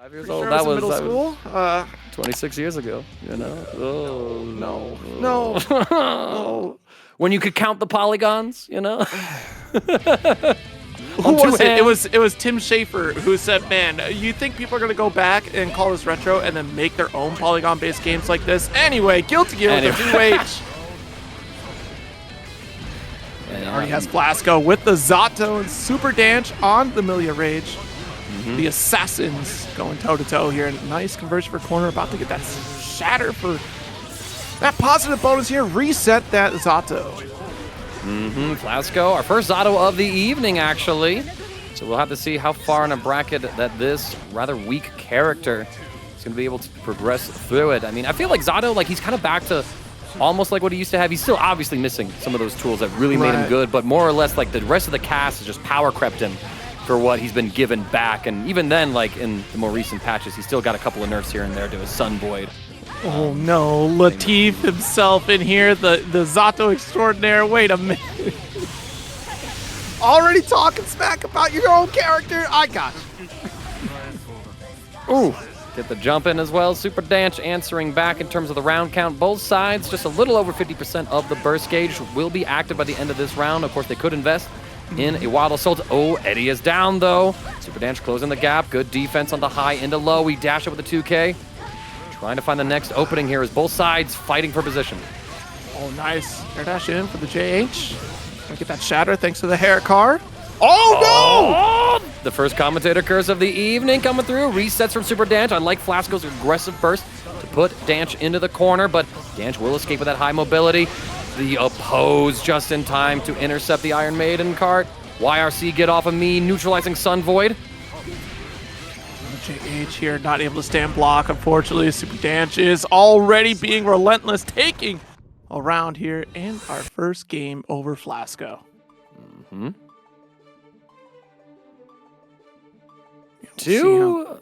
5 years Pretty old. sure That I was in was middle school. 26 years ago. You know. Oh No. no. When you could count the polygons, you know. Who was it? It was Tim Schafer who said, "Man, you think people are gonna go back and call this retro and then make their own polygon-based games like this?" Anyway, Guilty Gear with the 2H. And already has Flasco with the Zato and superdanch on the Millia Rage. The Assassins going toe-to-toe here. Nice conversion for corner. About to get that shatter for that positive bonus here. Reset that Zato. Flasco, our first Zato of the evening, actually. So we'll have to see how far in a bracket that this rather weak character is going to be able to progress through it. I mean, I feel like Zato, like, he's kind of back to almost like what he used to have. He's still obviously missing some of those tools that really made him good, but more or less, like, the rest of the cast has just power crept him for what he's been given back. And even then, like, in the more recent patches, he's still got a couple of nerfs here and there to his Sun Void. Oh no, Latif himself in here, the Zato extraordinaire. Wait a minute. Already talking smack about your own character? I got you. Ooh, get the jump in as well. Superdanch answering back in terms of the round count. Both sides, just a little over 50% of the burst gauge will be active by the end of this round. Of course, they could invest in a Wild Assault. Oh, Eddie is down though. Superdanch closing the gap. Good defense on the high into low. We dash it with the 2K. Trying to find the next opening here as both sides fighting for position. Oh, nice. Air dash in for the JH. Gonna get that shatter thanks to the hair card. Oh, no! The first commentator curse of the evening coming through. Resets from Superdanch. I like Flasco's aggressive burst to put Danch into the corner, but Danch will escape with that high mobility. The oppose just in time to intercept the Iron Maiden cart. YRC get off of me, neutralizing Sun Void. JH here not able to stand block, unfortunately. Superdanch is already being relentless, taking a round here in our first game over Flasco. Two,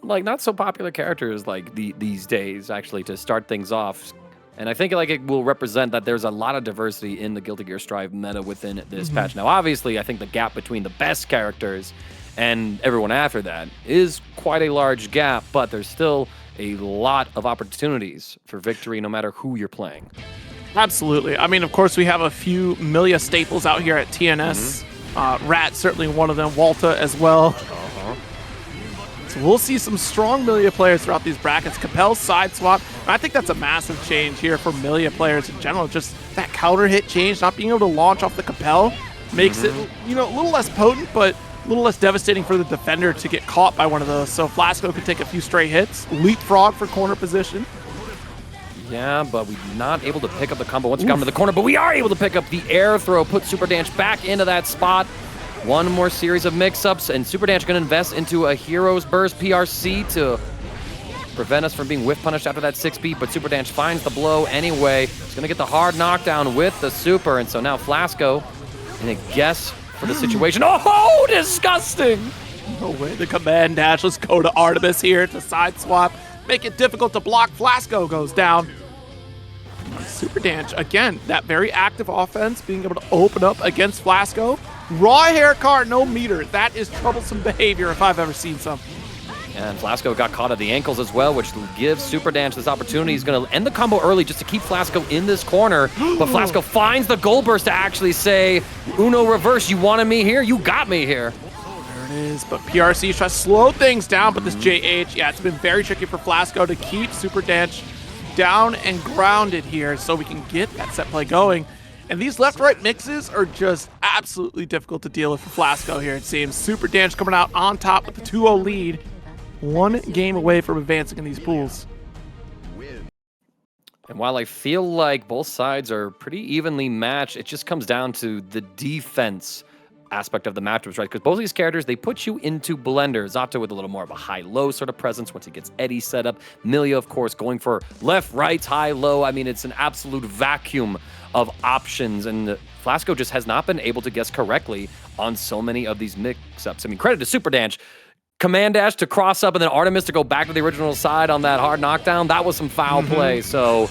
like, not so popular characters like these days, actually, to start things off. And I think like it will represent that there's a lot of diversity in the Guilty Gear Strive meta within this patch. Now, obviously, I think the gap between the best characters and everyone after that is quite a large gap, but there's still a lot of opportunities for victory no matter who you're playing. Absolutely. I mean, of course, we have a few Millia staples out here at TNS. Rat, certainly one of them. Walta as well. So we'll see some strong Millia players throughout these brackets. Capel side swap. And I think that's a massive change here for Millia players in general. Just that counter hit change, not being able to launch off the Capel makes it, you know, a little less potent, but a little less devastating for the defender to get caught by one of those. So Flasco could take a few stray hits. Leapfrog for corner position. Yeah, but we're not able to pick up the combo once we got into the corner, but we are able to pick up the air throw, put Superdanch back into that spot. One more series of mix-ups, and Superdanch going to invest into a Hero's Burst PRC to prevent us from being whiff punished after that 6-beat, but Superdanch finds the blow anyway. He's going to get the hard knockdown with the super, and so now Flasco in a guess for the situation. Oh, disgusting! No way, the command dash. Let's go to Artemis here to side swap. Make it difficult to block. Flasco goes down. Superdanch, again, that very active offense, being able to open up against Flasco. Raw hair card, no meter. That is troublesome behavior if I've ever seen some. And Flasco got caught at the ankles as well, which gives Superdanch this opportunity. He's going to end the combo early just to keep Flasco in this corner. But Flasco finds the gold burst to actually say, Uno reverse, you wanted me here? You got me here. There it is. But PRC tries to slow things down, but this JH, yeah, it's been very tricky for Flasco to keep Superdanch down and grounded here so we can get that set play going. And these left-right mixes are just absolutely difficult to deal with for Flasco here, it seems. Superdanch coming out on top with the 2-0 lead. One game away from advancing in these pools. And while I feel like both sides are pretty evenly matched, it just comes down to the defense aspect of the matchups, right? Because both of these characters, they put you into blender. Zato with a little more of a high-low sort of presence once he gets Eddie set up. Millia, of course, going for left, right, high, low. I mean, it's an absolute vacuum of options, and Flasco just has not been able to guess correctly on so many of these mix-ups. I mean, credit to Superdanch. Command dash to cross up and then Artemis to go back to the original side on that hard knockdown. That was some foul play, so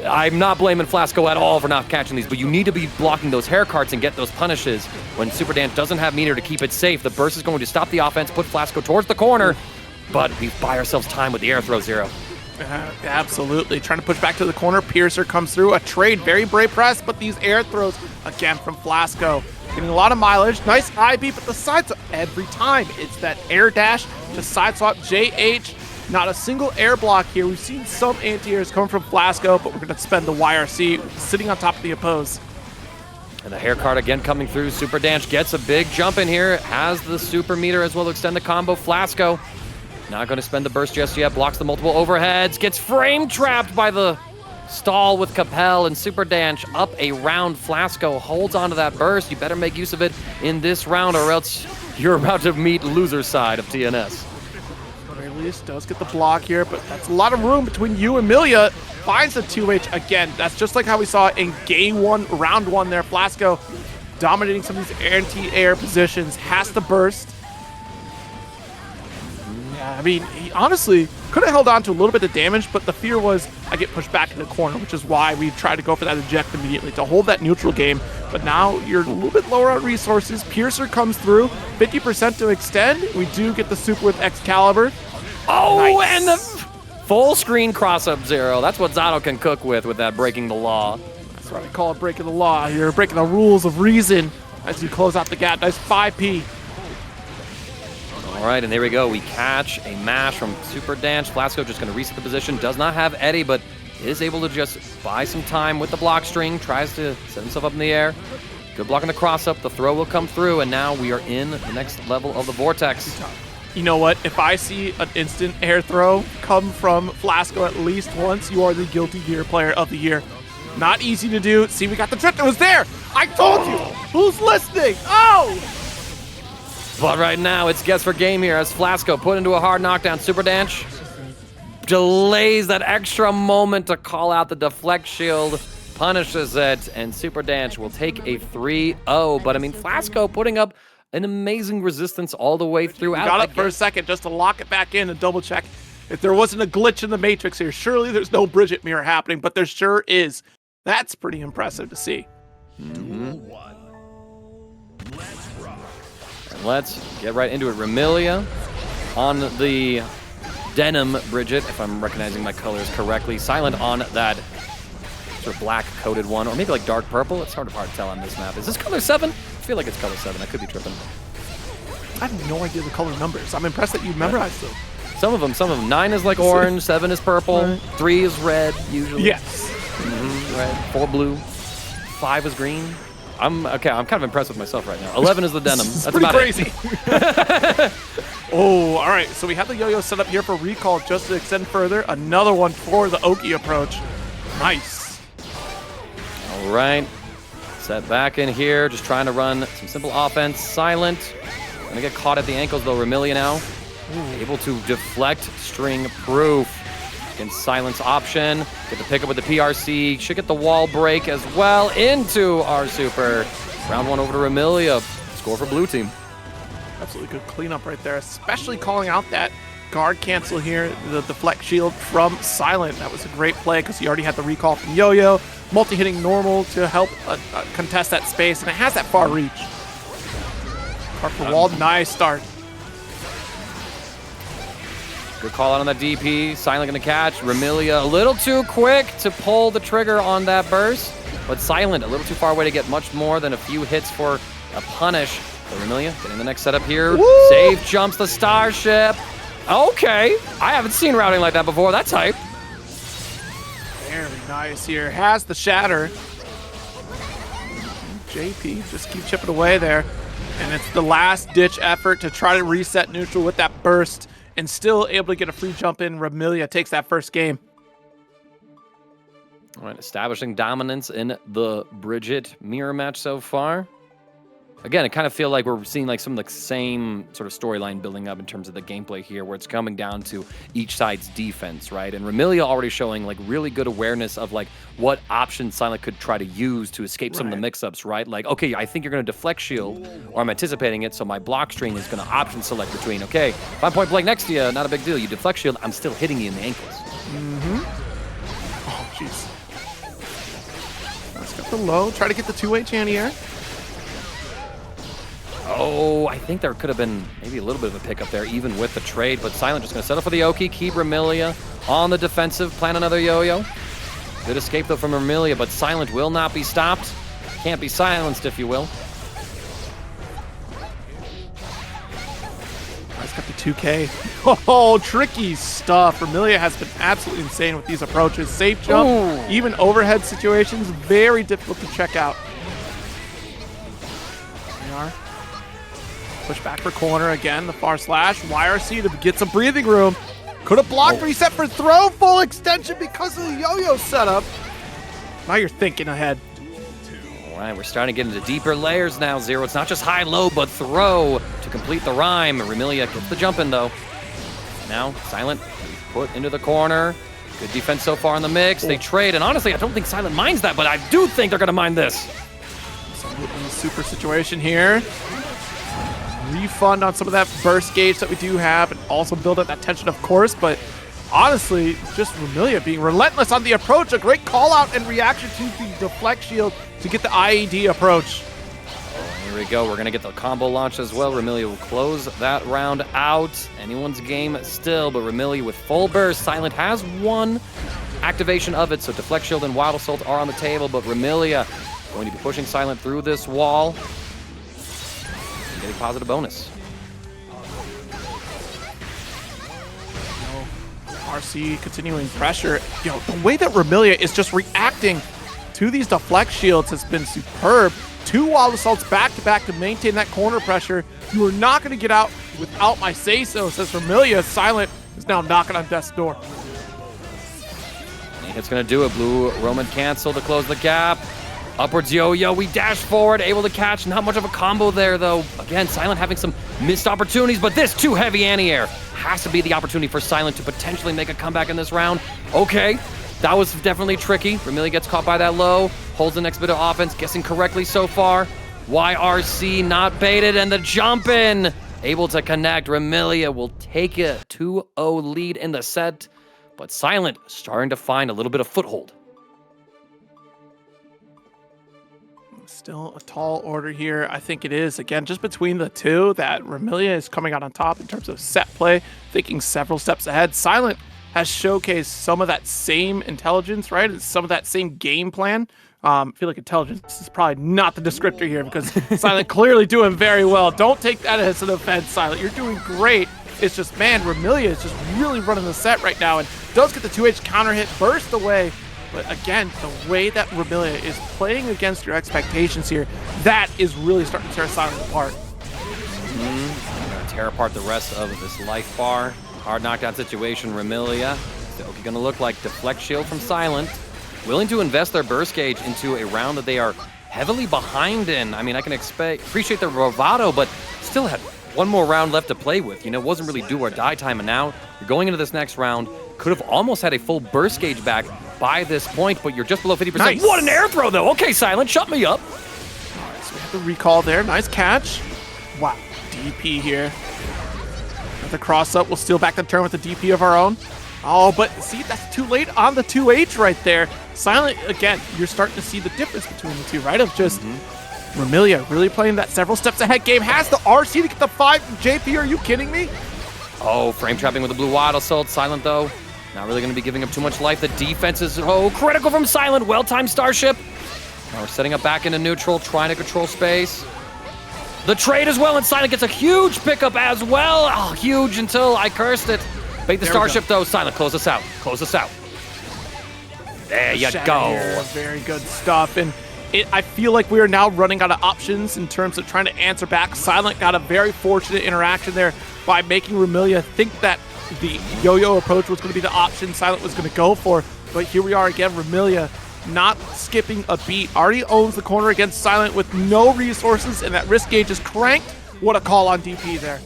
I'm not blaming Flasco at all for not catching these, but you need to be blocking those hair carts and get those punishes. When Superdanch doesn't have meter to keep it safe, the burst is going to stop the offense, put Flasco towards the corner. but we buy ourselves time with the air throw, Zero. Absolutely. Trying to push back to the corner. Piercer comes through. A trade. Very brave press, but these air throws again from Flasco. Getting a lot of mileage. Nice high beat, but the side swap every time. It's that air dash to side swap. JH, not a single air block here. We've seen some anti-airs come from Flasco, but we're going to spend the YRC sitting on top of the oppose. And the hair card again coming through. superdanch gets a big jump in here. Has the super meter as well to extend the combo. Flasco not going to spend the burst just yet. Blocks the multiple overheads. Gets frame trapped by the stall with Capel, and superdanch up a round. Flasco holds onto that burst. You better make use of it in this round or else you're about to meet loser side of TNS. Goldlewis does get the block here, but that's a lot of room between you and Millia. Finds the 2H again. That's just like how we saw in game one, round one there. Flasco dominating some of these anti-air positions. Has the burst. Yeah, I mean, he honestly could have held on to a little bit of damage, but the fear was I get pushed back in the corner, which is why we tried to go for that eject immediately to hold that neutral game. But now you're a little bit lower on resources. Piercer comes through, 50% to extend. We do get the super with Excalibur. Oh, Nice. and the full screen cross-up, Zero. That's what Zato can cook with that breaking the law. That's what I call it, breaking the law. You're breaking the rules of reason as you close out the gap. Nice 5P. All right, and there we go. We catch a mash from superdanch. Flasco just going to reset the position. Does not have Eddie, but is able to just buy some time with the block string. Tries to set himself up in the air. Good block on the cross-up. The throw will come through, and now we are in the next level of the Vortex. You know what? If I see an instant air throw come from Flasco at least once, you are the Guilty Gear player of the year. Not easy to do. See, we got the drift. It was there. I told you. Who's listening? Oh! But right now, it's guess for game here as Flasco put into a hard knockdown. superdanch delays that extra moment to call out the deflect shield, punishes it, and superdanch will take a 3-0. But I mean, Flasco putting up an amazing resistance all the way throughout. Got up for a second just to lock it back in and double check if there wasn't a glitch in the Matrix here. Surely there's no Bridget mirror happening, but there sure is. That's pretty impressive to see. Let's get right into it. Remilia on the denim Bridget, if I'm recognizing my colors correctly. Silent on that sort of black coated one, or maybe like dark purple. It's hard to tell on this map. Is this color 7? I feel like it's color 7. I could be tripping. I have no idea the color numbers. I'm impressed that you memorized them. Some of them. 9 is like orange, 7 is purple, Right. 3 is red, usually. Yes. Red, 4 blue, 5 is green. I'm kind of impressed with myself right now. 11 is the denim. It's That's pretty about crazy. Oh, all right. So we have the yo-yo set up here for recall just to extend further. Another one for the Oki approach. Nice. All right. Set back in here, just trying to run some simple offense. Silent. Gonna get caught at the ankles though. Remilia now able to deflect string proof against Silent's option. Get the pickup with the PRC. Should get the wall break as well into our super. Round 1 over to Remilia. Score for blue team. Absolutely good cleanup right there, especially calling out that guard cancel here, the deflect shield from Silent. That was a great play because he already had the recall from Yo-Yo. Multi-hitting normal to help contest that space, and it has that far reach. Card for wall, nice start. Good call out on that DP. Silent gonna catch. Remilia a little too quick to pull the trigger on that burst, but Silent a little too far away to get much more than a few hits for a punish. So Remilia getting the next setup here. Woo! Safe jumps the Starship. Okay, I haven't seen routing like that before. That's hype. Very nice here. Has the shatter. JP just keep chipping away there. And it's the last ditch effort to try to reset neutral with that burst and still able to get a free jump in. Remilia takes that first game. All right, establishing dominance in the Bridget mirror match so far. Again, I kind of feel like we're seeing like some of the same sort of storyline building up in terms of the gameplay here, where it's coming down to each side's defense, right? And Remilia already showing like really good awareness of like what options Silent could try to use to escape some of the mix-ups, right? Like, okay, I think you're going to deflect shield, or I'm anticipating it, so my block string is going to option select between, okay, if I'm point blank next to you, not a big deal. You deflect shield, I'm still hitting you in the ankles. Oh, jeez. Let's get the low. Try to get the 2H anti-air. Oh, I think there could have been maybe a little bit of a pickup there, even with the trade, but Silent just going to settle for the Oki, keep Remilia on the defensive, plan another yo-yo. Good escape, though, from Remilia, but Silent will not be stopped. Can't be silenced, if you will. Nice, got the 2K. Oh, tricky stuff. Remilia has been absolutely insane with these approaches. Safe jump, even overhead situations, very difficult to check out. There we are. Push back for corner again, the far slash. YRC to get some breathing room. Could have blocked reset for throw, full extension because of the yo-yo setup. Now you're thinking ahead. All right, we're starting to get into deeper layers now, Zero. It's not just high-low, but throw to complete the rhyme. Remilia gets the jump in, though. Now, Silent put into the corner. Good defense so far in the mix. They trade, and honestly, I don't think Silent minds that, but I do think they're going to mind this. Super situation here. Refund on some of that burst gauge that we do have, and also build up that tension, of course, but honestly, just Remilia being relentless on the approach. A great call out and reaction to the deflect shield to get the IED approach. Here we go. We're going to get the combo launch as well. Remilia will close that round out. Anyone's game still, but Remilia with full burst. Silent has one activation of it, so deflect shield and wild assault are on the table, but Remilia going to be pushing Silent through this wall. Getting positive bonus. RC continuing pressure. Yo, the way that Remilia is just reacting to these deflect shields has been superb. 2 wild assaults back to back to maintain that corner pressure. You are not going to get out without my say-so, says Remilia. Silent is now knocking on death's door. And it's going to do it. Blue Roman cancel to close the gap. Upwards yo-yo, we dash forward, able to catch. Not much of a combo there, though. Again, Silent having some missed opportunities, but this too heavy anti-air has to be the opportunity for Silent to potentially make a comeback in this round. Okay, that was definitely tricky. Remilia gets caught by that low, holds the next bit of offense, guessing correctly so far. YRC not baited, and the jump in. Able to connect. Remilia will take a 2-0 lead in the set, but Silent starting to find a little bit of foothold. Still a tall order here. I think it is, again, just between the two that Remilia is coming out on top in terms of set play, thinking several steps ahead. Silent has showcased some of that same intelligence, right? It's some of that same game plan. I feel like intelligence is probably not the descriptor here because Silent clearly doing very well. Don't take that as an offense, Silent. You're doing great. It's just, man, Remilia is just really running the set right now and does get the 2H counter hit, burst away. But again, the way that Remilia is playing against your expectations here, that is really starting to tear Silent apart. Gonna tear apart the rest of this life bar. Hard knockdown situation, Remilia. Is Oki gonna look like deflect shield from Silent. Willing to invest their burst gauge into a round that they are heavily behind in. I mean, I can appreciate their bravado, but still had one more round left to play with. You know, it wasn't really do or die time, and now you're going into this next round. Could have almost had a full burst gauge back by this point, but you're just below 50%. Nice. What an air throw, though. Okay, Silent, shut me up. All right, so we have the recall there. Nice catch. Wow, DP here. The cross up, we'll steal back the turn with the DP of our own. Oh, but see, that's too late on the 2H right there. Silent, again, you're starting to see the difference between the two, right? Of just Remilia really playing that several steps ahead game. Has the RC to get the 5 from JP. Are you kidding me? Oh, frame trapping with the blue wild assault. Silent, though, not really going to be giving up too much life. The defense is, critical from Silent. Well-timed Starship. Now we're setting up back into neutral, trying to control space. The trade as well, and Silent gets a huge pickup as well. Oh, huge until I cursed it. Bait the Starship, though. Silent, close us out. Close us out. There you go. Here. Very good stuff. And I feel like we are now running out of options in terms of trying to answer back. Silent got a very fortunate interaction there by making Remilia think that the yo-yo approach was going to be the option Silent was going to go for. But here we are again, Remilia not skipping a beat. Already owns the corner against Silent with no resources, and that risk gauge is cranked. What a call on DP there.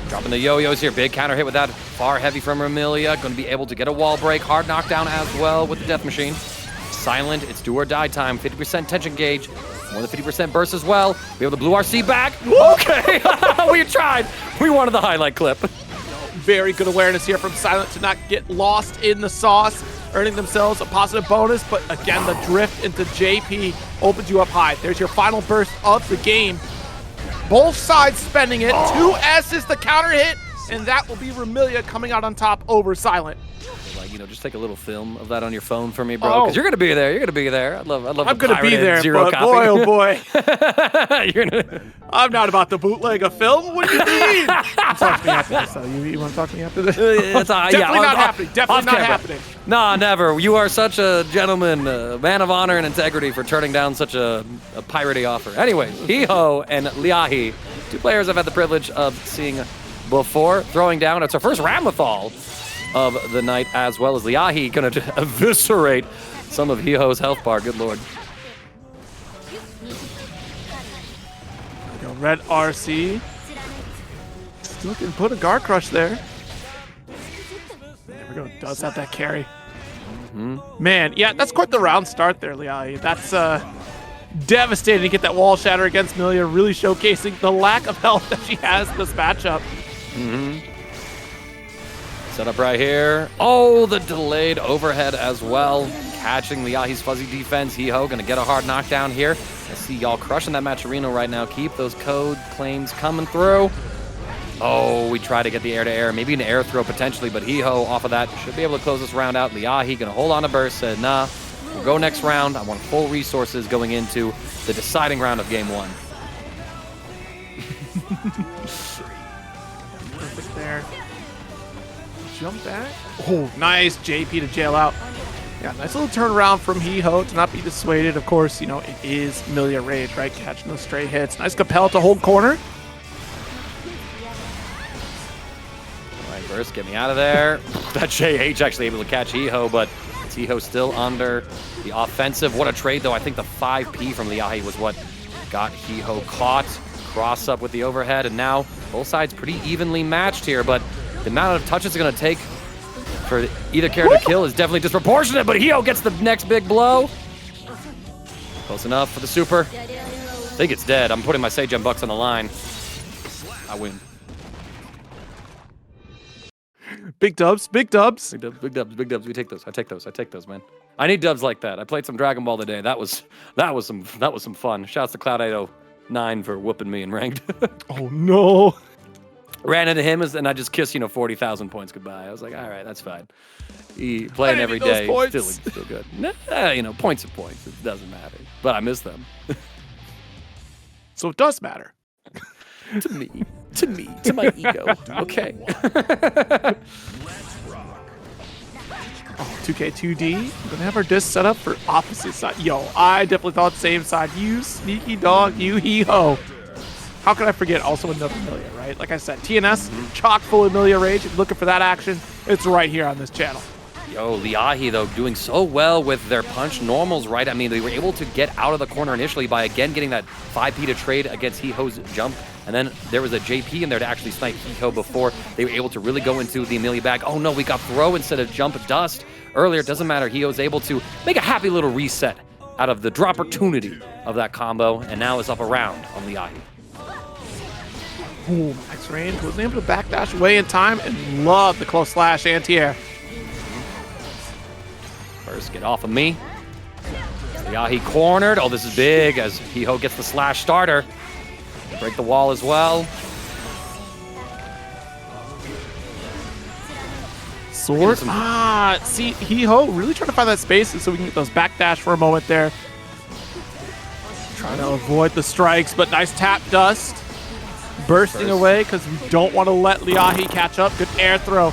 Dropping the yo-yos here. Big counter hit with that far heavy from Remilia. Going to be able to get a wall break. Hard knockdown as well with the death machine. Silent, it's do or die time. 50% tension gauge. More than 50% burst as well. Be able to blue RC back. Okay, we tried. We wanted the highlight clip. Very good awareness here from Silent to not get lost in the sauce, earning themselves a positive bonus. But again, the drift into JP opens you up high. There's your final burst of the game. Both sides spending it. 2S is the counter hit, and that will be Remilia coming out on top over Silent. Like, you know, just take a little film of that on your phone for me, bro. Because you're gonna be there. You're gonna be there. I'd love. I'm gonna be there, zero but copy. boy, oh boy. You're gonna... I'm not about to bootleg a film. What do you mean? Talk to me after this, though. You want to talk to me after this? Definitely not happening. Definitely not happening. Nah, never. You are such a gentleman, man of honor and integrity for turning down such a piratey offer. Anyway, Hiho and Lēʻahi, 2 players I've had the privilege of seeing before. Throwing down. It's our first Ramlethal of the night, as well as Lēʻahi gonna eviscerate some of Hiho's health bar. Good lord. Red RC. Still can put a guard crush there. There we go. Does have that carry. Man, yeah, that's quite the round start there, Lēʻahi. That's devastating to get that wall shatter against Millia, really showcasing the lack of health that she has in this matchup. Set up right here. Oh, the delayed overhead as well. Catching Lēʻahi's fuzzy defense. Hiho gonna get a hard knockdown here. I see y'all crushing that match arena right now. Keep those code claims coming through. Oh, we try to get the air-to-air. Maybe an air throw potentially, but Hiho off of that should be able to close this round out. Lēʻahi gonna hold on to burst. Said, nah, we'll go next round. I want full resources going into the deciding round of game 1. Perfect there. Jump back. Oh, nice JP to jail out. Yeah, nice little turnaround from Hiho to not be dissuaded. Of course, you know, it is Millia Rage, right? Catching those stray hits. Nice Capel to hold corner. All right, burst, get me out of there. That JH actually able to catch Hiho, but Hiho still under the offensive. What a trade, though. I think the 5P from Lēʻahi was what got Hiho caught. Cross up with the overhead, and now both sides pretty evenly matched here, but the amount of touches it's going to take for either character to kill is definitely disproportionate, but Hiho gets the next big blow. Close enough for the super. I think it's dead. I'm putting my Sage Gem bucks on the line. I win. Big dubs, big dubs. Big dubs, big dubs, big dubs. We take those. I take those, man. I need dubs like that. I played some Dragon Ball today. That was some fun. Shouts to Cloud809 for whooping me in ranked. Oh no. Ran into him and I just kissed, 40,000 points goodbye. I was like, all right, that's fine. He playing every day, still good. Nah, points are points. It doesn't matter. But I miss them. So it does matter. to me, to my ego. Okay. 2K2D. Gonna have our disc set up for opposite side. Yo, I definitely thought same side. You sneaky dog, you Hiho. How could I forget also another Millia, right? Like I said, TNS, chock full of Millia Rage. If you're looking for that action, it's right here on this channel. Yo, Lēʻahi, though, doing so well with their punch normals, right? I mean, they were able to get out of the corner initially by, again, getting that 5P to trade against Hiho's jump. And then there was a JP in there to actually snipe Hiho before they were able to really go into the Millia bag. Oh, no, we got throw instead of jump dust earlier. It doesn't matter. Hiho's able to make a happy little reset out of the opportunity of that combo, and now is up around on Lēʻahi. Ooh, max range. Wasn't able to backdash away in time, and love the close slash anti-air. First, get off of me. Lēʻahi cornered. Oh, this is big as Hiho gets the slash starter. Break the wall as well. Sword. See, Hiho really trying to find that space so we can get those backdash for a moment there. Trying to avoid the strikes, but nice tap dust. Bursting away because we don't want to let Lēʻahi catch up. Good air throw.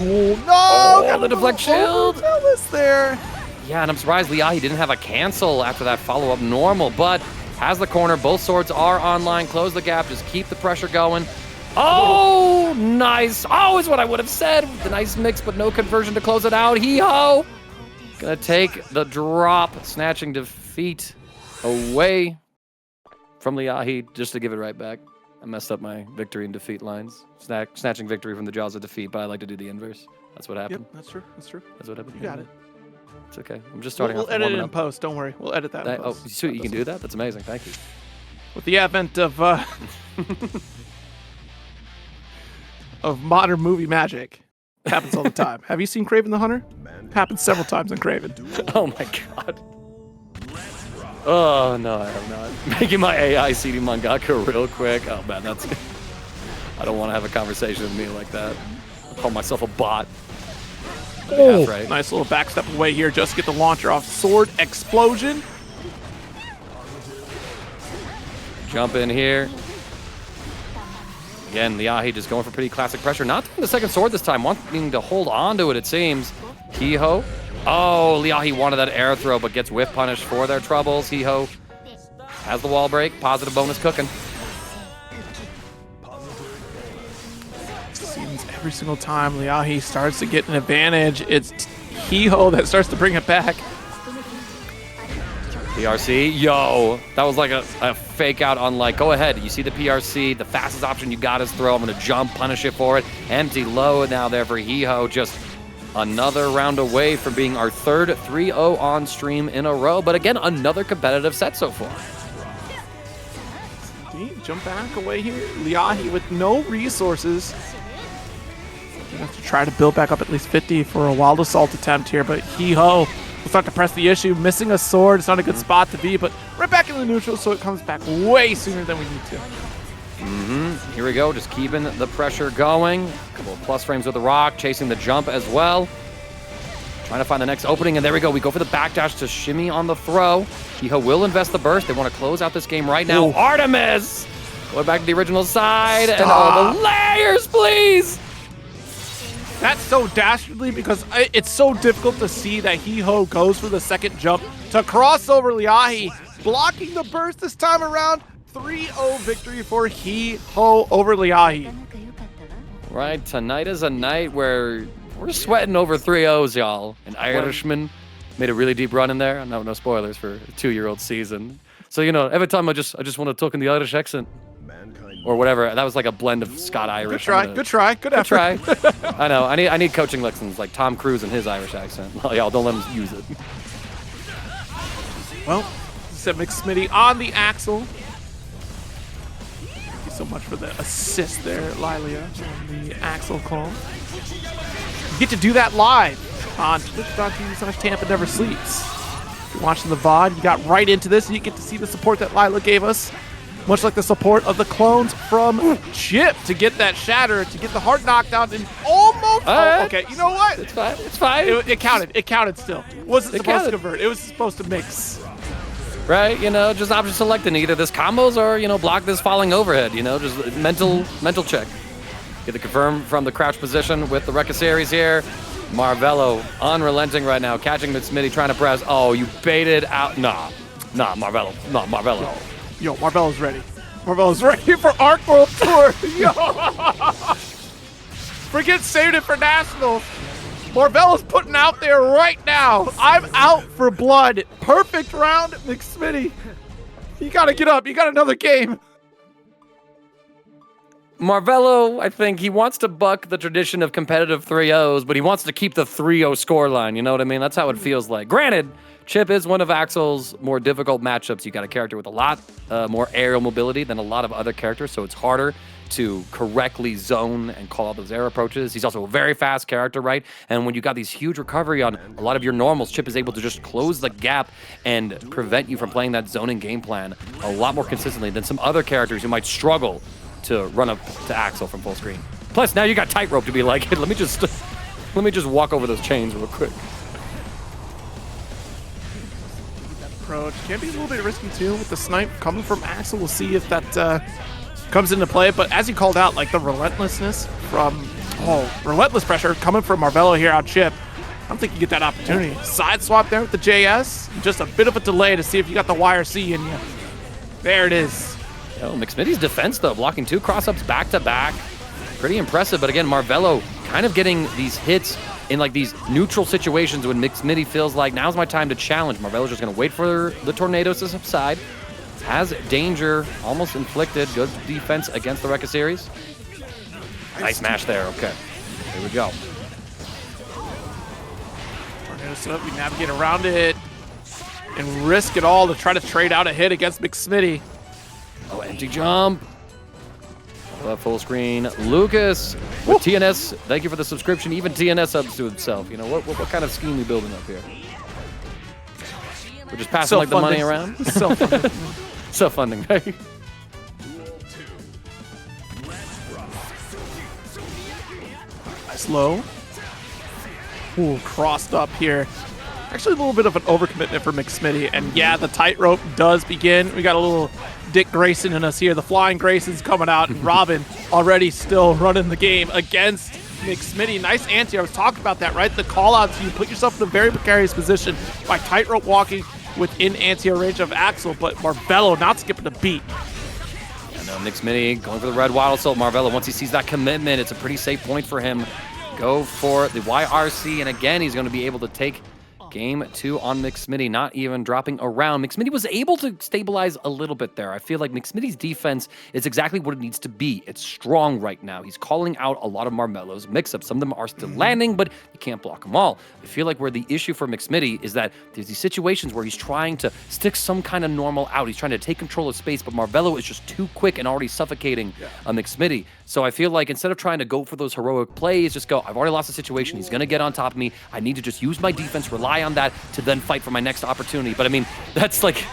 Oh, no! Got the deflect shield. There. Yeah, and I'm surprised Lēʻahi didn't have a cancel after that follow-up normal, but has the corner. Both swords are online. Close the gap. Just keep the pressure going. Oh, nice. Oh, is what I would have said. The nice mix, but no conversion to close it out. Hiho gonna take the drop, snatching defeat away from Lēʻahi just to give it right back. I messed up my victory and defeat lines. Snatching victory from the jaws of defeat, but I like to do the inverse. That's what happened. Yep, that's true. That's true. That's what happened. You got it. It's okay. I'm just starting off. We'll edit it in post. Don't worry. We'll edit that in Oh, post. sweet. You can do that? That's amazing. Thank you. With the advent of of modern movie magic, happens all the time. Have you seen Kraven the Hunter? Happens several times in Kraven. Oh my god. Oh, no, I am not. Making my AI CD mangaka real quick. Oh, man, that's... I don't want to have a conversation with me like that. I call myself a bot. Oh, right. nice little backstep away here just to get the launcher off. Sword explosion. Jump in here. Again, Lēʻahi just going for pretty classic pressure. Not throwing the second sword this time, wanting to hold on to it, it seems. Hiho. Oh, Lēʻahi wanted that air throw, but gets whiff punished for their troubles. Hiho has the wall break. Positive bonus cooking. Seems every single time Lēʻahi starts to get an advantage, it's Hiho that starts to bring it back. PRC, yo, that was like a fake out on like, go ahead, you see the PRC, the fastest option you got is throw, I'm gonna jump, punish it for it. Empty low now there for Hiho, just another round away from being our third 3-0 on stream in a row, but again, another competitive set so far. Jump back away here, Lēʻahi with no resources. Gonna have to try to build back up at least 50 for a wild assault attempt here, but Hiho will start to press the issue. Missing a sword, it's not a good spot to be, but right back in the neutral, so it comes back way sooner than we need to. Here we go, just keeping the pressure going. A couple of plus frames with the rock, chasing the jump as well. Trying to find the next opening, and there we go. We go for the backdash to shimmy on the throw. Hiho will invest the burst. They want to close out this game right now. Ooh. Artemis! Going back to the original side, and Stop. all the layers, please! That's so dastardly because it's so difficult to see that Hiho goes for the second jump to cross over Lēʻahi, blocking the burst this time around. 3-0 victory for Hiho over Lēʻahi. Right, tonight is a night where we're sweating over 3-0s, y'all. An Irishman made a really deep run in there. No spoilers for a 2-year-old season. So, you know, every time I just want to talk in the Irish accent. Or whatever. That was like a blend of Scott-Irish. Good try. Good effort. I know. I need coaching lessons like Tom Cruise and his Irish accent. Y'all don't let him use it. Well, said McSmitty on the axle. Thank you so much for the assist there, Lilia, on the axle call. You get to do that live on twitch.tv/TampaNeverSleeps. If you're watching the VOD, you got right into this, and you get to see the support that Lila gave us. Much like the support of the clones from Chipp to get that shatter, to get the hard knockdown, and almost... Oh, okay, you know what? It's fine. It's fine. It counted. It counted still. Wasn't supposed counted. to convert. It was supposed to mix. Right, you know, just option selecting. Either this combos or, you know, block this falling overhead, you know, just mental check. Get the confirm from the crouch position with the Rekka series here. Marvelo unrelenting right now, catching McSmitty, trying to press. Oh, you baited out. Nah, Marvelo. No, Marvelo. Yo, Marvelo's ready. Marvelo's ready for Arc World Tour. Yo! Forget saved it for Nationals. Marvelo's putting out there right now. I'm out for blood. Perfect round, McSmitty. You gotta get up. You got another game. Marvelo, I think he wants to buck the tradition of competitive 3-0s, but he wants to keep the 3-0 scoreline. You know what I mean? That's how it feels like. Granted, Chipp is one of Axel's more difficult matchups. You got a character with a lot more aerial mobility than a lot of other characters, so it's harder to correctly zone and call out those air approaches. He's also a very fast character, right? And when you got these huge recovery on a lot of your normals, Chipp is able to just close the gap and prevent you from playing that zoning game plan a lot more consistently than some other characters who might struggle to run up to Axel from full screen. Plus, now you got tightrope to be like, hey, let me just walk over those chains real quick. Approach can be a little bit risky too with the snipe coming from Axel. We'll see if that comes into play. But as he called out, like the relentlessness from relentless pressure coming from Marvelo here on Chipp. I don't think you get that opportunity. Side swap there with the JS. Just a bit of a delay to see if you got the YRC in you. There it is. Oh, McSmitty's defense though, blocking 2 cross-ups back to back. Pretty impressive. But again, Marvelo kind of getting these hits in like these neutral situations when McSmitty feels like now's my time to challenge. Marvelo's just going to wait for the tornadoes to subside. Has danger almost inflicted. Good defense against the Rekka series. Nice mash there. Okay. Here we go. Tornado set up. We navigate around it and risk it all to try to trade out a hit against McSmitty. Oh, empty jump. Full screen. Lucas with TNS. Thank you for the subscription. Even TNS subs to himself. You know, what kind of scheme we building up here? We're just passing So like the money funding. around. Self-funding. Self-funding, right? Slow. Ooh, crossed up here. Actually, a little bit of an overcommitment for McSmitty. And yeah, the tightrope does begin. We got a little Dick Grayson in us here. The Flying Grayson's coming out. And Robin already still running the game against McSmitty. Nice anti. I was talking about that, right? The call out to you put yourself in a very precarious position by tightrope walking within anti-air range of Axel. But Marvelo not skipping a beat. And McSmitty going for the red wild assault. Marvelo, once he sees that commitment, it's a pretty safe point for him. Go for the YRC, and again, he's going to be able to take game 2 on McSmitty, not even dropping around. McSmitty was able to stabilize a little bit there. I feel like McSmitty's defense is exactly what it needs to be. It's strong right now. He's calling out a lot of Marvelo's mix-ups. Some of them are still landing, but you can't block them all. I feel like where the issue for McSmitty is that there's these situations where he's trying to stick some kind of normal out. He's trying to take control of space, but Marvelo is just too quick and already suffocating McSmitty. So I feel like instead of trying to go for those heroic plays, just go, I've already lost the situation. He's going to get on top of me. I need to just use my defense, rely on that to then fight for my next opportunity. But I mean, that's like,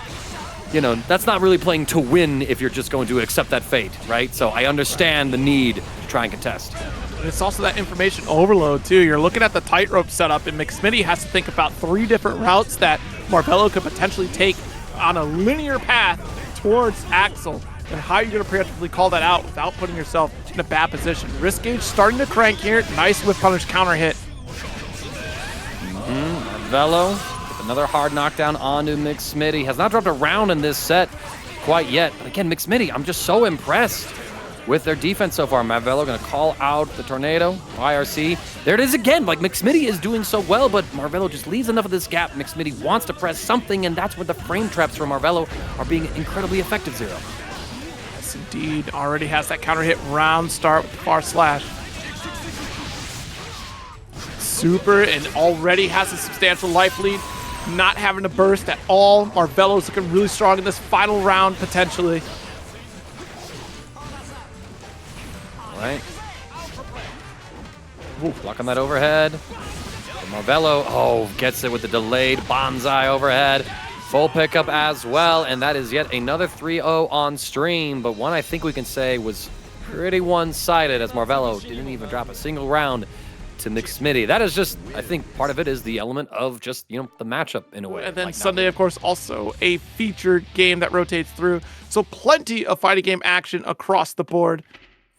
you know, that's not really playing to win if you're just going to accept that fate, right? So I understand the need to try and contest. And it's also that information overload, too. You're looking at the tightrope setup, and McSmitty has to think about 3 different routes that Marvelo could potentially take on a linear path towards Axel. And how are you going to preemptively call that out without putting yourself in a bad position? Risk gauge starting to crank here. Nice whip punish counter hit. Marvelo with another hard knockdown onto McSmitty. Has not dropped a round in this set quite yet. But again, McSmitty, I'm just so impressed with their defense so far. Marvelo going to call out the Tornado, YRC. There it is again. Like, McSmitty is doing so well, but Marvelo just leaves enough of this gap. McSmitty wants to press something, and that's where the frame traps from Marvelo are being incredibly effective, Zero. Yes, indeed. Already has that counter hit round start with the far slash. Super, and already has a substantial life lead. Not having to burst at all. Marvelo's looking really strong in this final round, potentially. All right. Ooh, blocking that overhead. Marvelo, gets it with the delayed bonsai overhead. Full pickup as well, and that is yet another 3-0 on stream, but one I think we can say was pretty one-sided as Marvelo didn't even drop a single round to McSmitty. That is just, I think part of it is the element of just, you know, the matchup in a way. And then like Sunday, of course, also a featured game that rotates through. So plenty of fighting game action across the board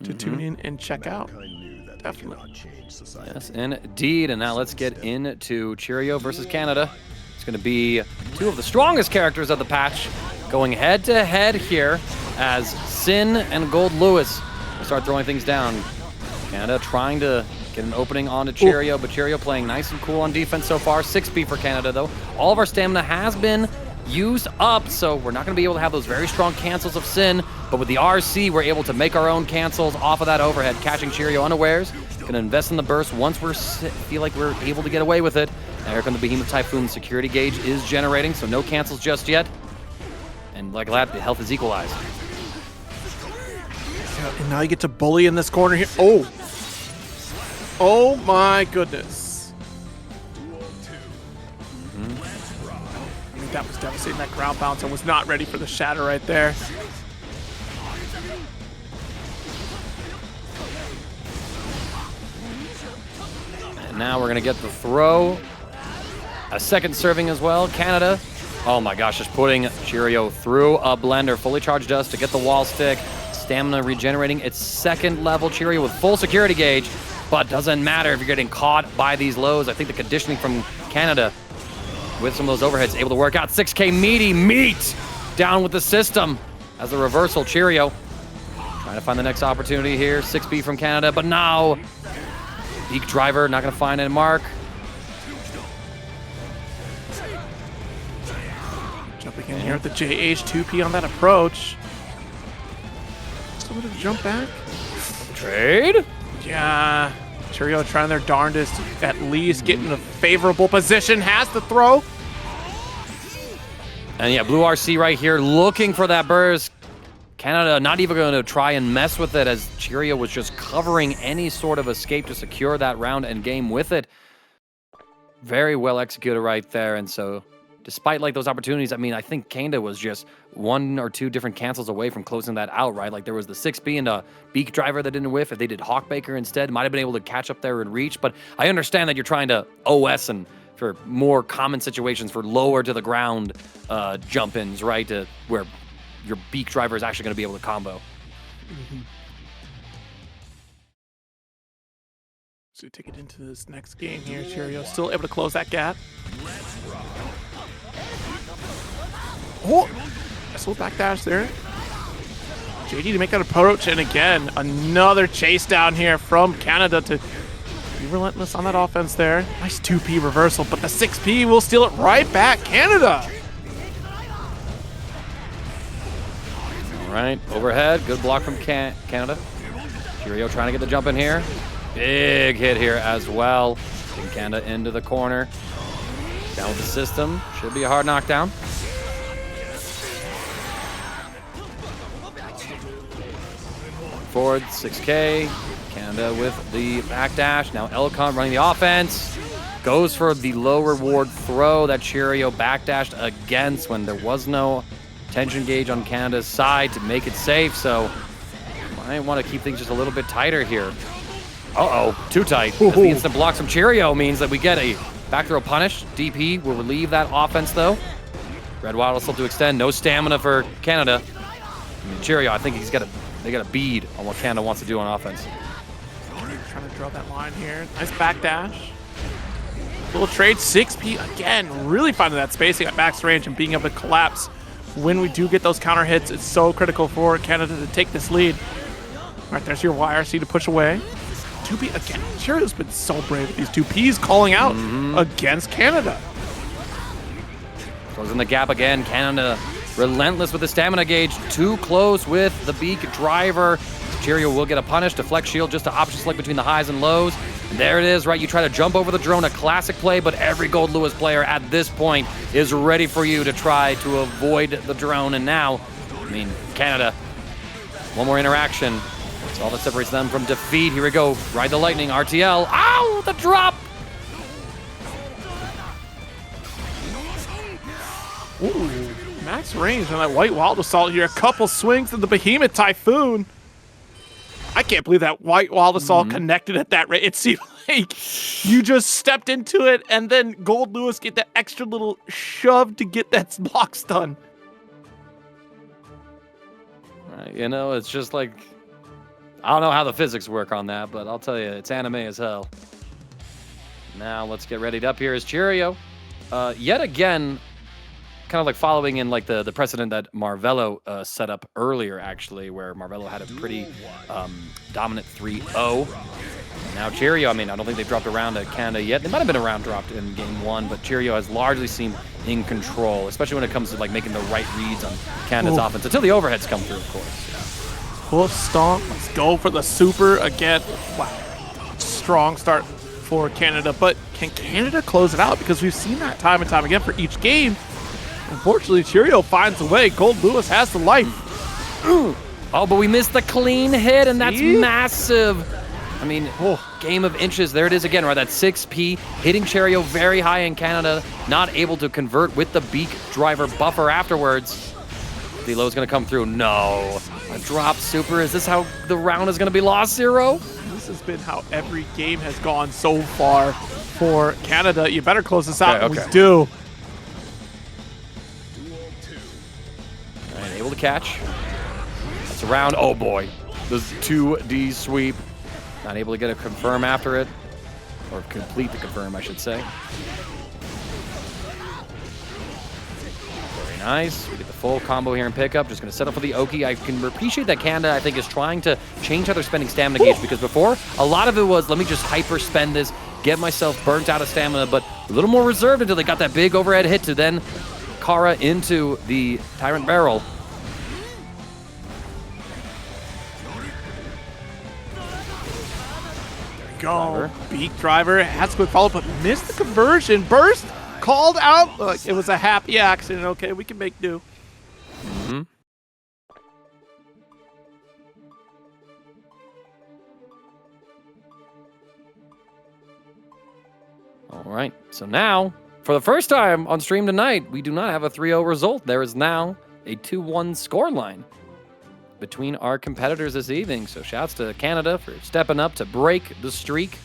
to tune in and check out. Definitely. Yes, indeed. And now let's get into Cheryo versus Kaneda. It's going to be 2 of the strongest characters of the patch going head-to-head here as Sin and Goldlewis start throwing things down. Kaneda trying to get an opening onto Cheryo, but Cheryo playing nice and cool on defense so far. 6B for Kaneda, though. All of our stamina has been used up, so we're not going to be able to have those very strong cancels of Sin, but with the RC, we're able to make our own cancels off of that overhead, catching Cheryo unawares. Going to invest in the burst once we feel like we're able to get away with it. Now here comes the Behemoth Typhoon. Security gauge is generating, so no cancels just yet. And like that, the health is equalized. And now you get to bully in this corner here. Oh my goodness. I think that was devastating. That ground bounce. I was not ready for the shatter right there. And now we're going to get the throw. A second serving as well. Kaneda, oh my gosh, just putting Cheryo through a blender. Fully charged dust to get the wall stick. Stamina regenerating its 2nd level. Cheryo with full security gauge. But doesn't matter if you're getting caught by these lows. I think the conditioning from Kaneda with some of those overheads able to work out. 6K meat down with the system as a reversal. Cheryo trying to find the next opportunity here. 6B from Kaneda, but now Beak Driver not going to find a mark. Jumping in here with the JH2P on that approach. Just a little jump back. Trade? Yeah, Cheryo trying their darndest to at least get in a favorable position. Has the throw. And yeah, Blue RC right here looking for that burst. Kaneda not even going to try and mess with it as Cheryo was just covering any sort of escape to secure that round and game with it. Very well executed right there. And so despite like those opportunities, I mean, I think Kaneda was just 1 or 2 different cancels away from closing that out, right? Like there was the 6B and a beak driver that didn't whiff. If they did Hawkbaker instead, might have been able to catch up there and reach. But I understand that you're trying to OS and for more common situations for lower to the ground jump-ins, right? To where your beak driver is actually going to be able to combo. So we take it into this next game here. Cheryo still able to close that gap. Oh, nice little backdash there. JD to make that approach, and again, another chase down here from Kaneda to be relentless on that offense there. Nice 2P reversal, but the 6P will steal it right back. Kaneda. All right, overhead, good block from Kaneda. Cheryo trying to get the jump in here. Big hit here as well. Getting Kaneda into the corner. Down with the system. Should be a hard knockdown. Forward, 6K. Kaneda with the backdash. Now Elcon running the offense. Goes for the low reward throw that Cheryo backdashed against when there was no tension gauge on Kaneda's side to make it safe. So I want to keep things just a little bit tighter here. Uh-oh, too tight. The instant blocks from Cheryo means that we get a back throw punish. DP will relieve that offense, though. Red Wild will still to extend. No stamina for Kaneda. I mean, Cheryo, I think they got a bead on what Kaneda wants to do on offense. Trying to draw that line here. Nice backdash. Little trade, 6P again. Really finding that spacing at max range and being able to collapse when we do get those counter hits. It's so critical for Kaneda to take this lead. All right, there's your YRC to push away. 2P again. Cheryo's been so brave with these 2Ps calling out against Kaneda. Closing the gap again. Kaneda relentless with the stamina gauge. Too close with the beak driver. Cheryo will get a punish. Deflect shield just to option select between the highs and lows. And there it is, right? You try to jump over the drone, a classic play, but every Goldlewis player at this point is ready for you to try to avoid the drone. And now, I mean, Kaneda, one more interaction. That's all that separates them from defeat. Here we go. Ride the lightning. RTL. Ow! The drop! Ooh, max range on that White Wild Assault here. A couple swings of the Behemoth Typhoon. I can't believe that White Wild Assault connected at that rate. It seemed like you just stepped into it and then Goldlewis get that extra little shove to get that block stun. You know, it's just like, I don't know how the physics work on that, but I'll tell you, it's anime as hell. Now let's get readied up here as Cheryo. Yet again, kind of like following in like the precedent that Marvelo set up earlier, actually, where Marvelo had a pretty dominant 3-0. Now Cheryo, I mean, I don't think they've dropped around to Kaneda yet. They might have been around dropped in game 1, but Cheryo has largely seemed in control, especially when it comes to like making the right reads on Kaneda's offense, until the overheads come through, of course. Hoof stomp. Let's go for the super again. Wow. Strong start for Kaneda, but can Kaneda close it out? Because we've seen that time and time again for each game. Unfortunately, Cheryo finds a way. Goldlewis has the life. Oh, but we missed the clean hit, and that's massive. I mean, game of inches. There it is again, right? That 6P hitting Cheryo very high in Kaneda, not able to convert with the beak driver buffer afterwards. Lo's going to come through. No. A drop super. Is this how the round is going to be lost, Zero? This has been how every game has gone so far for Kaneda. You better close this out, and we do. All right, able to catch. That's a round. Oh, boy. This 2D sweep. Not able to get a confirm after it. Or complete the confirm, I should say. Nice. We get the full combo here in pickup. Just going to set up for the Oki. I can appreciate that Kaneda, I think, is trying to change how they're spending stamina gauge, because before, a lot of it was, let me just hyper spend this, get myself burnt out of stamina, but a little more reserved until they got that big overhead hit to then Kara into the Tyrant Barrel. There we go. Beak driver has a quick follow-up, but missed the conversion. Burst called out. Look, it was a happy accident. Okay, we can make do. All right. So now, For the first time on stream tonight, we do not have a 3-0 result. There is now a 2-1 scoreline between our competitors this evening. So shouts to Kaneda for stepping up to break the streak.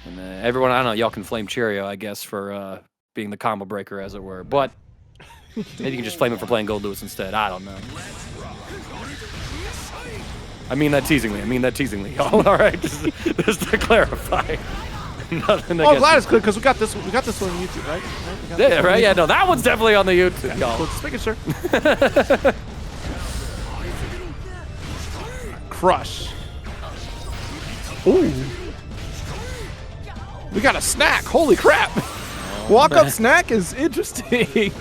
And everyone, I don't know, y'all can flame Cheryo, I guess, for being the combo breaker, as it were. But maybe you can just flame him for playing Goldlewis instead. I don't know. I mean that teasingly. All right, just to clarify. Nothing oh, glad it's good because we got this one on YouTube, right? Yeah, right. Yeah, no, that one's definitely on the YouTube, y'all. Cool, just making sure. Crush. Ooh. We got a snack. Holy crap! Walk-up snack is interesting.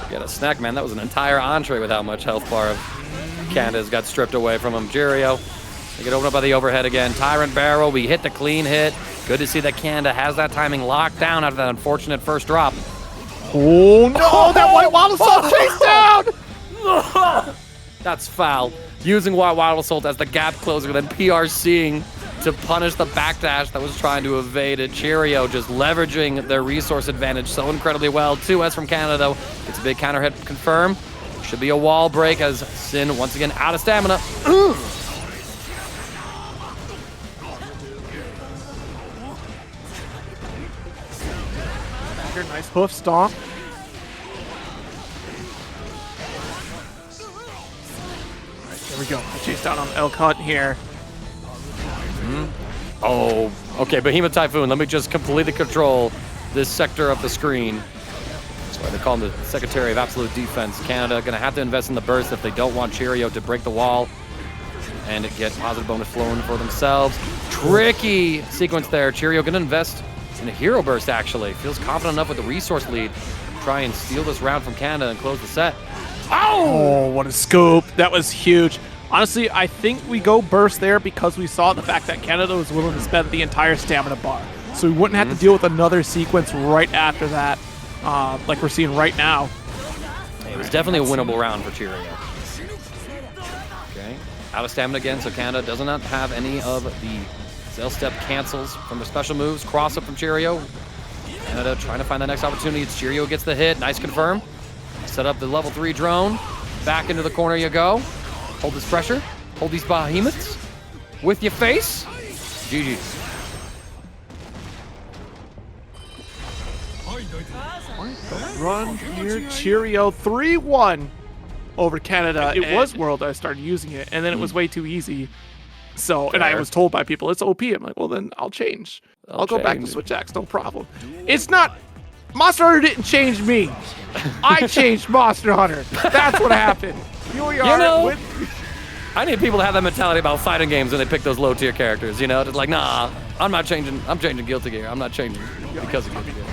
Got a snack, man. That was an entire entree with how much health bar of Kaneda's got stripped away from him. Cheryo, they get opened up by the overhead again. Tyrant barrel, we hit the clean hit. Good to see that Kaneda has that timing locked down after that unfortunate first drop. Oh no, that white Wild Assault chase down! That's foul. Using White Wild Assault as the gap closer, then PRCing to punish the backdash that was trying to evade it. Cheryo just leveraging their resource advantage so incredibly well. 2S from Kaneda, though. It's a big counter hit confirm. Should be a wall break as Sin, once again, out of stamina. Nice hoof stomp. There we go. Chase down on El Cut here. Oh, okay, Behemoth Typhoon. Let me just completely control this sector of the screen. That's why they call him the Secretary of Absolute Defense. Kaneda gonna have to invest in the burst if they don't want Cheryo to break the wall and get positive bonus flowing for themselves. Tricky sequence there. Cheryo gonna invest in a hero burst, actually. Feels confident enough with the resource lead to try and steal this round from Kaneda and close the set. Oh, what a scoop. That was huge. Honestly, I think we go burst there because we saw the fact that Kaneda was willing to spend the entire stamina bar. So we wouldn't have to deal with another sequence right after that, like we're seeing right now. It was definitely a winnable round for Cheryo. Okay, out of stamina again, so Kaneda does not have any of the Cell Step cancels from the special moves. Cross up from Cheryo. Kaneda trying to find the next opportunity. It's Cheryo gets the hit. Nice confirm. Set up the level 3 drone. Back into the corner you go. Hold this pressure. Hold these behemoths with your face. GG. Run here, Cheryo 3-1 over Kaneda. It was World I started using it, and then it was way too easy. So, and I was told by people, it's OP. I'm like, well, then I'll change. I'll go back to Switch Axe, no problem. It's not, Monster Hunter didn't change me. I changed Monster Hunter. That's what happened. Here we are. You know, I need people to have that mentality about fighting games when they pick those low-tier characters, you know? Just like, nah, I'm not changing. I'm changing Guilty Gear. I'm not changing because of Guilty Gear.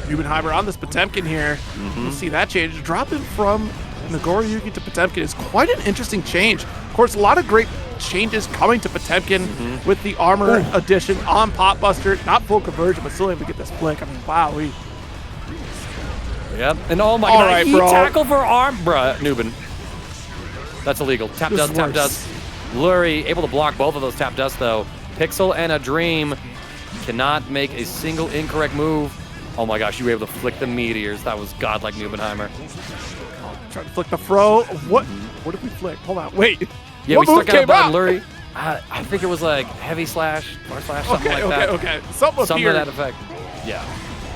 Rubenheimer on this Potemkin here. We'll see that change. Dropping from Nagoriyuki to Potemkin is quite an interesting change. Of course, a lot of great changes coming to Potemkin with the armor addition on Potbuster. Not full conversion, but still able to get this flick. I mean, wow. Yep. And oh my god, right, tackle for arm. Bruh, Nubin. That's illegal. Tap dust, tap dust. Lurry able to block both of those tap dust, though. Pixel and a Dream cannot make a single incorrect move. Oh my gosh, you were able to flick the meteors. That was godlike Nubenheimer. Trying to flick the fro. What did we flick? Hold on, wait. Yeah, we stuck out a button, Lurry. I think it was like heavy slash, bar slash, something like that. Okay. Something to that effect. Yeah.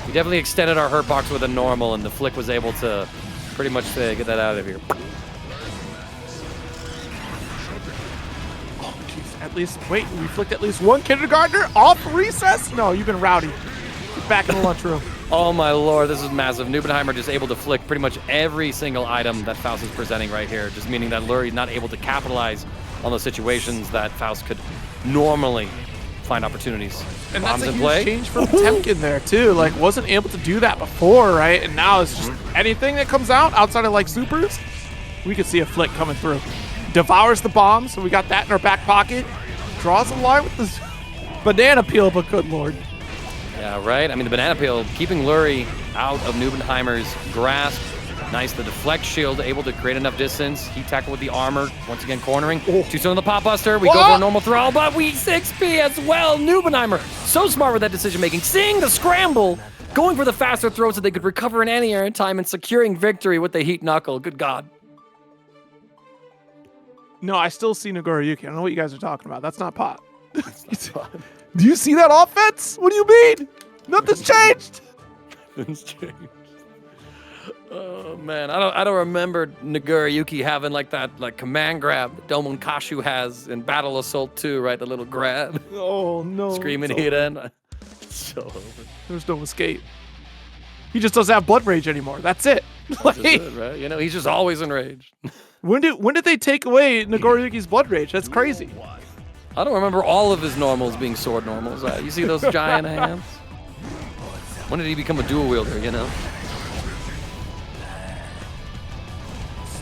We definitely extended our hurt box with a normal, and the flick was able to pretty much say, get that out of here. Oh, jeez. At least, wait, we flicked at least one kindergartner off recess? No, you've been rowdy. Get back in the lunchroom. Oh my lord, this is massive. Nubenheimer just able to flick pretty much every single item that Faust is presenting right here, just meaning that Lurry not able to capitalize on those situations that Faust could normally find opportunities. And that's a huge change for Potemkin there too. Like, wasn't able to do that before, right? And now it's just anything that comes out outside of like supers, we could see a flick coming through. Devours the bomb, so we got that in our back pocket. Draws a line with this banana peel, but good lord. Yeah, right? I mean, the banana peel keeping Lurry out of Nubenheimer's grasp. Nice, the deflect shield able to create enough distance. Heat tackle with the armor, once again cornering. Too soon on the pop buster. We go for a normal throw, but we 6P as well. Nubenheimer so smart with that decision making. Seeing the scramble, going for the faster throw so they could recover in any air in time, and securing victory with the heat knuckle. Good God. No, I still see Nagoriyuki. I don't know what you guys are talking about. That's not pot. Do you see that offense? What do you mean? Nothing's changed. Nothing's changed. Oh man, I don't remember Nagoriyuki having like that command grab that Domon Kashu has in Battle Assault 2, right? The little grab. Oh no. Screaming hit in. So over. There's no escape. He just doesn't have blood rage anymore. That's it. That's it, right? You know, he's just always enraged. When did they take away Nagoriyuki's blood rage? That's crazy. I don't remember all of his normals being sword normals. You see those giant hands? When did he become a dual wielder, you know?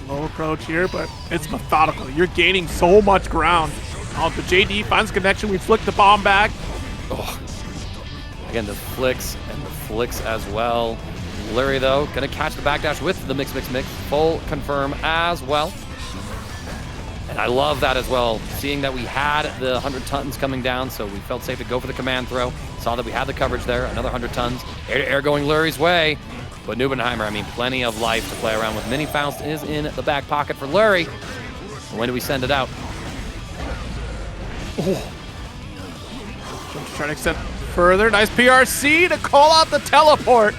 Slow approach here, but it's methodical. You're gaining so much ground. Oh, the JD finds connection. We flick the bomb back. Oh. Again, the flicks and the flicks as well. Lurry, though, gonna catch the backdash with the mix. Full confirm as well. And I love that as well. Seeing that we had the 100 tons coming down, so we felt safe to go for the command throw. Saw that we had the coverage there. Another 100 tons. Air-to-air going Lurry's way. But Nubenheimer, I mean, plenty of life to play around with. Mini Faust is in the back pocket for Lurry. When do we send it out? Oh. Just trying to extend further. Nice PRC to call out the teleport.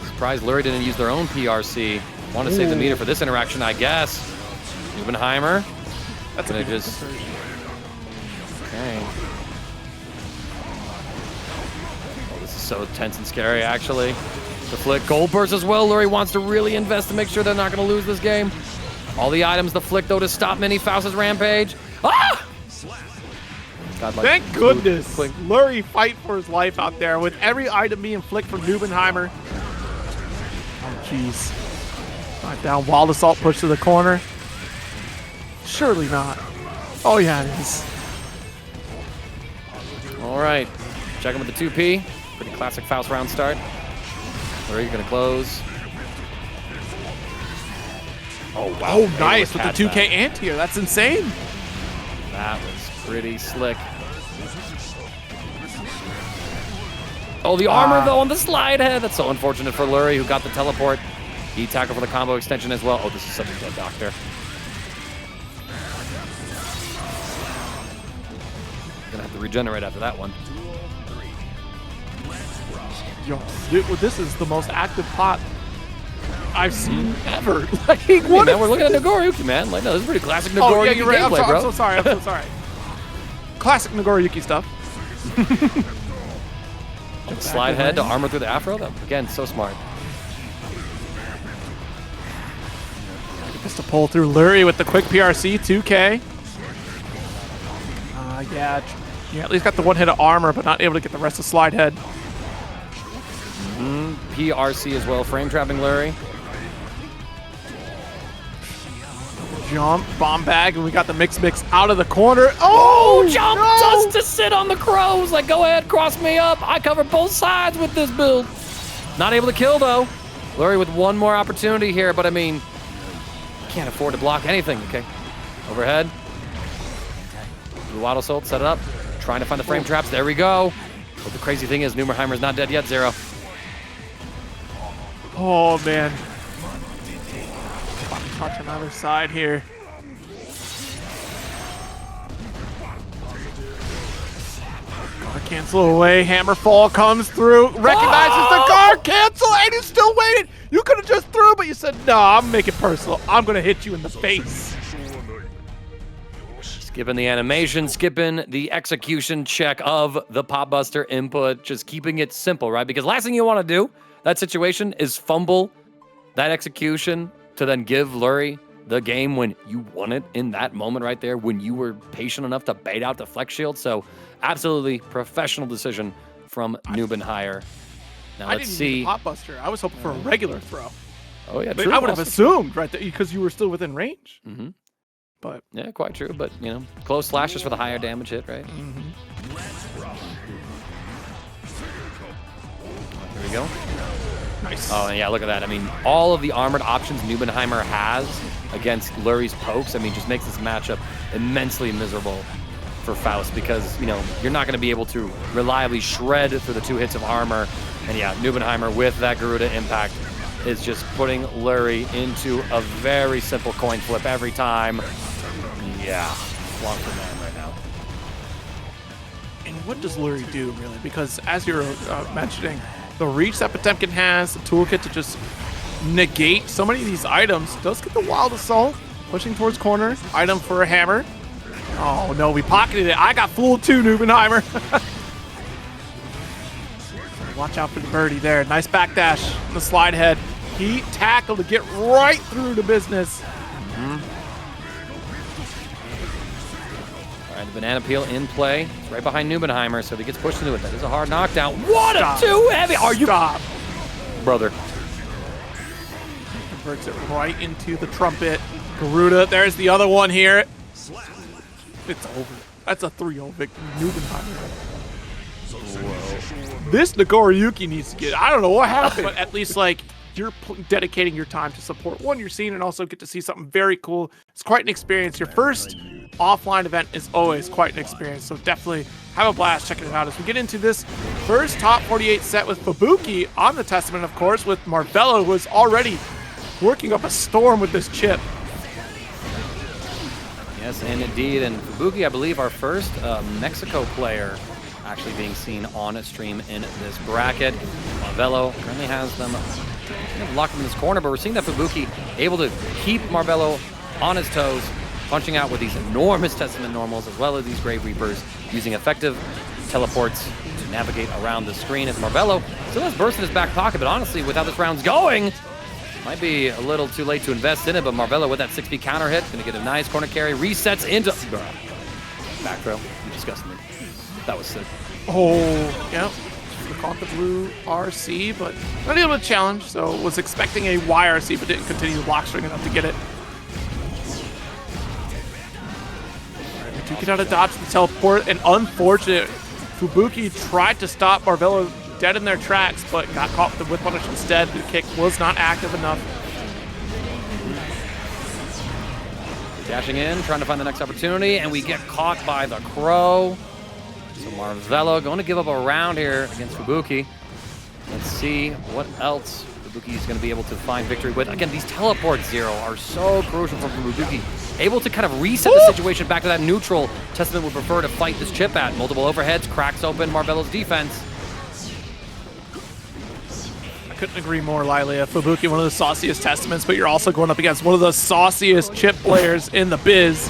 Surprised Lurry didn't use their own PRC. Want to save the meter for this interaction, I guess. Nubenheimer. That's gonna just. Okay. Oh, this is so tense and scary, actually. The flick, gold burst as well. Lurry wants to really invest to make sure they're not going to lose this game. All the items, the flick though to stop Mini Faust's rampage. Ah! Thank goodness. Lurry fight for his life out there with every item being flicked from Nubenheimer. Oh, jeez. Right down, wild assault push to the corner. Surely not. Oh, yeah, it is. All right. Check him with the 2P. Pretty classic Faust round start. Lurry going to close. Oh, wow. Oh, nice with the 2K anti-air. That's insane. That was pretty slick. Oh, the armor, though, on the slide head. That's so unfortunate for Lurry, who got the teleport. He tackled for the combo extension as well. Oh, this is such a dead doctor. Gonna have to regenerate after that one. Yo, this is the most active pot I've seen ever. Like, what? Man, we're looking at Nagoriyuki, man. Like, no, this is pretty classic Nagoriyuki. Oh, yeah, you're right. Gameplay, I'm so sorry. I'm so sorry. Classic Nagoriyuki stuff. Slide head to armor through the afro. That, again, so smart. Just to pull through Lurry with the quick PRC, 2K. Yeah, at least got the one hit of armor, but not able to get the rest of slide head. PRC as well, frame trapping Lurry. Jump, bomb bag, and we got the mix out of the corner. Oh, jump! No! Just to sit on the crows. Like, go ahead, cross me up. I cover both sides with this build. Not able to kill, though. Lurry with one more opportunity here, but I mean, can't afford to block anything. Okay, overhead. Blue Waddle Assault, set it up. Trying to find the frame traps. There we go. But the crazy thing is, Nubenheimer's not dead yet, Zero. Oh, man. Touch on the other side here. Guard cancel away. Hammerfall comes through. Recognizes the guard cancel, and he's still waiting. You could have just threw, but you said, no, I'm making it personal. I'm going to hit you in the face. Skipping the animation, skipping the execution check of the Pop Buster input, just keeping it simple, right? Because last thing you want to do, that situation, is fumble that execution to then give Lurry the game when you won it in that moment right there, when you were patient enough to bait out the flex shield. So absolutely professional decision from Nubenheimer. Now let's see. Pop Buster. I was hoping for a regular throw. Oh yeah, true. I would have assumed right there because you were still within range. Mm-hmm. But yeah, quite true. But you know, close slashes for the higher damage hit, right? Mm-hmm. Here we go. Nice. Oh, and yeah, look at that. I mean, all of the armored options Nubenheimer has against Lurry's pokes, I mean, just makes this matchup immensely miserable for Faust because, you know, you're not going to be able to reliably shred through the 2 hits of armor. And yeah, Nubenheimer with that Garuda impact is just putting Lurry into a very simple coin flip every time. Yeah, long for man right now. And what does Lurry do, really? Because as you're mentioning, the reach that Potemkin has, the toolkit to just negate so many of these items, does get the Wild Assault, pushing towards corner, item for a hammer. Oh no, we pocketed it. I got fooled too, Nubenheimer. Watch out for the birdie there. Nice backdash on the slide head. He tackled to get right through the business. All right, the banana peel in play. It's right behind Nubenheimer, so if he gets pushed into it, that is a hard knockdown. What a 2 heavy! Are you... Stop. Brother. Converts it right into the trumpet. Garuda, there's the other one here. It's over. That's a 3-0 victory. Nubenheimer. This Nagoriyuki needs to get, I don't know what happened, but at least like you're dedicating your time to support one you're seeing and also get to see something very cool. It's quite an experience. Your first offline event is always quite an experience, so definitely have a blast checking it out as we get into this first top 48 set with Fubuki on the Testament, of course, with Marvelo, who is already working up a storm with this Chipp. Yes, and indeed, and Fubuki, I believe, our first Mexico player actually being seen on stream in this bracket. Marvelo currently has them kind of locked in this corner, but we're seeing that Fubuki able to keep Marvelo on his toes, punching out with these enormous Testament normals as well as these Grave Reapers, using effective teleports to navigate around the screen. As Marvelo still has burst in his back pocket, but honestly, with how this round's going, might be a little too late to invest in it, but Marvelo with that 6B counter hit, gonna get a nice corner carry, resets into... Back throw, you disgusted me. That was sick. Oh, yep. Caught the blue RC, but not able to challenge, so was expecting a YRC, but didn't continue the block string enough to get it. Right, we do get out of dodge the teleport, and unfortunate. Fubuki tried to stop Marvelo dead in their tracks, but got caught with the whip punish instead. The kick was not active enough. Dashing in, trying to find the next opportunity, and we get caught by the crow. So Marvelo going to give up a round here against Fubuki. Let's see what else Fubuki is going to be able to find victory with. Again, these teleports, Zero, are so crucial for Fubuki. Able to kind of reset the situation back to that neutral Testament would prefer to fight this Chipp at. Multiple overheads, cracks open Marvelo's defense. I couldn't agree more, Lēʻahi. Fubuki, one of the sauciest Testaments, but you're also going up against one of the sauciest Chipp players in the biz.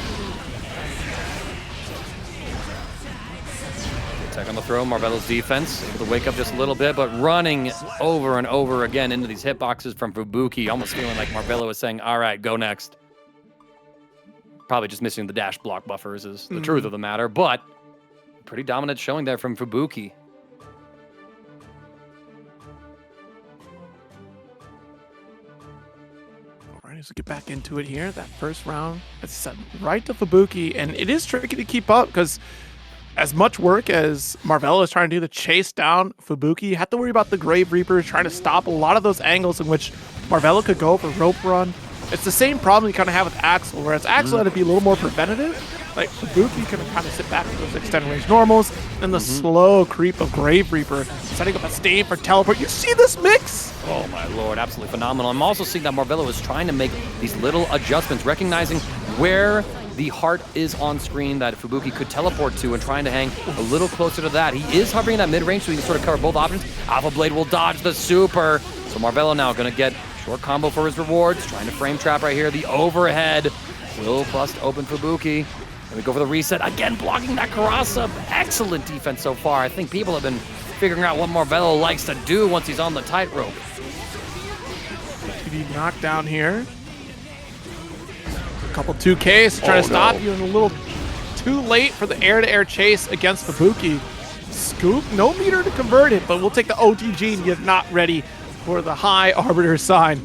Attack on the throw, Marvelo's defense, able to wake up just a little bit, but running over and over again into these hitboxes from Fubuki, almost feeling like Marvelo is saying, all right, go next. Probably just missing the dash block buffers is the truth of the matter, but pretty dominant showing there from Fubuki. All right, let's get back into it here. That first round, it's set right to Fubuki, and it is tricky to keep up because as much work as Marvelo is trying to do to chase down Fubuki, you have to worry about the Grave Reapers trying to stop a lot of those angles in which Marvelo could go for rope run. It's the same problem you kind of have with Axel, whereas Axel had to be a little more preventative. Like Fubuki can kind of sit back with those extended range normals, and the slow creep of Grave Reaper, setting up a stain for teleport. You see this mix? Oh my lord, absolutely phenomenal. I'm also seeing that Marvelo is trying to make these little adjustments, recognizing where the heart is on screen that Fubuki could teleport to and trying to hang a little closer to that. He is hovering in that mid-range so he can sort of cover both options. Alpha Blade will dodge the super. So Marvelo now going to get short combo for his rewards, trying to frame trap right here. The overhead will bust open Fubuki. And we go for the reset, again blocking that Karasa. Excellent defense so far. I think people have been figuring out what Marvelo likes to do once he's on the tightrope. TD knockdown here. A couple 2Ks to try to stop you, and a little too late for the air-to-air chase against Fubuki. Scoop, no meter to convert it, but we'll take the OTG and get not ready for the high Arbiter sign.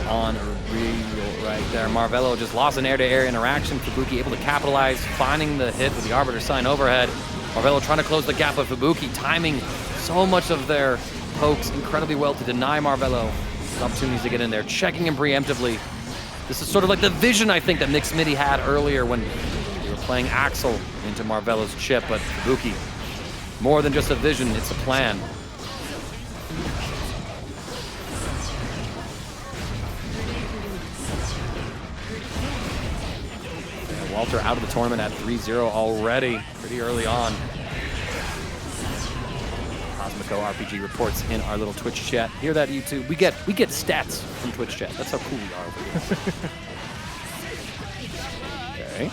On a reel right there. Marvelo just lost an air-to-air interaction. Fubuki able to capitalize, finding the hit with the Arbiter sign overhead. Marvelo trying to close the gap, but Fubuki timing so much of their pokes incredibly well to deny Marvelo opportunities to get in there, checking him preemptively. This is sort of like the vision, I think, that McSmitty had earlier when we were playing Axel into Marvelo's Chipp, but Fubuki, more than just a vision, it's a plan. And Walter out of the tournament at 3-0 already, pretty early on. Cosmico RPG reports in our little Twitch chat. Hear that, YouTube? We get stats from Twitch chat. That's how cool we are over here. Okay.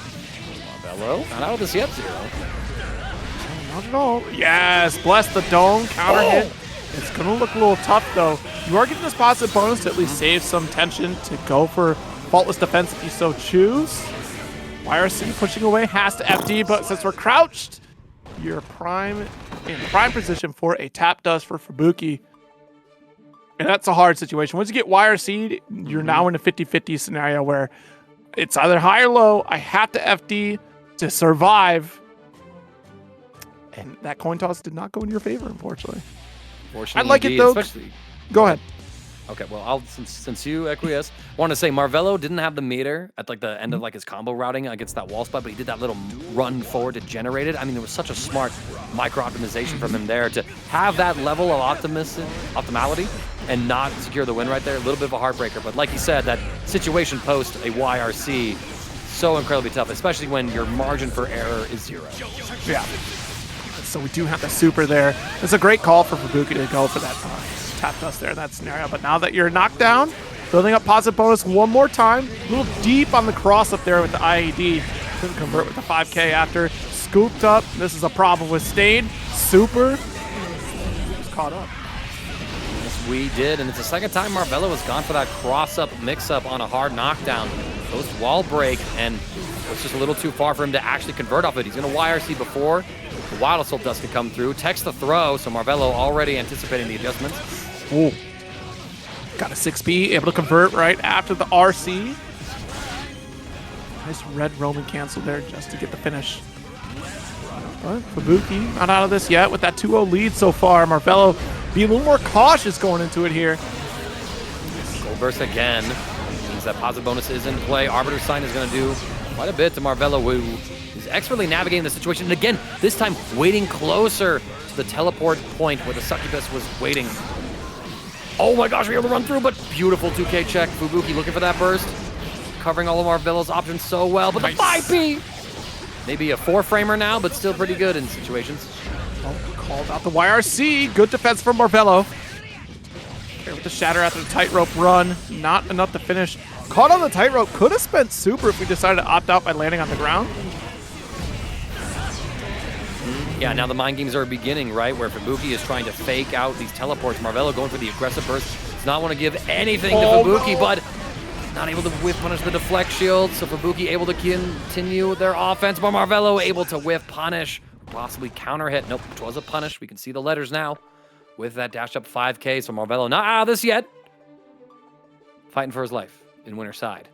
Marvelo. Not out of this yet, 0. Not at all. Yes, bless the dome. Counter hit. It's going to look a little tough, though. You are getting this positive bonus to at least save some tension to go for faultless defense if you so choose. YRC pushing away, has to FD, but since we're crouched, you're in prime position for a tap dust for Fubuki. And that's a hard situation. Once you get YRC'd, you're now in a 50-50 scenario where it's either high or low. I have to FD to survive. And that coin toss did not go in your favor, unfortunately. I like it, though. Go ahead. Okay, well, since you acquiesce, I want to say Marvelo didn't have the meter at like the end of like his combo routing against that wall spot, but he did that little run forward to generate it. I mean, there was such a smart micro optimization from him there to have that level of optimality and not secure the win right there. A little bit of a heartbreaker, but like you said, that situation post a YRC, so incredibly tough, especially when your margin for error is 0. Yeah. So we do have the super there. It's a great call for Fubuki to go for that tap dust there in that scenario. But now that you're knocked down, building up positive bonus one more time. A little deep on the cross up there with the IED. Couldn't convert with the 5K after. Scooped up. This is a problem with Stain. Super. Just caught up. Yes, we did. And it's the second time Marvelo has gone for that cross-up mix-up on a hard knockdown. Goes to wall break, and it's just a little too far for him to actually convert off it. He's going to YRC before the Wild Assault Dust can come through. Text the throw, so Marvelo already anticipating the adjustments. Ooh. Got a 6B, able to convert right after the RC. Nice red Roman cancel there just to get the finish. But Fubuki not out of this yet with that 2-0 lead so far. Marvelo being a little more cautious going into it here. Gold burst again. Means that positive bonus is in play. Arbiter's Sign is going to do quite a bit to Marvelo, who is expertly navigating the situation. And again, this time waiting closer to the teleport point where the Succubus was waiting. Oh my gosh, we're able to run through, but beautiful 2K check. Fubuki looking for that burst. Covering all of Marvelo's options so well, but nice. The 5P! Maybe a 4-framer now, but still pretty good in situations. Oh, called out the YRC. Good defense from Marvelo. Here with the shatter after the tightrope run. Not enough to finish. Caught on the tightrope. Could have spent super if we decided to opt out by landing on the ground. Yeah, now the mind games are beginning, right? Where Fubuki is trying to fake out these teleports. Marvelo going for the aggressive burst. Does not want to give anything to Fubuki, no. But not able to whiff punish the deflect shield. So Fubuki able to continue their offense, but Marvelo able to whiff punish, possibly counter hit. Nope, it was a punish. We can see the letters now with that dash up 5K. So Marvelo not out of this yet. Fighting for his life in winner's side.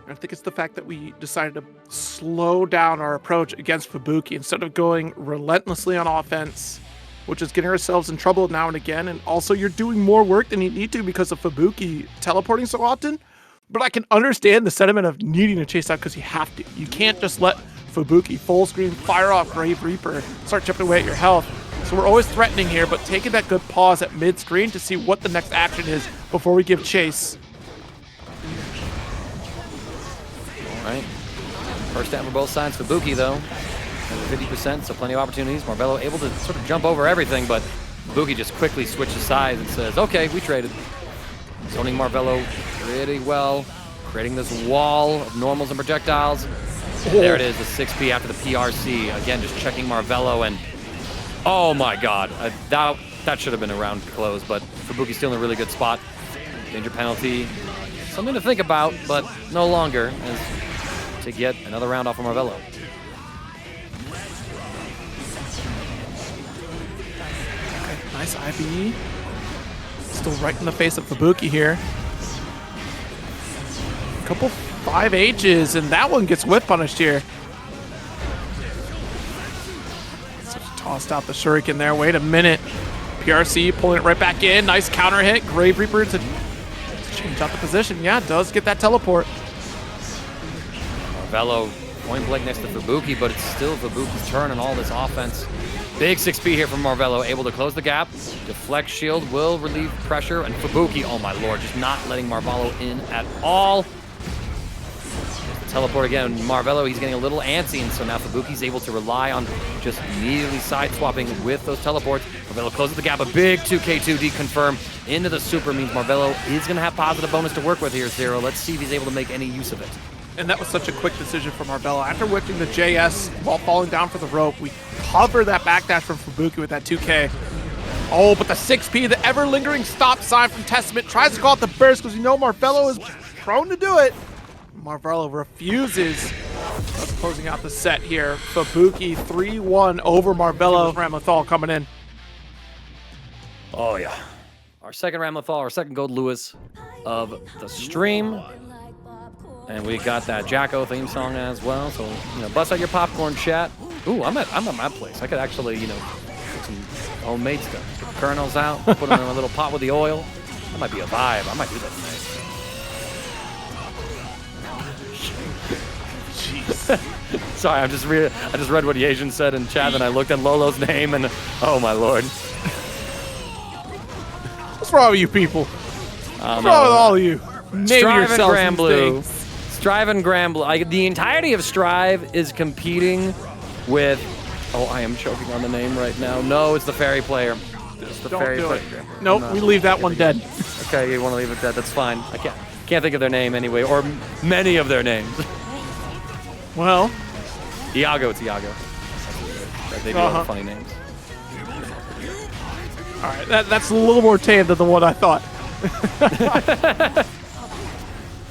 I think it's the fact that we decided to slow down our approach against Fubuki instead of going relentlessly on offense, which is getting ourselves in trouble now and again. And also, you're doing more work than you need to because of Fubuki teleporting so often. But I can understand the sentiment of needing to chase out because you have to. You can't just let Fubuki full screen fire off Grave Reaper, start chipping away at your health. So we're always threatening here, but taking that good pause at mid-screen to see what the next action is before we give chase. Right. First down for both sides. Fubuki, though, 50%, so plenty of opportunities. Marvelo able to sort of jump over everything, but Fubuki just quickly switches sides and says, okay, we traded. Zoning Marvelo pretty well, creating this wall of normals and projectiles. And there it is, the 6P after the PRC. Again, just checking Marvelo, and oh my god, that should have been a round close, but Fubuki's still in a really good spot. Danger penalty, something to think about, but no longer, as to get another round off of Marvelo. Okay, nice IB. Still right in the face of Fubuki here. A couple 5Hs, and that one gets whip punished here. So tossed out the shuriken there. Wait a minute. PRC pulling it right back in. Nice counter hit. Grave Reaper to Change out the position. Yeah, does get that teleport. Marvelo point blank next to Fubuki, but it's still Fubuki's turn on all this offense. Big 6P here from Marvelo, able to close the gap. Deflect shield will relieve pressure, and Fubuki, oh my lord, just not letting Marvelo in at all. Teleport again. Marvelo, he's getting a little antsy, and so now Fubuki's able to rely on just immediately side swapping with those teleports. Marvelo closes the gap. A big 2K2D confirm into the super means Marvelo is going to have positive bonus to work with here, Zero. Let's see if he's able to make any use of it. And that was such a quick decision from Marvelo. After whipping the JS while falling down for the rope, we cover that backdash from Fubuki with that 2K. Oh, but the 6P, the ever-lingering stop sign from Testament, tries to call out the burst because you know Marvelo is prone to do it. Marvelo refuses. That's closing out the set here. Fubuki 3-1 over Marvelo. Ramlethal coming in. Oh, yeah. Our second Ramlethal, our second Goldlewis of the stream. And we got that Jacko theme song as well. So, you know, bust out your popcorn, chat. Ooh, I'm at my place. I could actually, you know, put some homemade stuff. Get the kernels out, put them in a little pot with the oil. That might be a vibe. I might do that tonight. Sorry, I just read what Yasian said in chat, and I looked at Lolo's name, and oh my lord. What's wrong with you people? What's wrong with all of you? Name Strive and yourselves Granblue. Strive and Granblue. The entirety of Strive is competing with. Oh, I am choking on the name right now. No, it's the fairy player. It's the fairy player. Nope, we leave that one dead. Okay, you want to leave it dead? That's fine. I can't think of their name anyway, or many of their names. Well, Iago, it's Iago. They do have funny names. All right, that's a little more tame than the one I thought.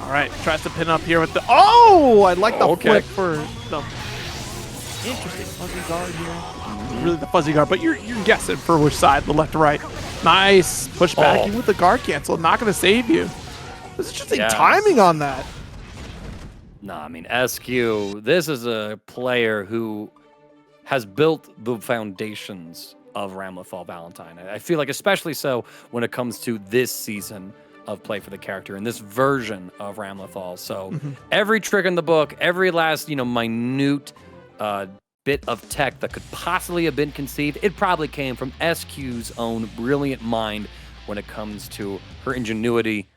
All right, tries to pin up here with the. Oh, I like the flip for the interesting fuzzy guard here. Really the fuzzy guard, but you're guessing for which side, the left or right. Nice push back with the guard cancel. Not going to save you. This is just timing on that. Nah, I mean, SQ, this is a player who has built the foundations of Ramlethal Valentine. I feel like especially so when it comes to this season of play for the character and this version of Ramlethal. So every trick in the book, every last, you know, minute bit of tech that could possibly have been conceived, it probably came from SQ's own brilliant mind when it comes to her ingenuity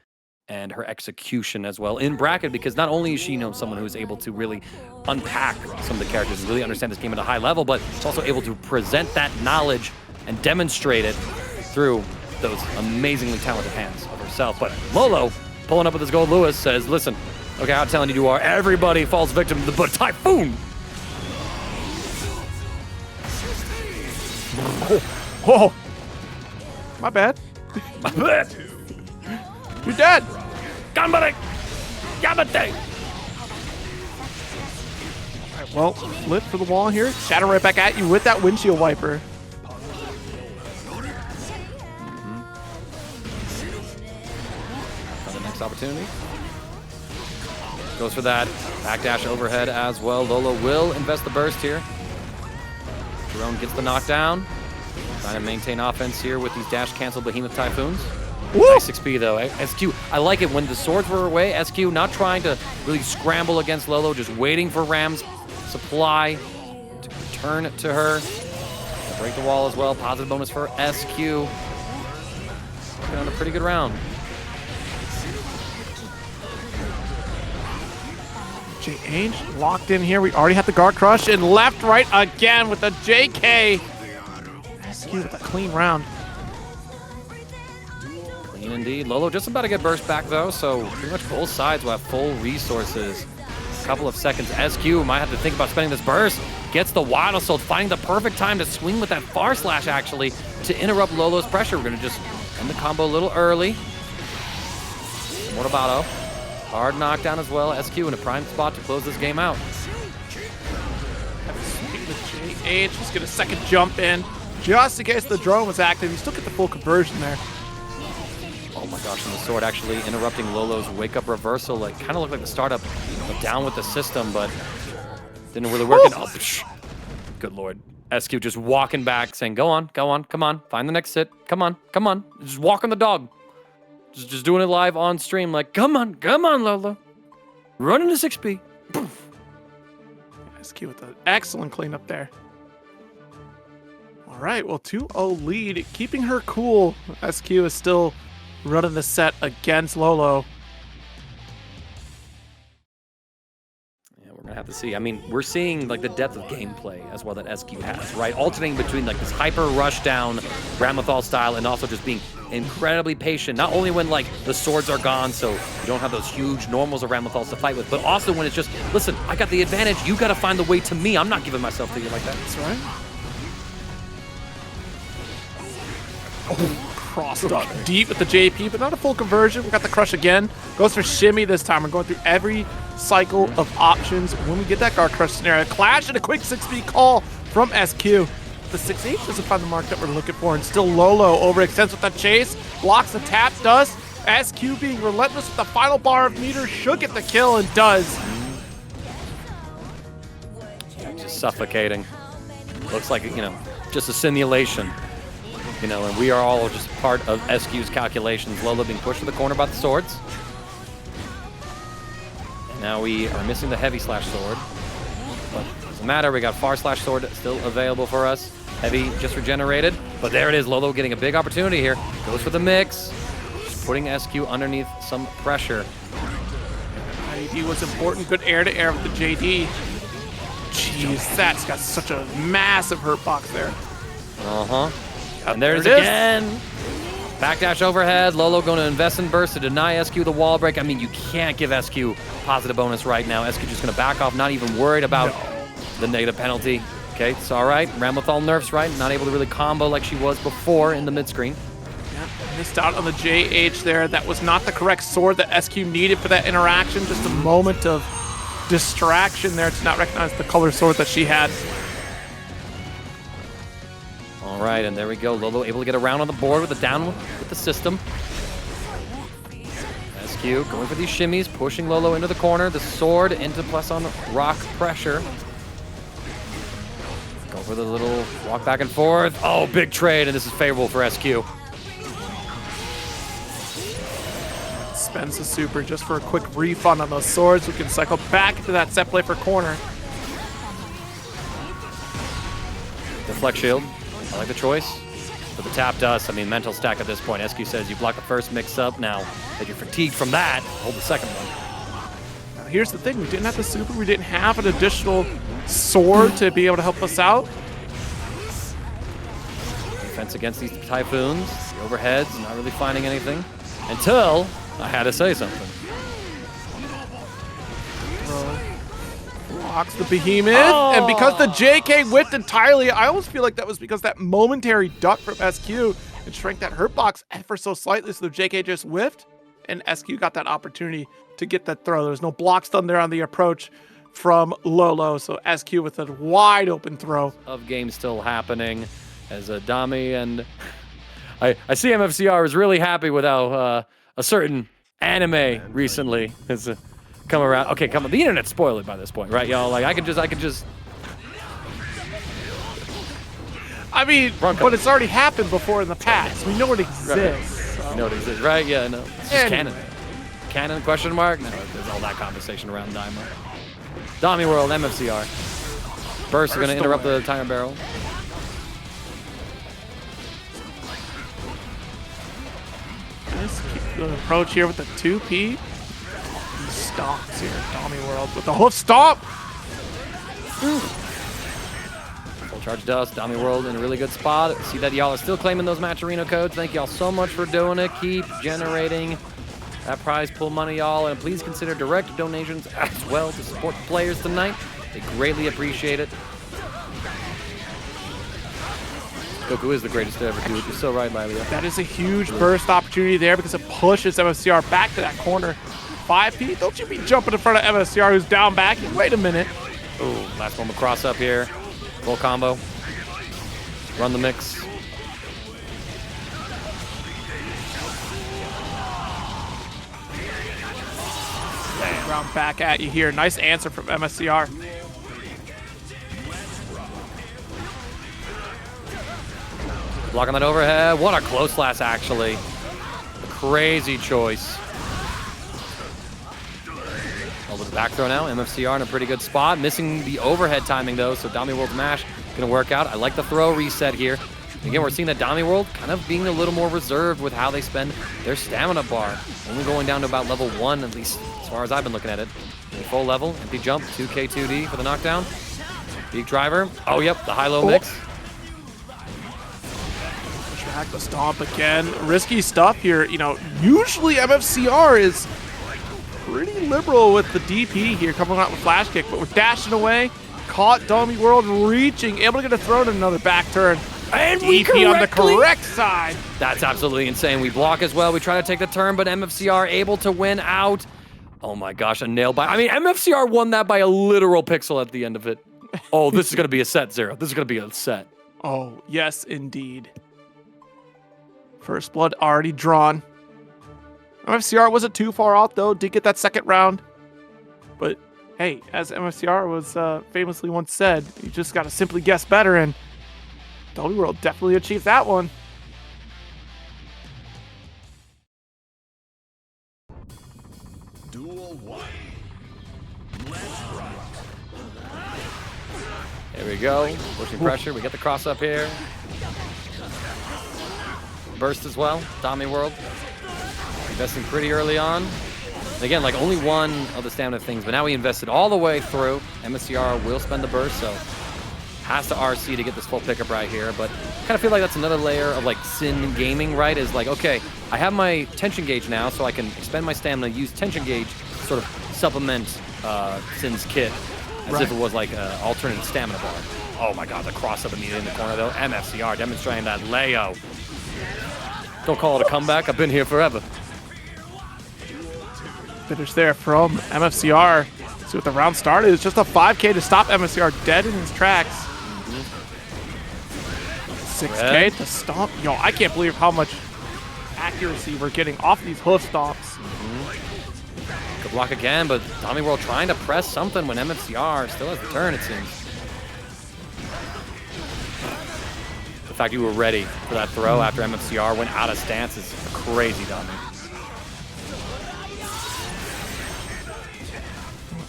and her execution as well in bracket, because not only is she, you know, someone who is able to really unpack some of the characters and really understand this game at a high level, but she's also able to present that knowledge and demonstrate it through those amazingly talented hands of herself. But Lolo, pulling up with his Goldlewis, says, listen, okay, how talented you are. Everybody falls victim to the typhoon. Whoa. My bad. My bad. You're dead. Ganbare. Yamate. All right, well, flip for the wall here. Shadow right back at you with that windshield wiper. For the next opportunity. Goes for that backdash overhead as well. Lolo will invest the burst here. Jerome gets the knockdown. Trying to maintain offense here with these dash cancel behemoth typhoons. Woo! Nice XP though. SQ, I like it when the swords were away. SQ not trying to really scramble against Lolo, just waiting for Ram's supply to return to her. Break the wall as well. Positive bonus for SQ. Working on a pretty good round. JH locked in here. We already have the guard crush and left, right again with the JK. SQ with a clean round. Clean indeed. Lolo just about to get burst back though, so pretty much both sides will have full resources. A couple of seconds. SQ might have to think about spending this burst. Gets the Wild Assault, finding the perfect time to swing with that far slash actually to interrupt Lolo's pressure. We're gonna just end the combo a little early. Mortabato. Hard knockdown as well. SQ in a prime spot to close this game out. JH just get a second jump in. Just in case the drone was active, you still get the full conversion there. Oh my gosh, and the sword actually interrupting Lolo's wake-up reversal. Like, kind of looked like the startup down with the system, but didn't really work. Oh, good lord. SQ just walking back, saying, go on, come on, find the next hit. Come on, just walk on the dog. Just doing it live on stream. Like, come on, Lolo. Run into 6P. Poof. SQ with an excellent cleanup there. All right, well, 2-0 lead. Keeping her cool. SQ is still running the set against Lolo. Yeah, we're gonna have to see. I mean, we're seeing like the depth of gameplay as well that SQ has, right? Alternating between like this hyper rush down Ramlethal style and also just being incredibly patient. Not only when like the swords are gone, so you don't have those huge normals of Ramlethals to fight with, but also when it's just, listen, I got the advantage. You got to find the way to me. I'm not giving myself to you like that. That's right. Oh, crossed up deep with the JP, but not a full conversion. We got the crush again. Goes for shimmy this time. We're going through every cycle of options when we get that guard crush scenario. Clash and a quick 6B call from SQ. The 6H doesn't find the mark that we're looking for, and still Lolo overextends with the chase. Blocks the tap, does. SQ being relentless with the final bar of meter should get the kill, and does. Just suffocating. Looks like, you know, just a simulation. You know, and we are all just part of SQ's calculations. Lolo being pushed to the corner by the swords. And now we are missing the heavy slash sword. But it doesn't matter, we got far slash sword still available for us. Heavy just regenerated, but there it is. Lolo getting a big opportunity here. Goes for the mix. Just putting SQ underneath some pressure. IED was important. Good air-to-air with the JD. Jeez, that's got such a massive hurt box there. Uh-huh. And there's it again. Backdash overhead. Lolo going to invest in burst to deny SQ the wall break. I mean, you can't give SQ positive bonus right now. SQ just going to back off, not even worried about the negative penalty. Okay, it's all right. Ramlethal nerfs, right? Not able to really combo like she was before in the mid-screen. Yeah, missed out on the JH there. That was not the correct sword that SQ needed for that interaction. Just a moment of distraction there to not recognize the color sword that she had. All right, and there we go. Lolo able to get around on the board with the down with the system. SQ going for these shimmies, pushing Lolo into the corner. The sword into plus on rock pressure. Go for the little walk back and forth. Oh, big trade, and this is favorable for SQ. Spends the super just for a quick refund on those swords. We can cycle back into that set play for corner. Deflect shield. I like the choice. But the tap dust, I mean, mental stack at this point. SQ says you block the first mix-up. Now that you're fatigued from that, hold the second one. Now, here's the thing. We didn't have the super. We didn't have an additional sword to be able to help us out. Defense against these typhoons. The overheads, not really finding anything. Until I had to say something. Blocks the behemoth, and because the JK whiffed entirely, I almost feel like that was because that momentary duck from SQ and shrank that hurt box ever so slightly, so the JK just whiffed, and SQ got that opportunity to get that throw. There was no blocks done there on the approach from Lolo, so SQ with a wide open throw. Of game still happening as a Domi, and I see MFCR is really happy with how a certain anime recently has come around. Okay, come on. The internet's spoiled by this point, right, y'all? Like, I could just. I mean, but it's already happened before in the past. We know it exists. Right. So. We know it exists, right? Yeah, no. It's just canon. Canon, question mark? No, there's all that conversation around DomiWurld, MFCR. Burst is going to interrupt the timer barrel. Let's keep the approach here with the 2P. Stomps here, DomiWurld with the hoof stomp. Full charge dust, DomiWurld in a really good spot. See that y'all are still claiming those Matcherino codes. Thank y'all so much for doing it. Keep generating that prize pool money, y'all. And please consider direct donations as well to support the players tonight. They greatly appreciate it. Goku is the greatest to ever do it. You're so right, Millia. That is a huge burst opportunity there because it pushes MFCR back to that corner. 5P, don't you be jumping in front of MFCR who's down back. Wait a minute. Ooh, last moment cross up here. Full combo. Run the mix. Round back at you here. Nice answer from MFCR. Blocking that overhead. What a close last, actually. The crazy choice. Over the back throw now. MFCR in a pretty good spot. Missing the overhead timing, though, so DomiWurld's mash going to work out. I like the throw reset here. Again, we're seeing that DomiWurld kind of being a little more reserved with how they spend their stamina bar. Only going down to about level 1, at least as far as I've been looking at it. Full level, empty jump, 2K2D for the knockdown. Beak driver. Oh, yep, the high-low mix. Track the stomp again. Risky stuff here. You know, usually MFCR is pretty liberal with the DP here, coming out with flash kick, but we're dashing away. Caught DomiWurld reaching, able to get a throw and another back turn. And DP on the correct side. That's absolutely insane. We block as well. We try to take the turn, but MFCR able to win out. Oh my gosh, a nail bite. I mean, MFCR won that by a literal pixel at the end of it. Oh, this is going to be a set, Zero. This is going to be a set. Oh, yes, indeed. First blood already drawn. MFCR wasn't too far out, though. Did get that second round. But, hey, as MFCR was famously once said, you just got to simply guess better, and DomiWurld definitely achieved that one. There we go. Pushing pressure. We get the cross up here. Burst as well. DomiWurld. Investing pretty early on. And again, like only one of the stamina things, but now we invested all the way through. MFCR will spend the burst, so has to RC to get this full pickup right here. But I kind of feel like that's another layer of like Sin gaming, right? Is like, okay, I have my tension gauge now, so I can expend my stamina, use tension gauge to sort of supplement Sin's kit. As if it was like an alternate stamina bar. Oh my god, the cross up immediately in the corner though. MFCR demonstrating that Leo. Don't call it a comeback. I've been here forever. Finish there from MFCR. See what the round started. It's just a 5K to stop MFCR dead in his tracks. 6K to stomp. Yo, I can't believe how much accuracy we're getting off these hoof stomps. Good block again, but DomiWurld trying to press something when MFCR still has the turn, it seems. The fact you were ready for that throw after MFCR went out of stance is crazy, Domi.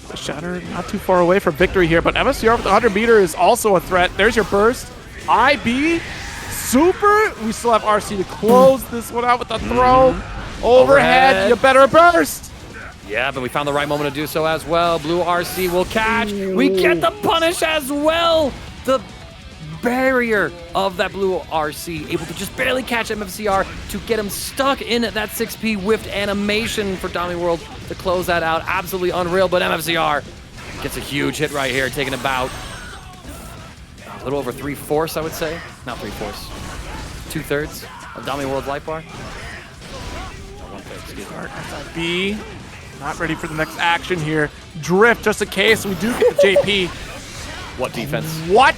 The Shatter not too far away from victory here, but MFCR with the 100 meter is also a threat. There's your burst. IB, super. We still have RC to close this one out with the throw. Overhead, you better burst. Yeah, but we found the right moment to do so as well. Blue RC will catch. We get the punish as well. The barrier of that blue RC, able to just barely catch MFCR to get him stuck in that 6P whiffed animation for DomiWurld to close that out. Absolutely unreal, but MFCR gets a huge hit right here, taking about a little over 3/4, I would say. Not 3/4, 2/3 of DomiWurld's life bar. 1/3, excuse me. B. Not ready for the next action here. Drift, just in case we do get the JP. What defense? What?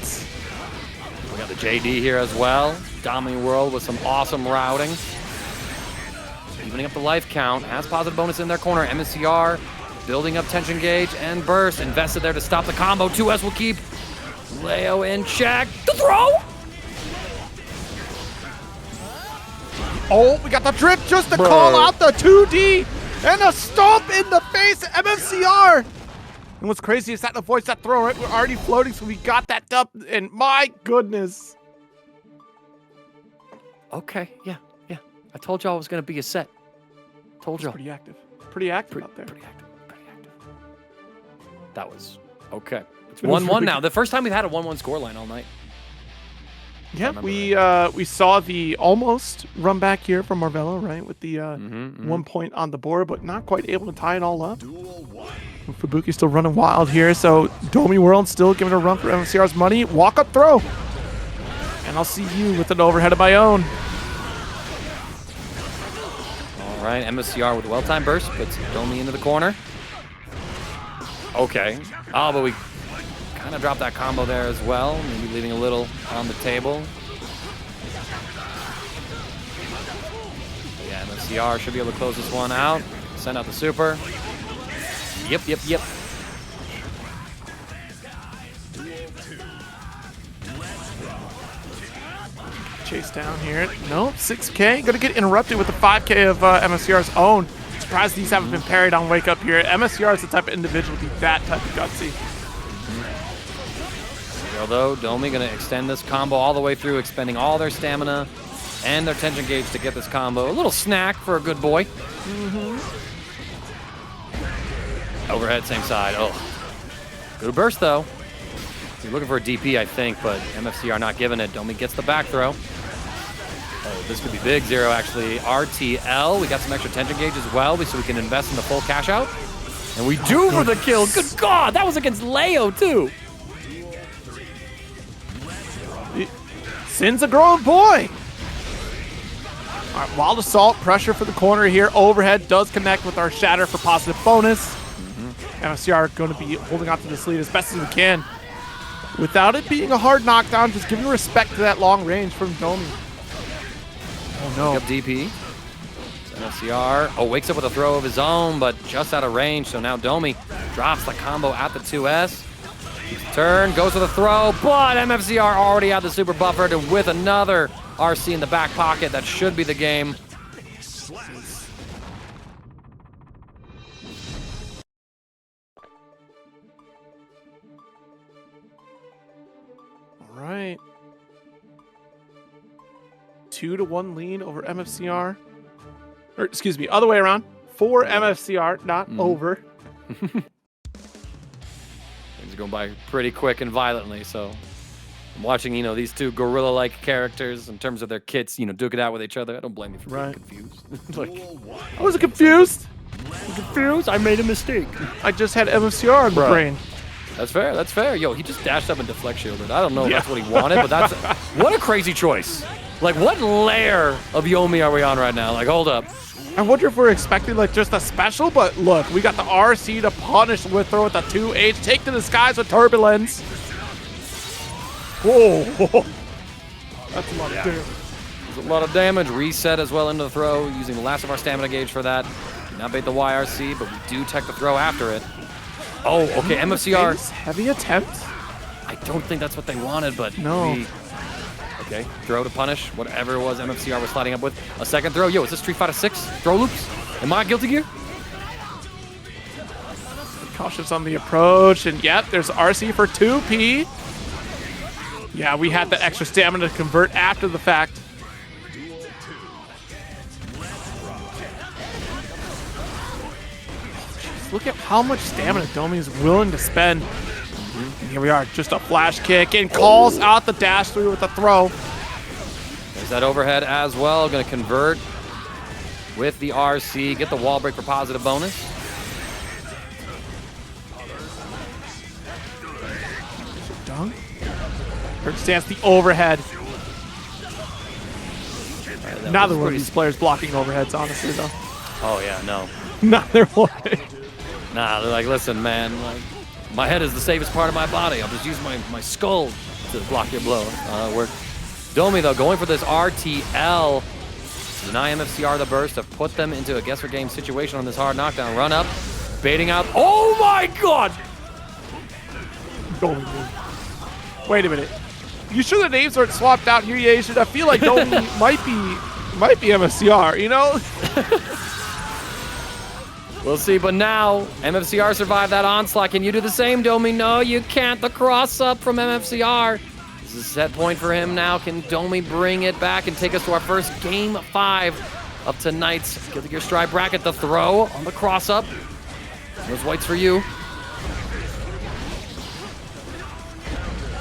We got the JD here as well. DomiWurld with some awesome routing. Evening up the life count. Has positive bonus in their corner. MFCR building up tension gauge and burst. Invested there to stop the combo. 2S will keep Leo in check. The throw! Oh, we got the drift just to call out the 2D. And a stomp in the face of MFCR. And what's crazy is that avoids that throw, right? We're already floating, so we got that dump, and my goodness. Okay, yeah. I told y'all it was going to be a set. Told y'all. Pretty active. Pretty active out there. Pretty active. That was okay. It's 1-1 now. The first time we've had a 1-1 scoreline all night. Yeah, we saw the almost run back here from Marvelo, right? With the 1 point on the board, but not quite able to tie it all up. Fubuki still running wild here, so DomiWurld still giving a run for MFCR's money. Walk up throw. And I'll see you with an overhead of my own. All right, MFCR with a well-timed burst puts Domi into the corner. Okay. Oh, but we kind of dropped that combo there as well, maybe leaving a little on the table. Yeah, MFCR should be able to close this one out. Send out the super. Yep. Chase down here. Nope, 6K. Gonna get interrupted with the 5K of MFCR's own. Surprised these haven't been parried on Wake Up here. MFCR is the type of individual to be that type of gutsy. Although Domi gonna extend this combo all the way through, expending all their stamina and their tension gauge to get this combo. A little snack for a good boy. Overhead, same side. Oh, good burst though. He's looking for a DP, I think, but MFCR not giving it. Domi gets the back throw. Oh, this could be big. Zero actually. RTL. We got some extra tension gauge as well, so we can invest in the full cash out. And we do for the kill. Good God, that was against Leo too. Sin's a growing boy. All right, wild assault, pressure for the corner here. Overhead does connect with our shatter for positive bonus. MFCR going to be holding on to this lead as best as we can. Without it being a hard knockdown, just giving respect to that long range from Domi. Oh no. Up DP. MFCR. Oh, wakes up with a throw of his own, but just out of range. So now Domi drops the combo at the 2S. Turn, goes for the throw, but MFCR already had the super buffered and with another RC in the back pocket. That should be the game. All right. 2-1 lead over MFCR. Or excuse me, other way around. For MFCR, not over. Things are going by pretty quick and violently, so I'm watching, these two gorilla-like characters in terms of their kits, duke it out with each other. I don't blame you for being confused. I wasn't confused. I made a mistake. I just had MFCR in the brain. That's fair. That's fair. Yo, he just dashed up and deflect shielded. I don't know if that's what he wanted, but that's what a crazy choice. Like, what layer of Yomi are we on right now? Like, hold up. I wonder if we're expecting just a special, but look, we got the RC to punish with throw with the 2H, take to the skies with turbulence. Whoa, that's a lot of damage. There's a lot of damage. Reset as well into the throw, using the last of our stamina gauge for that. Not bait the YRC, but we do tech the throw after it. Oh, okay, MFCR. Heavy attempt? I don't think that's what they wanted, but no. Okay, throw to punish whatever it was MFCR was sliding up with. A second throw. Yo, is this Street Fighter 6 throw loops? Am I Guilty Gear? Cautious on the approach, and yep, there's RC for 2P. Yeah, we had the extra stamina to convert after the fact. Look at how much stamina Domi is willing to spend. And here we are, just a flash kick, and calls out the dash through with the throw. There's that overhead as well. Going to convert with the RC, get the wall break for positive bonus. Dunk. First stance, the overhead. Right, neither one of these players blocking overheads, honestly, though. Oh, yeah, no. Neither one. Nah, they're like, listen, man, my head is the safest part of my body. I'll just use my skull to block your blow. Domi, though, going for this RTL to deny MFCR the burst to put them into a guess or game situation on this hard knockdown. Run up, baiting out. Oh my God! Domi. Wait a minute. You sure the names aren't swapped out here, Asian? I feel like Domi might be MFCR, We'll see, but now MFCR survived that onslaught. Can you do the same, Domi? No, you can't. The cross up from MFCR. This is a set point for him now. Can Domi bring it back and take us to our first game 5 of tonight's Guilty Gear Strive bracket? The throw on the cross up. Those whites for you.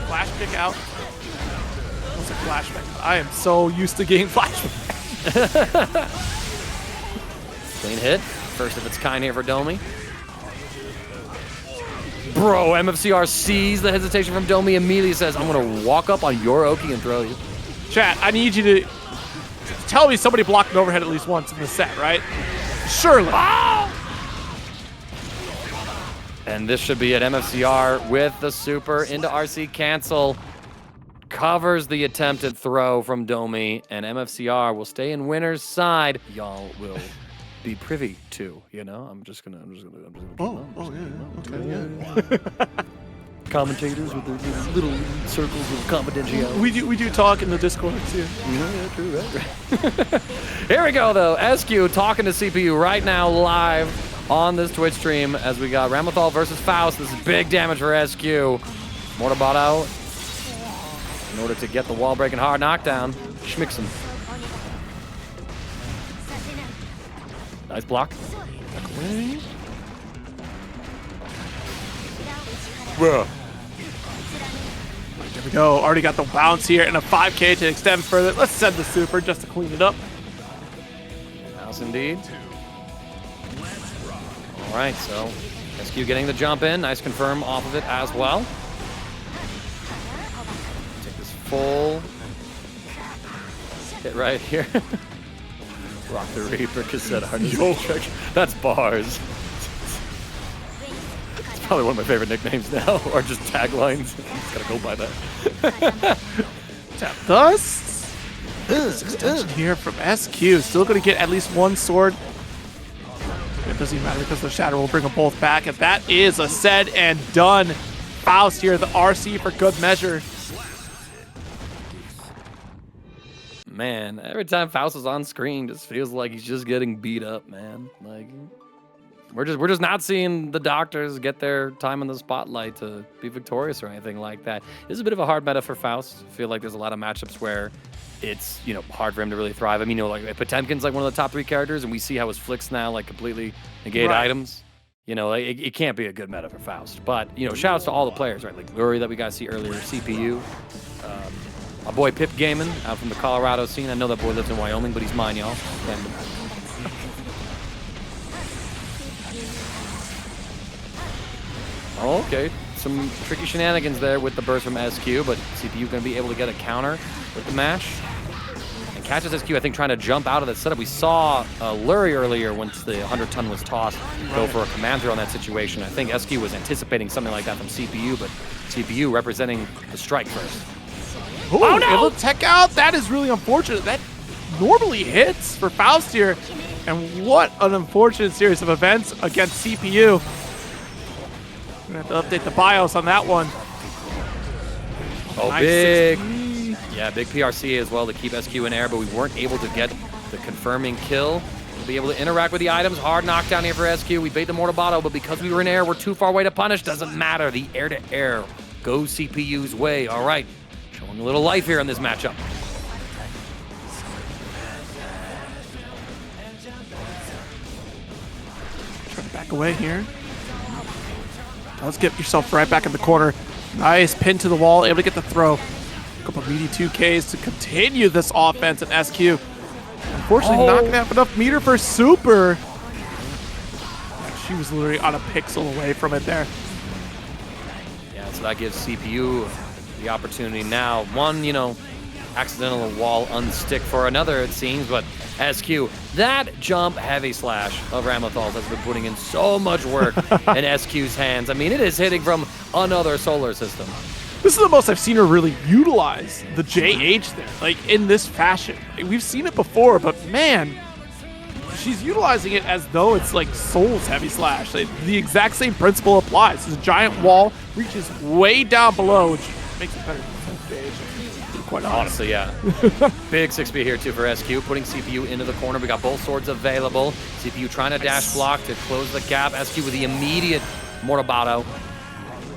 Flash kick out. What's a flashback? I am so used to getting flashback. Clean hit. First of its kind here for Domi. Bro, MFCR sees the hesitation from Domi, immediately says, I'm going to walk up on your Oki and throw you. Chat, I need you to tell me somebody blocked an overhead at least once in the set, right? Surely. Oh! And this should be it. MFCR with the super into RC cancel. Covers the attempted throw from Domi, and MFCR will stay in winner's side. Y'all will be privy to, I'm just gonna. Okay, yeah. commentators with their little circles of confidentiality. We do talk in the Discord too. Yeah, true, right? Here we go, though. SQ talking to CPU right now live on this Twitch stream as we got Ramlethal versus Faust. This is big damage for SQ. Mortabot in order to get the wall-breaking hard knockdown. Schmicks him. Nice block. Back away. There we go. Already got the bounce here and a 5K to extend further. Let's send the super just to clean it up. Mouse indeed. All right, so SQ getting the jump in. Nice confirm off of it as well. Take this full hit right here. Rock the Reaper, cassette harness. That's bars. It's probably one of my favorite nicknames now, or just taglines. Just gotta go by that. Tap Dust. Extension here from SQ. Still gonna get at least one sword. It doesn't even matter because the Shatter will bring them both back, and that is a said and done. Faust here, the RC for good measure. Man, every time Faust is on screen, just feels like he's just getting beat up, man. Like we're just not seeing the doctors get their time in the spotlight to be victorious or anything like that. This is a bit of a hard meta for Faust. I feel like there's a lot of matchups where it's, you know, hard for him to really thrive. I mean, you know, like Potemkin's like one of the top 3 characters, and we see how his flicks now like completely negate items. You know, like, it can't be a good meta for Faust. But, you know, shout outs to all the players, right? Like Lurry that we got to see earlier, CPU. My boy Pip Gaming out from the Colorado scene. I know that boy lives in Wyoming, but he's mine, y'all. Oh, okay. Some tricky shenanigans there with the burst from SQ, but CPU going to be able to get a counter with the mash. And catches SQ, I think, trying to jump out of that setup. We saw Lurry earlier once the 100-ton was tossed go for a command throw in that situation. I think SQ was anticipating something like that from CPU, but CPU representing the strike first. Ooh, oh no! It'll tech out. That is really unfortunate. That normally hits for Faust here. And what an unfortunate series of events against CPU. We're gonna have to update the BIOS on that one. Oh, nice big. 60. Yeah, big PRC as well to keep SQ in air, but we weren't able to get the confirming kill. We'll be able to interact with the items. Hard knockdown here for SQ. We bait the Mortabot, but because we were in air, we're too far away to punish. Doesn't matter. The air-to-air goes CPU's way. All right. Showing a little life here in this matchup. Try to back away here. Let's get yourself right back in the corner. Nice pin to the wall, able to get the throw. A couple of meaty 2Ks to continue this offense in SQ. Unfortunately, not going to have enough meter for Super. She was literally on a pixel away from it there. Yeah, so that gives CPU the opportunity now. One, you know, accidental wall unstick for another, it seems, but SQ, that jump heavy slash of Ramlethal has been putting in so much work in SQ's hands. I mean, it is hitting from another solar system. This is the most I've seen her really utilize the JH there, like in this fashion. We've seen it before, but man, she's utilizing it as though it's like Soul's heavy slash. Like, the exact same principle applies. This giant wall reaches way down below, which makes it better than stage. Quite honestly, yeah. Big 6B here too for SQ, putting CPU into the corner. We got both swords available. CPU trying to dash block to close the gap. SQ with the immediate Mortabot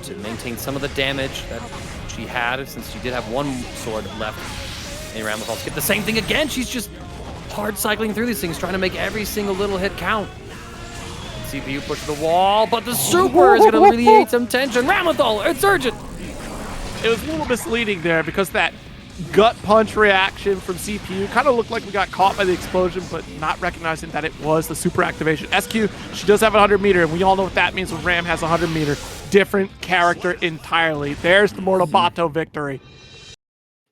to maintain some of the damage that she had, since she did have one sword left in Ramlethal. Get the same thing again. She's just hard cycling through these things, trying to make every single little hit count. CPU pushes the wall, but the super is going to alleviate some tension. Ramlethal, it's urgent. It was a little misleading there because that gut punch reaction from CPU kind of looked like we got caught by the explosion, but not recognizing that it was the super activation. SQ, she does have 100 meter, and we all know what that means when Ram has 100 meter. Different character entirely. There's the Mortabot victory.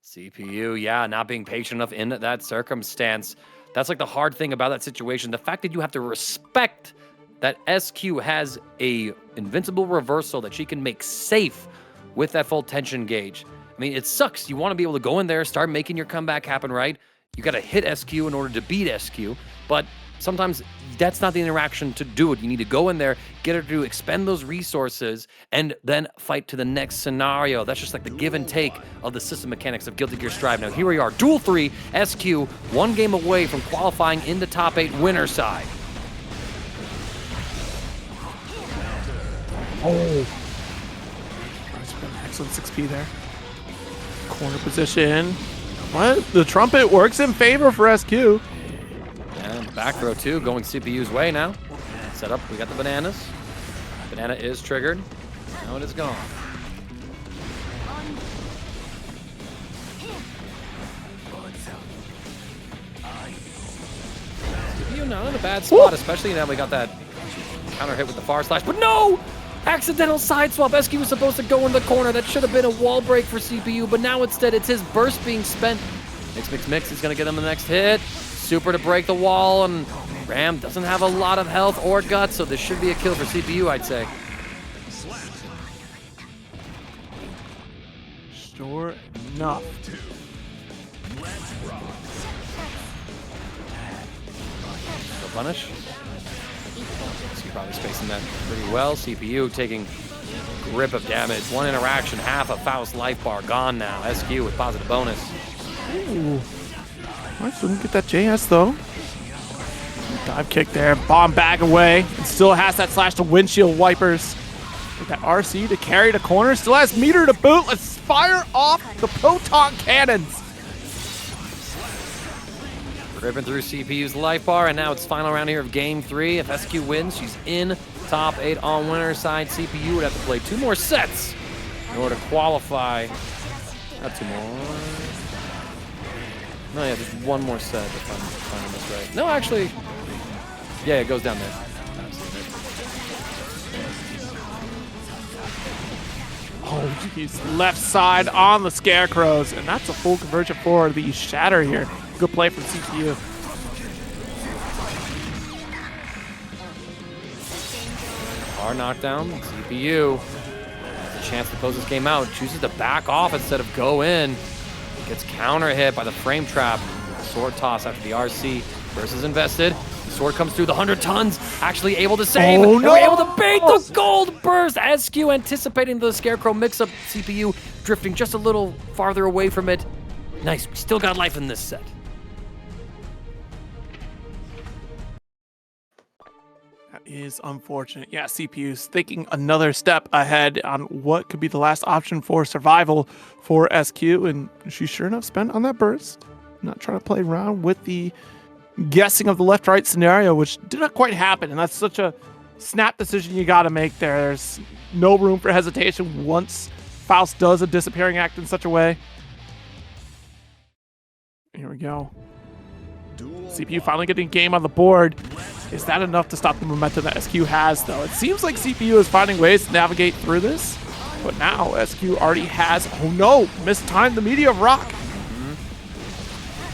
CPU, yeah, not being patient enough in that circumstance. That's like the hard thing about that situation. The fact that you have to respect that SQ has a invincible reversal that she can make safe with that full tension gauge. I mean, it sucks. You want to be able to go in there, start making your comeback happen, right? You got to hit SQ in order to beat SQ, but sometimes that's not the interaction to do it. You need to go in there, get her to expend those resources, and then fight to the next scenario. That's just like the give and take of the system mechanics of Guilty Gear Strive. Now here we are, Duel 3, SQ, 1 game away from qualifying in the top 8 winner side. Oh. Excellent 6P there. Corner position. What? The trumpet works in favor for SQ. And back throw too, going CPU's way now. Set up, we got the bananas. Banana is triggered. Now it is gone. CPU not in a bad spot, especially now we got that counter hit with the far slash, but no! Accidental side swap. SQ was supposed to go in the corner. That should have been a wall break for CPU, but now instead it's his burst being spent. Mix. He's going to get him the next hit. Super to break the wall, and Ram doesn't have a lot of health or guts, so this should be a kill for CPU, I'd say. Sure enough. So punish. Probably spacing that pretty well. CPU taking grip of damage. 1 interaction, half a Faust life bar gone now. SQ with positive bonus. Ooh. Nice, didn't get that JS though. Dive kick there, bomb bag away, and still has that slash to windshield wipers. Get that RC to carry the corner, still has meter to boot. Let's fire off the proton cannons. Ripping through CPU's life bar, and now it's final round here of game 3. If SQ wins, she's in top 8 on winner side. CPU would have to play 2 more sets in order to qualify. Not 2 more. No, yeah, just 1 more set if I'm finding this right. No, actually, yeah, it goes down there. Oh, jeez. Left side on the Scarecrows, and that's a full conversion for the Shatter here. Good play from CPU. Our knockdown, CPU has a chance to close this game out. Chooses to back off instead of go in. Gets counter hit by the frame trap. Sword toss after the RC. Versus invested. The sword comes through the 100 tons. Actually able to save. Oh, and no! we're able to bait the gold burst. SQ anticipating the Scarecrow mix-up. CPU drifting just a little farther away from it. Nice. We still got life in this set. Is unfortunate. Yeah, CPU's thinking another step ahead on what could be the last option for survival for SQ, and she sure enough spent on that burst. Not trying to play around with the guessing of the left-right scenario, which did not quite happen, and that's such a snap decision you got to make there. There's no room for hesitation once Faust does a disappearing act in such a way. Here we go. CPU finally getting game on the board. Is that enough to stop the momentum that SQ has, though? It seems like CPU is finding ways to navigate through this, but now SQ already has, oh no, mistimed the media of rock.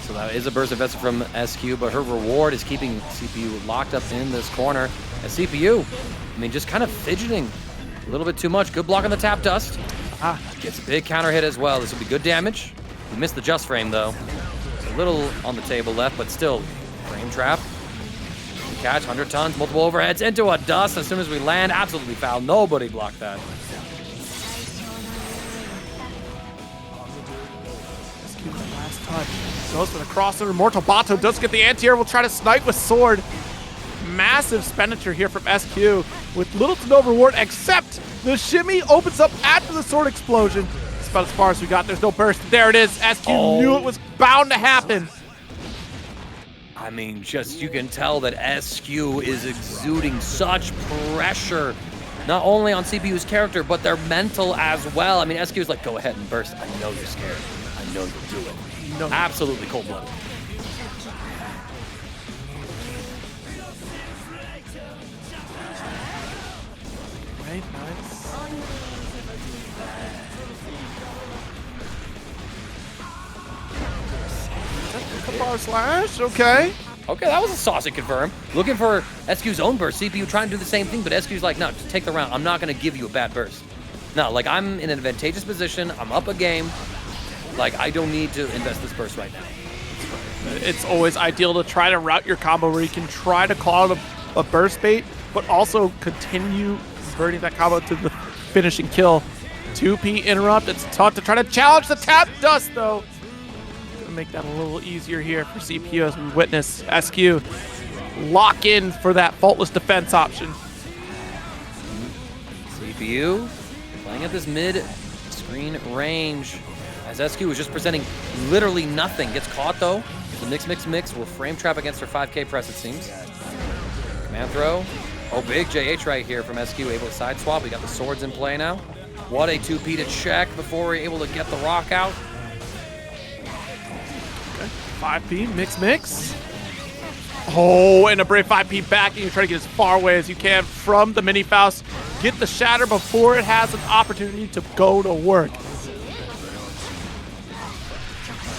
So that is a burst invested from SQ, but her reward is keeping CPU locked up in this corner. And CPU, I mean, just kind of fidgeting a little bit too much. Good block on the tap dust. Gets a big counter hit as well. This will be good damage. We missed the just frame, though. A little on the table left, but still frame trap. Catch, 100 tons, multiple overheads into a dust. As soon as we land, absolutely foul. Nobody blocked that. Last touch. Goes for the crossover. Mortal Bato does get the anti-air. Will try to snipe with sword. Massive expenditure here from SQ with little to no reward, except the shimmy opens up after the sword explosion. That's about as far as we got. There's no burst. There it is. SQ knew it was bound to happen. I mean, just you can tell that SQ is exuding such pressure, not only on CPU's character, but their mental as well. I mean, SQ is like, go ahead and burst. I know you're scared. I know you'll do it. No. Absolutely cold-blooded. Right, nice. Bar slash, okay. Okay, that was a saucy confirm. Looking for SQ's own burst. CPU trying to do the same thing, but SQ's like, no, just take the round. I'm not going to give you a bad burst. No, like, I'm in an advantageous position. I'm up a game. Like, I don't need to invest this burst right now. It's always ideal to try to route your combo where you can try to call out a burst bait, but also continue converting that combo to the finishing kill. 2P interrupt. It's tough to try to challenge the tap dust, though. Gonna make that a little easier here for CPU as we witness SQ lock in for that faultless defense option. CPU playing at this mid-screen range as SQ was just presenting literally nothing. Gets caught, though. The mix. Will frame trap against her 5K press, it seems. Command throw. Oh, big JH right here from SQ, able to side swap. We got the swords in play now. What a 2P to check before we're able to get the rock out. Okay. 5P, mix. Oh, and a brave 5P back, and you try to get as far away as you can from the mini Faust. Get the shatter before it has an opportunity to go to work.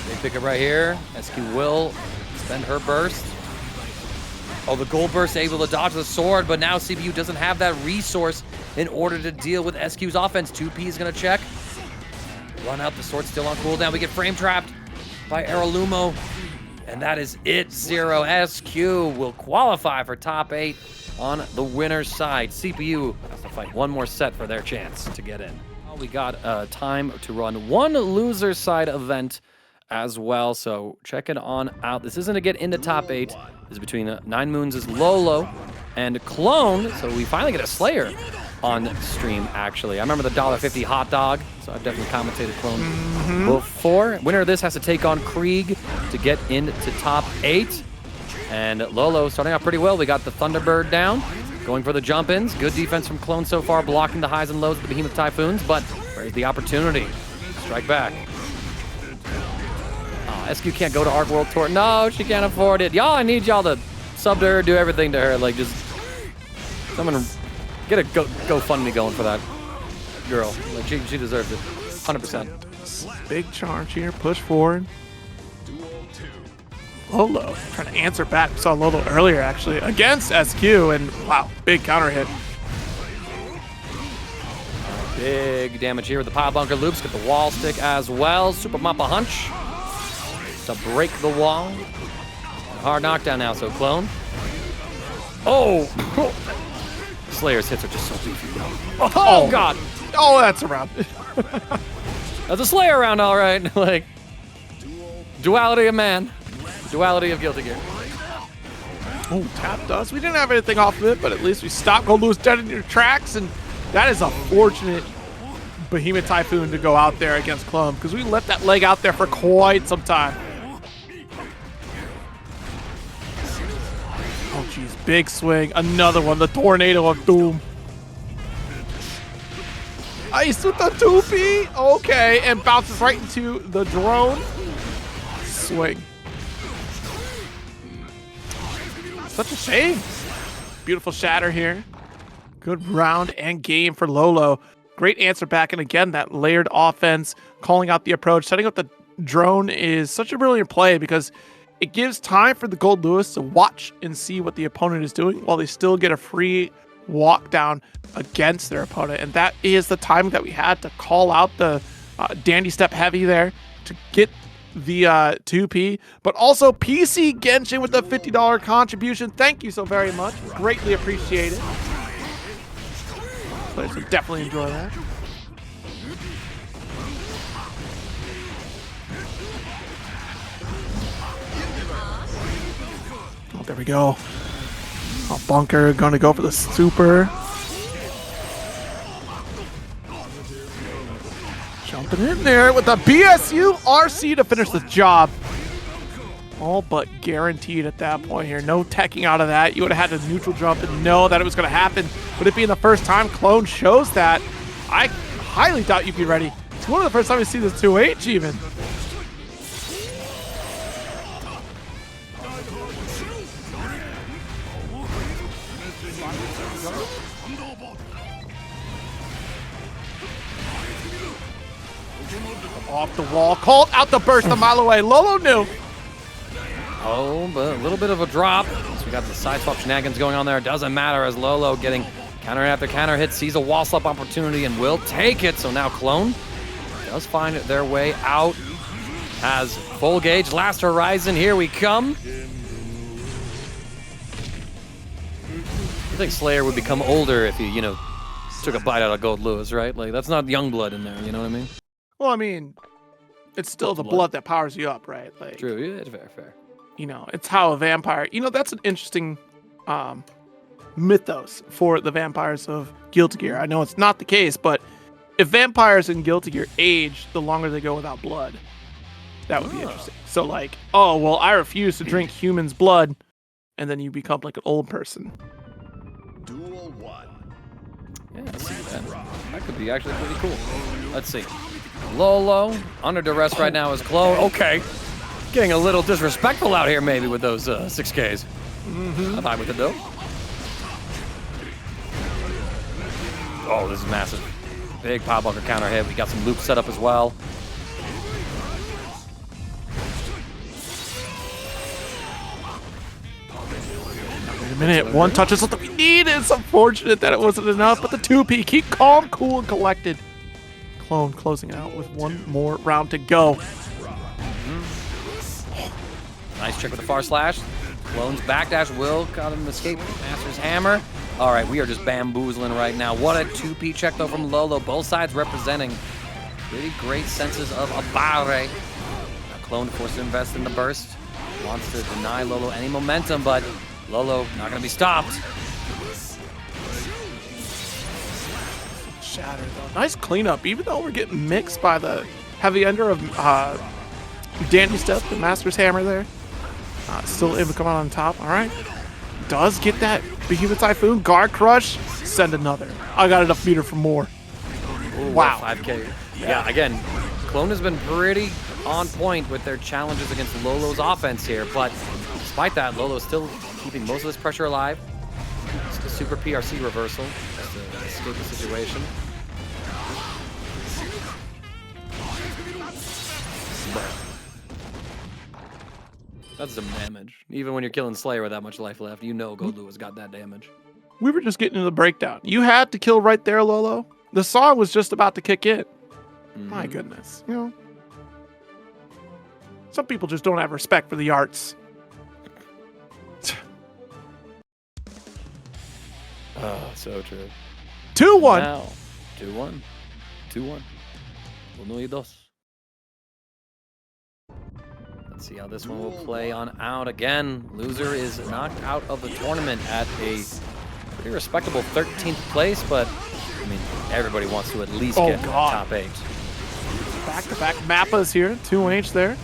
Big pickup right here. SQ will spend her burst. Oh, the gold burst able to dodge the sword, but now CPU doesn't have that resource in order to deal with SQ's offense. 2P is going to check. Run up, the sword's still on cooldown. We get frame trapped by Aralumo, and that is it. 0. SQ will qualify for top 8 on the winner's side. CPU has to fight one more set for their chance to get in. We got time to run one loser side event as well, so check it on out. This isn't to get into top 8. This is between 9 Moons' Lolo and Clone, so we finally get a Slayer on stream, actually. I remember the $1.50 hot dog, so I've definitely commentated Clone before. Winner of this has to take on Krieg to get into top 8. And Lolo starting out pretty well. We got the Thunderbird down, going for the jump-ins. Good defense from Clone so far, blocking the highs and lows of the Behemoth Typhoons, but where's the opportunity? Strike back. SQ can't go to Arc World Tour. No, she can't afford it. Y'all, I need y'all to sub to her, do everything to her. Like, just someone get a GoFundMe going for that girl. Like, she deserves it. 100%. Big charge here. Push forward. Lolo trying to answer back. We saw Lolo earlier, actually, against SQ, and wow, big counter hit. Big damage here with the pile bunker loops. Get the wall stick as well. Super Mappa Hunch to break the wall. Hard knockdown now, so Clone. Oh! Slayer's hits are just so beefy. Oh, God! Oh, that's a round. That's a Slayer round, all right. Like, duality of man. Duality of Guilty Gear. Oh, tap dust. We didn't have anything off of it, but at least we stopped Goldlewis dead in your tracks, and that is a fortunate Behemoth Typhoon to go out there against Clone, because we left that leg out there for quite some time. Oh, geez. Big swing. Another one. The Tornado of Doom. Ice with the 2P. Okay. And bounces right into the drone. Swing. Such a shame. Beautiful shatter here. Good round and game for Lolo. Great answer back. And again, that layered offense, calling out the approach, setting up the drone is such a brilliant play because it gives time for the Goldlewis to watch and see what the opponent is doing while they still get a free walk down against their opponent. And that is the timing that we had to call out the Dandy Step Heavy there to get the 2P, but also PC Genshin with the $50 contribution. Thank you so very much. Greatly appreciate it. Players will definitely enjoy that. Oh, there we go. Oh, Bunker going to go for the super. Jumping in there with the BSU RC to finish the job. All but guaranteed at that point here. No teching out of that. You would have had to neutral jump and know that it was going to happen. But it being the first time Clone shows that, I highly doubt you'd be ready. It's one of the first time we see this 2H even. Off the wall, called out the burst a mile away. Lolo knew. Oh, but a little bit of a drop. So we got the side swap shenanigans going on there. It doesn't matter as Lolo getting counter after counter hit, sees a wall slap opportunity and will take it. So now Clone does find their way out has full gauge. Last Horizon, here we come. I think Slayer would become older if he, you know, took a bite out of Goldlewis, right? Like, that's not young blood in there, you know what I mean? Well, I mean, it's still the blood that powers you up, right? Like, true, yeah, it's fair. You know, it's how a vampire, you know, that's an interesting mythos for the vampires of Guilty Gear. I know it's not the case, but if vampires in Guilty Gear age, the longer they go without blood, that would be interesting. So like, oh, well, I refuse to drink humans' blood, and then you become like an old person. Duel 1. Yeah, I see that. That could be actually pretty cool. Let's see. Lolo, under duress right now is Clone. Okay. Getting a little disrespectful out here maybe with those 6Ks. I'm fine with it though. Oh, this is massive. Big power bunker counter hit. We got some loops set up as well. Wait a minute. One touch is what we need. It's unfortunate that it wasn't enough, but the 2P, keep calm, cool, and collected. Clone closing out with one more round to go. Nice check with the far slash. Clone's backdash will got him escape. Master's hammer. All right, we are just bamboozling right now. What a 2P check though from Lolo. Both sides representing pretty great senses of abare. Now Clone forced to invest in the burst. Wants to deny Lolo any momentum, but Lolo not gonna be stopped. Shatter though. Nice cleanup, even though we're getting mixed by the heavy ender of Dandy's Death, the Master's Hammer there. Still able to come out on top. All right. Does get that Behemoth Typhoon. Guard Crush. Send another. I got enough meter for more. Ooh, wow. 5K. Yeah, again, Clone has been pretty on point with their challenges against Lolo's offense here, but despite that, Lolo's still keeping most of this pressure alive. Just a super PRC reversal just to escape the situation. But that's some damage. Even when you're killing Slayer with that much life left, you know Goldlewis got that damage. We were just getting into the breakdown. You had to kill right there, Lolo. The song was just about to kick in. My goodness. You know, some people just don't have respect for the arts. Oh, so true. 2-1. Now, 2-1. 2-1. 1-2. Let's see how this one will play on out. Again, loser is knocked out of the tournament at a pretty respectable 13th place, but I mean, everybody wants to at least get top 8. Back-to-back Mappas here, 2H there.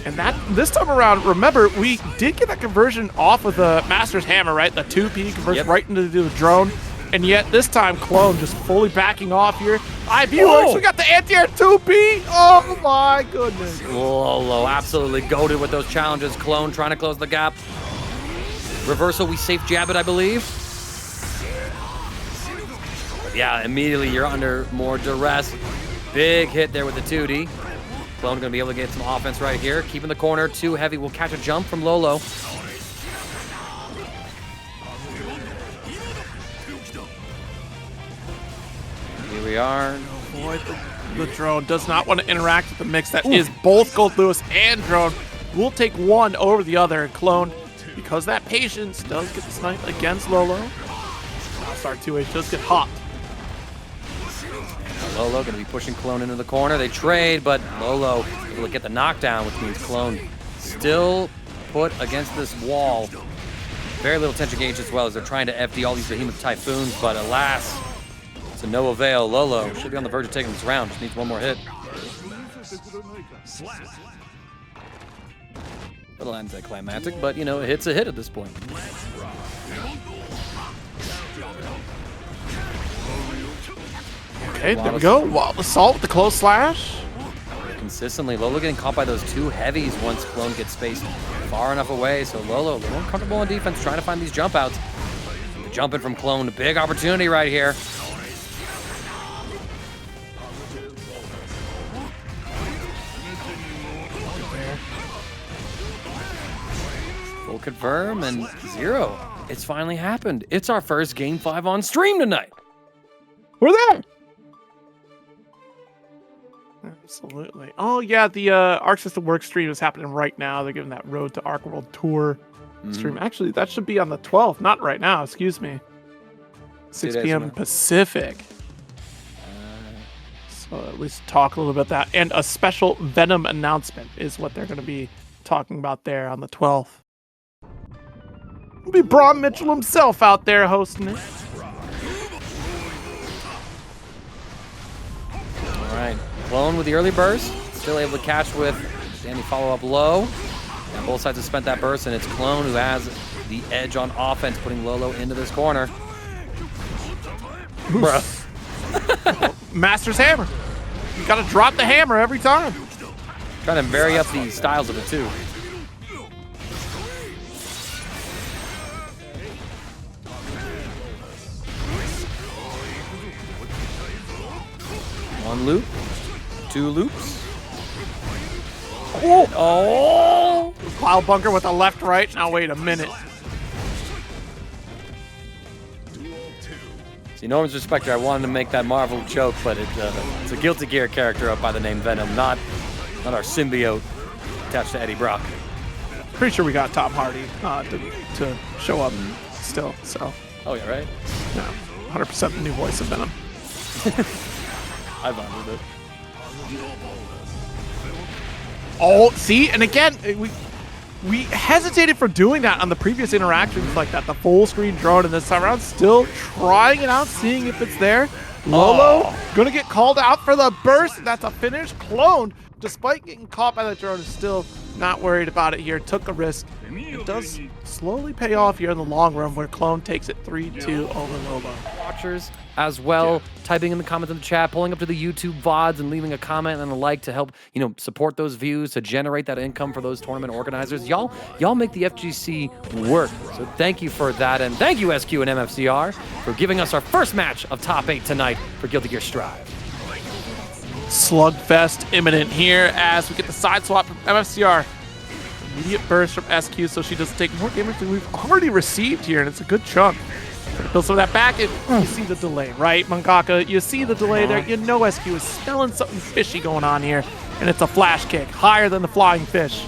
And that this time around, remember, we did get that conversion off of the Master's Hammer, right? The 2P converts right into the drone. And yet this time, Clone just fully backing off here. IBU actually got the anti-air 2P. Oh my goodness. Lolo absolutely goated with those challenges. Clone trying to close the gap. Reversal, we safe jab it, I believe. But yeah, immediately you're under more duress. Big hit there with the 2D. Clone gonna be able to get some offense right here. Keeping the corner, too heavy. Will catch a jump from Lolo. Here we are. Boy, the drone does not want to interact with the mix that is both Goldlewis and drone. We'll take one over the other, and Clone, because that patience does get the snipe against Lolo. Start 2H does get hopped. Lolo gonna be pushing Clone into the corner. They trade, but Lolo able to get the knockdown, which means Clone still put against this wall. Very little tension gauge as well as they're trying to FD all these Behemoth Typhoons, but alas, to no avail. Lolo should be on the verge of taking this round. Just needs one more hit. A little anticlimactic, but you know, a hit's a hit at this point. Okay, there we go. Wild Assault with the close slash. Consistently, Lolo getting caught by those 2 heavies once Clone gets spaced far enough away. So Lolo a little uncomfortable on defense, trying to find these jump outs. The jump in from Clone, big opportunity right here. Full confirm and 0. It's finally happened. It's our first Game 5 on stream tonight. We're there. Absolutely. Oh, yeah, the Arc System Work stream is happening right now. They're giving that Road to Arc World Tour stream. Actually, that should be on the 12th, not right now, excuse me. 6 p.m. Pacific. So at least talk a little bit about that. And a special Venom announcement is what they're going to be talking about there on the 12th. It'll be Braun Mitchell himself out there hosting it. All right, Clone with the early burst, still able to catch with Danny follow-up low. And both sides have spent that burst, and it's Clone who has the edge on offense, putting Lolo into this corner. Bruh. Master's Hammer. You gotta drop the hammer every time. Trying to vary up the styles of it, too. One loop, two loops. Oh! Cloud Bunker with a left-right. Now, wait a minute. See, no one's respected. I wanted to make that Marvel joke, but it's a Guilty Gear character up by the name Venom, not our symbiote attached to Eddie Brock. Pretty sure we got Tom Hardy to show up still, so. Oh, yeah, right? No, 100% the new voice of Venom. I vibe with it. Oh, see? And again, we hesitated for doing that on the previous interactions like that. The full screen drone, and this time around still trying it out, seeing if it's there. Lolo gonna get called out for the burst. That's a finish. Clone, despite getting caught by the drone, is still not worried about it here. Took a risk. It does slowly pay off here in the long run where Clone takes it 3-2 over Lolo. Watchers as well, typing in the comments in the chat, pulling up to the YouTube VODs and leaving a comment and a like to help, support those views, to generate that income for those tournament organizers. Y'all make the FGC work. So thank you for that. And thank you, SQ and MFCR, for giving us our first match of top 8 tonight for Guilty Gear Strive. Slugfest imminent here as we get the side swap from MFCR. Immediate burst from SQ, so she doesn't take more damage than we've already received here, and it's a good chunk. Build some of that back, and you see the delay, right, Mangaka? You see the delay there. You know SQ is smelling something fishy going on here, and it's a flash kick, higher than the flying fish.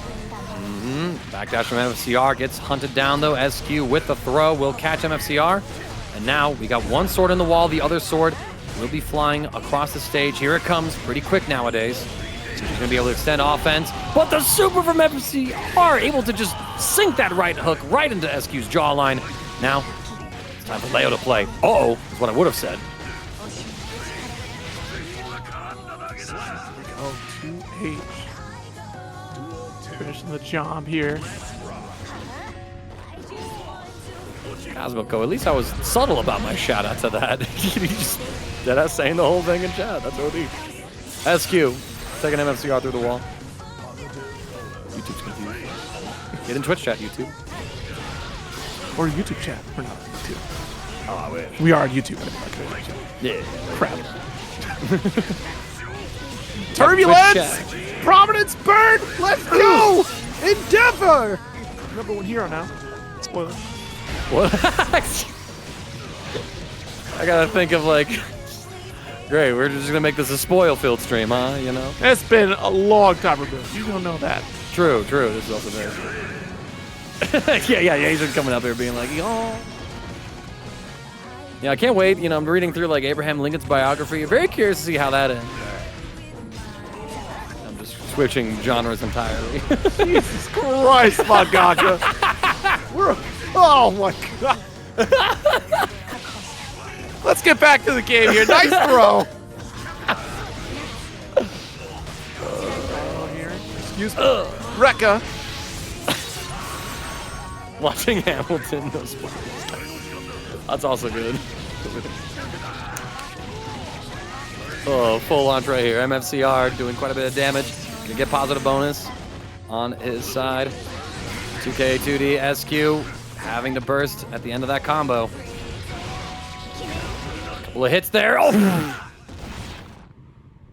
Backdash from MFCR gets hunted down, though. SQ with the throw will catch MFCR. And now we got one sword in the wall. The other sword will be flying across the stage. Here it comes, pretty quick nowadays. So she's going to be able to extend offense. But the super from MFCR able to just sink that right hook right into SQ's jawline. Now, time for Leo to play. Uh-oh, is what I would have said. Oh, 2H. Finishing the job here. Cosmico, at least I was subtle about my shout out to that. You just dead ass saying the whole thing in chat. That's OD. SQ, taking MFCR through the wall. YouTube's confused. Get in Twitch chat, YouTube. Or YouTube chat. We're not YouTube. Oh, I wish. We are on YouTube. Yeah. Crap. Turbulence! Prominence burn! Let's go! Endeavor! Number one hero now. Spoiler. What? I gotta think of great, we're just gonna make this a spoil-filled stream, huh? It's been a long time removed. You don't know that. True. This is also very true. yeah, he's just coming up here being like, yo. Yeah, I can't wait. I'm reading through Abraham Lincoln's biography. Very curious to see how that ends. I'm just switching genres entirely. Jesus Christ, Magaka. Oh my god. Let's get back to the game here. Nice throw. Excuse me. Rekka. Watching Hamilton, no spoilers. That's also good. Oh, full launch right here. MFCR doing quite a bit of damage. Gonna get positive bonus on his side. 2K, 2D, SQ having to burst at the end of that combo. Couple of hits there. Oh!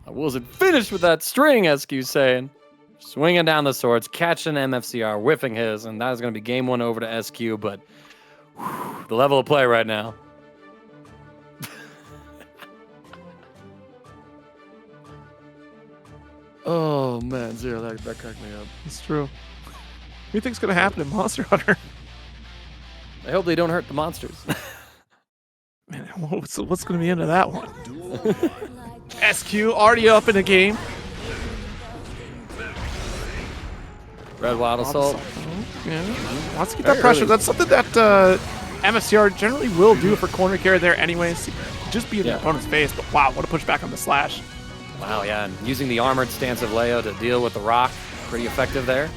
I wasn't finished with that string, SQ saying. Swinging down the swords, catching MFCR, whiffing his, and that is going to be game one over to SQ, but the level of play right now. Oh man, Zero, that cracked me up. It's true. What do you think's gonna happen in Monster Hunter? I hope they don't hurt the monsters. Man, what's gonna be into that one? SQ already up in the game. Red Wild Assault. Yeah, wants to get Very that pressure. early. That's something that MFCR generally will do for corner carry there anyways. Just be in the opponent's face, but wow, what a pushback on the slash. Wow, yeah, and using the armored stance of Leo to deal with the rock, pretty effective there.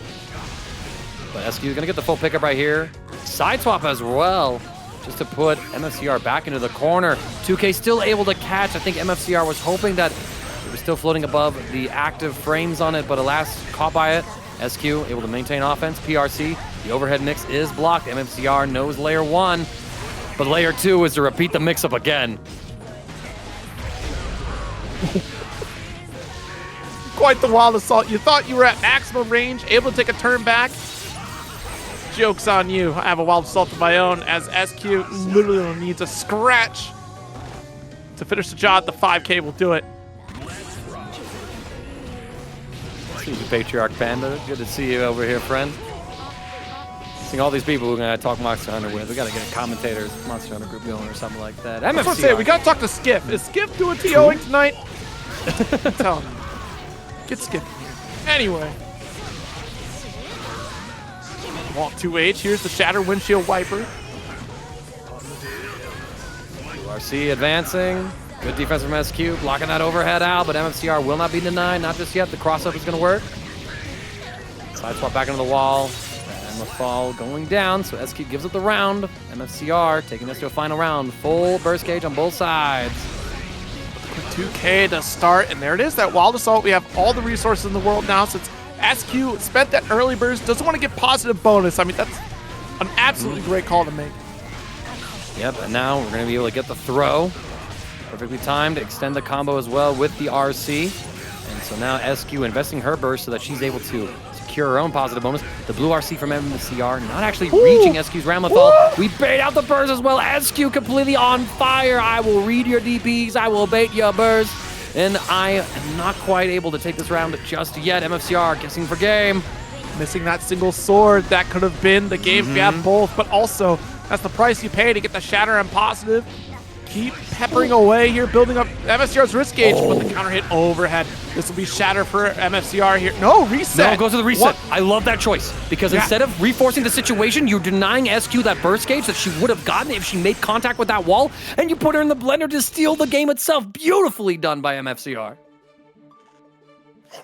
But SQ is going to get the full pickup right here. Side swap as well, just to put MFCR back into the corner. 2K still able to catch. I think MFCR was hoping that it was still floating above the active frames on it, but alas, caught by it. SQ able to maintain offense. PRC, the overhead mix is blocked. MFCR knows layer 1, but layer 2 is to repeat the mix-up again. Quite the wild assault. You thought you were at maximum range, able to take a turn back. Joke's on you. I have a wild assault of my own as SQ literally needs a scratch to finish the job. The 5K will do it. See you, Patriarch Panda. Good to see you over here, friend. Seeing all these people we're going to talk Monster Hunter with. We got to get a Commentators Monster Hunter group going or something like that. That's what I'm MFCR. saying. We got to talk to Skip. Is Skip doing TOing tonight? Tell him. Get Skip in here. Anyway. Walt 2H. Here's the Shatter Windshield Wiper. RC advancing. Good defense from SQ. Blocking that overhead out, but MFCR will not be denied. Not just yet. The cross-up is going to work. Side swap back into the wall. Ramlethal going down, so SQ gives it the round. MFCR taking this to a final round. Full burst gauge on both sides. 2K to start, and there it is, that Wild Assault. We have all the resources in the world now since SQ spent that early burst. Doesn't want to get positive bonus. I mean, that's an absolutely great call to make. Yep, and now we're going to be able to get the throw. Perfectly timed to extend the combo as well with the RC. And so now SQ investing her burst so that she's able to secure her own positive bonus. The blue RC from MFCR not actually reaching SQ's Ramlethal. We bait out the burst as well. SQ completely on fire. I will read your DPs. I will bait your burst. And I am not quite able to take this round just yet. MFCR guessing for game. Missing that single sword. That could have been the game if you have both, but also that's the price you pay to get the Shatter and positive. Keep peppering away here, building up MFCR's risk gauge, but the counter hit overhead. This will be Shatter for MFCR here. No, reset. No, go to the reset. What? I love that choice because instead of reinforcing the situation, you're denying SQ that burst gauge that she would have gotten if she made contact with that wall, and you put her in the blender to steal the game itself. Beautifully done by MFCR.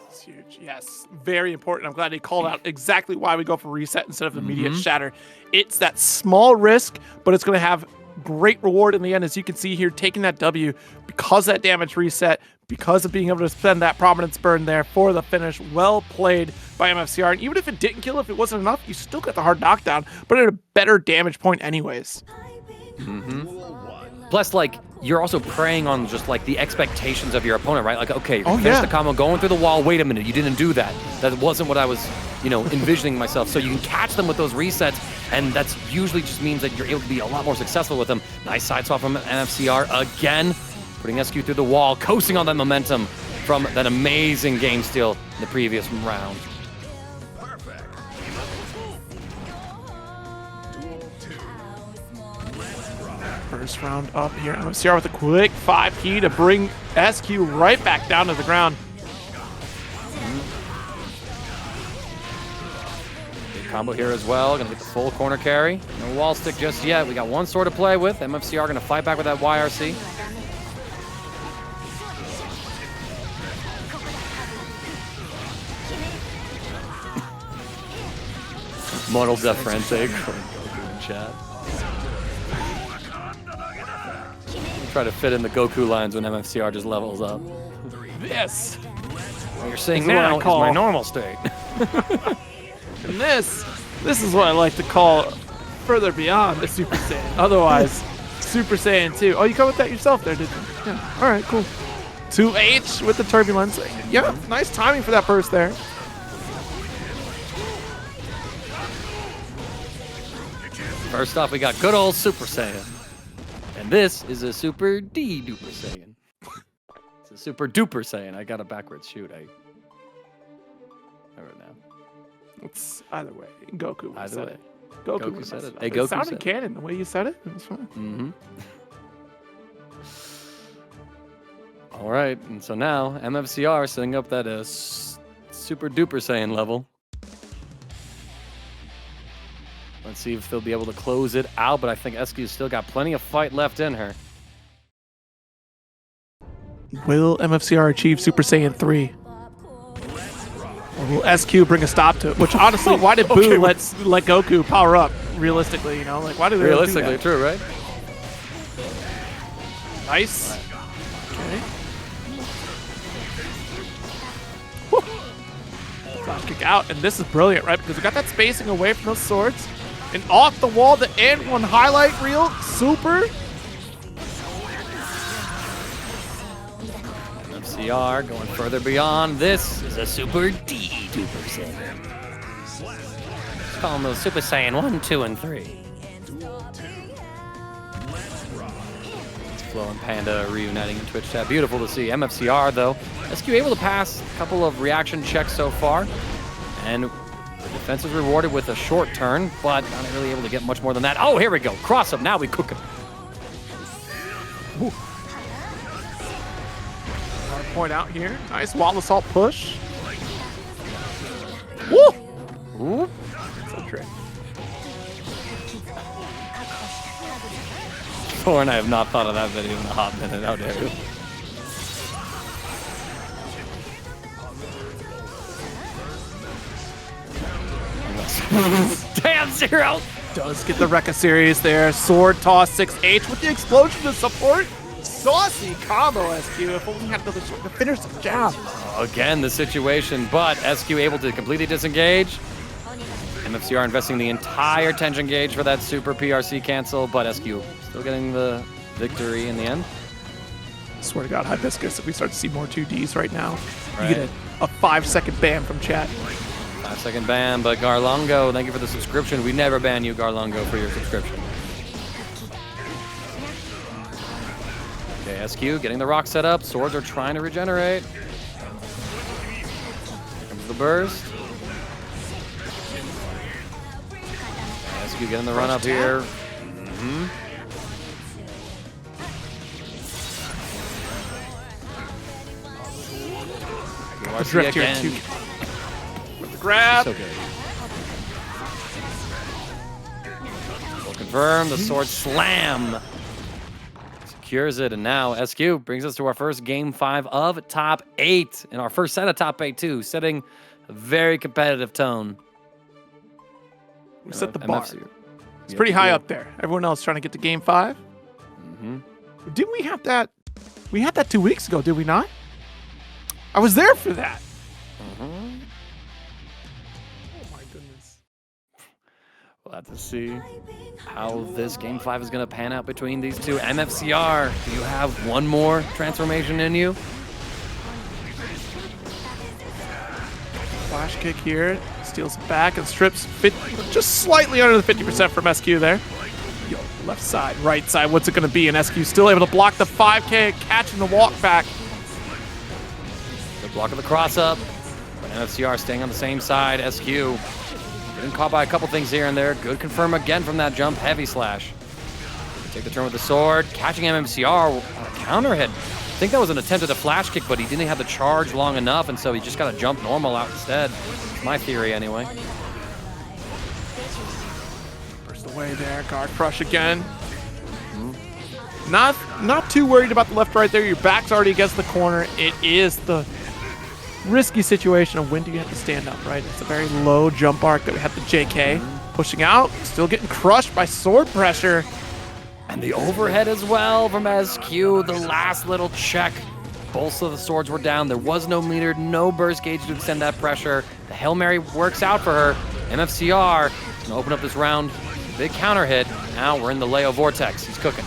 It's huge. Yes, very important. I'm glad he called out exactly why we go for reset instead of immediate Shatter. It's that small risk, but it's going to have great reward in the end, as you can see here, taking that W because that damage reset, because of being able to spend that prominence burn there for the finish. Well played by MFCR. And even if it didn't kill, if it wasn't enough, you still got the hard knockdown, but at a better damage point anyways. Plus, like, you're also preying on just like the expectations of your opponent, right? Like, okay, finish the combo, going through the wall. Wait a minute, you didn't do that. That wasn't what I was, envisioning myself. So you can catch them with those resets, and that's usually just means that you're able to be a lot more successful with them. Nice side swap from MFCR again, putting SQ through the wall, coasting on that momentum from that amazing game steal in the previous round. First round up here. MFCR with a quick 5 key to bring SQ right back down to the ground. Big combo here as well. Gonna get the full corner carry. No wall stick just yet. We got one sword to play with. MFCR gonna fight back with that YRC. Mortal Death Frantic. Goku in chat. Try to fit in the Goku lines when MFCR just levels up. This. What you're seeing This is what now I is call- my normal state. And this is what I like to call further beyond the Super Saiyan. Otherwise, Super Saiyan 2. Oh, you come with that yourself there, didn't you? Yeah. All right, cool. 2H with the turbulence. Yeah, nice timing for that burst there. First off, we got good old Super Saiyan. And this is a Super D-Duper Saiyan. It's a Super Duper Saiyan. I got it backwards. Shoot, Never know. It's either way. Goku Either said way. it. Goku said it. Hey, Hey, Goku sounded said it. canon the way you said it. It was fine. Mm-hmm. All right, and so now MFCR setting up that super duper Saiyan level. Let's see if they'll be able to close it out, but I think SQ's still got plenty of fight left in her. Will MFCR achieve Super Saiyan 3? Or will SQ bring a stop to it? Which honestly, why did Boo let Goku power up? Realistically, you know, like why do they Realistically, do that? true, right? Nice. Okay. Flash kick out, and this is brilliant, right? Because we got that spacing away from those swords, and off the wall, the end one highlight reel, super. MFCR going further beyond. This is a Super D Duper Saiyan. Let's call them those Super Saiyan 1, 2, and 3. Flo and Panda reuniting in Twitch chat. Beautiful to see. MFCR, though. SQ able to pass a couple of reaction checks so far. And the defense is rewarded with a short turn, but not really able to get much more than that. Oh, here we go. Cross up. Now we cook him. Point out here. Nice wall assault push. Woo! Ooh. So trick. Thorn, I have not thought of that video in a hot minute. How dare you? Damn, Zero! Does get the Rekka series there. Sword toss 6H with the explosion to support. Saucy combo, SQ. If only had another sword to finish the job. Again, the situation, but SQ able to completely disengage. MFCR investing the entire tension gauge for that super PRC cancel, but SQ still getting the victory in the end. I swear to God, Hibiscus, if we start to see more 2Ds right now, Right. you get a 5-second ban from chat. 5-second ban, but Garlongo, thank you for the subscription. We never ban you, Garlongo, for your subscription. Okay, SQ getting the rock set up. Swords are trying to regenerate. Here comes the burst. SQ getting the run up here. Mm-hmm. The drift here again. too. With the grab. So good. Will confirm the sword slam. Secures it, and now SQ brings us to our first game 5 of top 8, and our first set of top 8 too, setting a very competitive tone. We set the bar. MFC. It's pretty high up there. Everyone else trying to get to game 5. Mm-hmm. Didn't we have that? We had that 2 weeks ago, did we not? I was there for that. Mm-hmm. Oh my goodness. We'll have to see how this game 5 is going to pan out between these two. MFCR, do you have one more transformation in you? Flash kick here. Steals back and strips just slightly under the 50% from SQ there. Yo, left side, right side. What's it going to be? And SQ still able to block the 5K, catching the walk back. The block of the cross up, but MFCR staying on the same side. SQ getting caught by a couple things here and there. Good confirm again from that jump. Heavy slash. Take the turn with the sword. Catching MFCR on a counter hit. I think that was an attempt at a flash kick, but he didn't have the charge long enough, and so he just got to jump normal out instead. My theory, anyway. Burst away there. Guard crush again. Not too worried about the left right there. Your back's already against the corner. It is the risky situation of when do you have to stand up, right? It's a very low jump arc that we had the JK pushing out. Still getting crushed by sword pressure. And the overhead as well from SQ. The last little check. Both of the swords were down. There was no meter, no burst gauge to extend that pressure. The Hail Mary works out for her. MFCR going to open up this round. Big counter hit. Now we're in the Leo Vortex. He's cooking.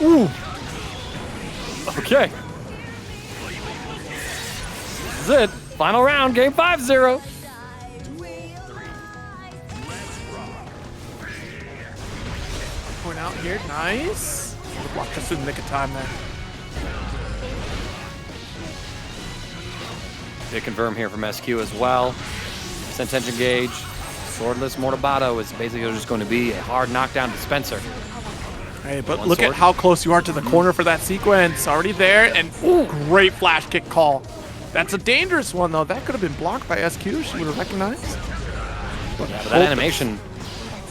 Ooh. Okay. This is it. Final round, game 5-0. Point out here, nice. The block just in the nick of time there. Big confirm here from SQ as well. Tension gauge. Swordless Mortabato is basically just going to be a hard knockdown dispenser. Hey, but look at how close you are to the corner for that sequence. Already there, and great flash kick call. That's a dangerous one, though. That could have been blocked by SQ. She would have recognized. But that animation,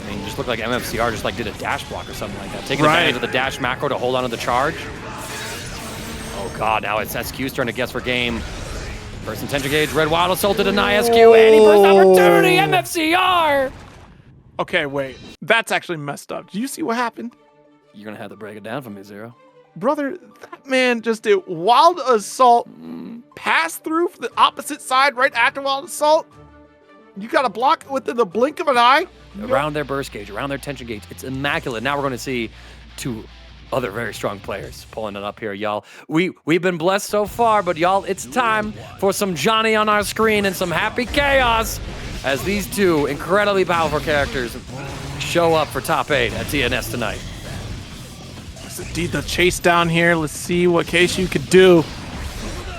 I mean, just looked like MFCR just like did a dash block or something like that. Taking advantage of the dash macro to hold on to the charge. Oh, God, now it's SQ's turn to guess for game. First intention gauge, Red Wild Assault to deny SQ. Any burst opportunity, MFCR! Okay, wait. That's actually messed up. Do you see what happened? You're going to have to break it down for me, Zero. Brother, that man just did Wild Assault, pass through for the opposite side right after Wild Assault. You got to block within the blink of an eye. Around their burst gauge, around their tension gauge. It's immaculate. Now we're going to see two other very strong players pulling it up here, y'all. We've been blessed so far, but y'all, it's time for some Johnny on our screen and some happy chaos as these two incredibly powerful characters show up for top 8 at TNS tonight. Indeed, the chase down here. Let's see what Kshu could do.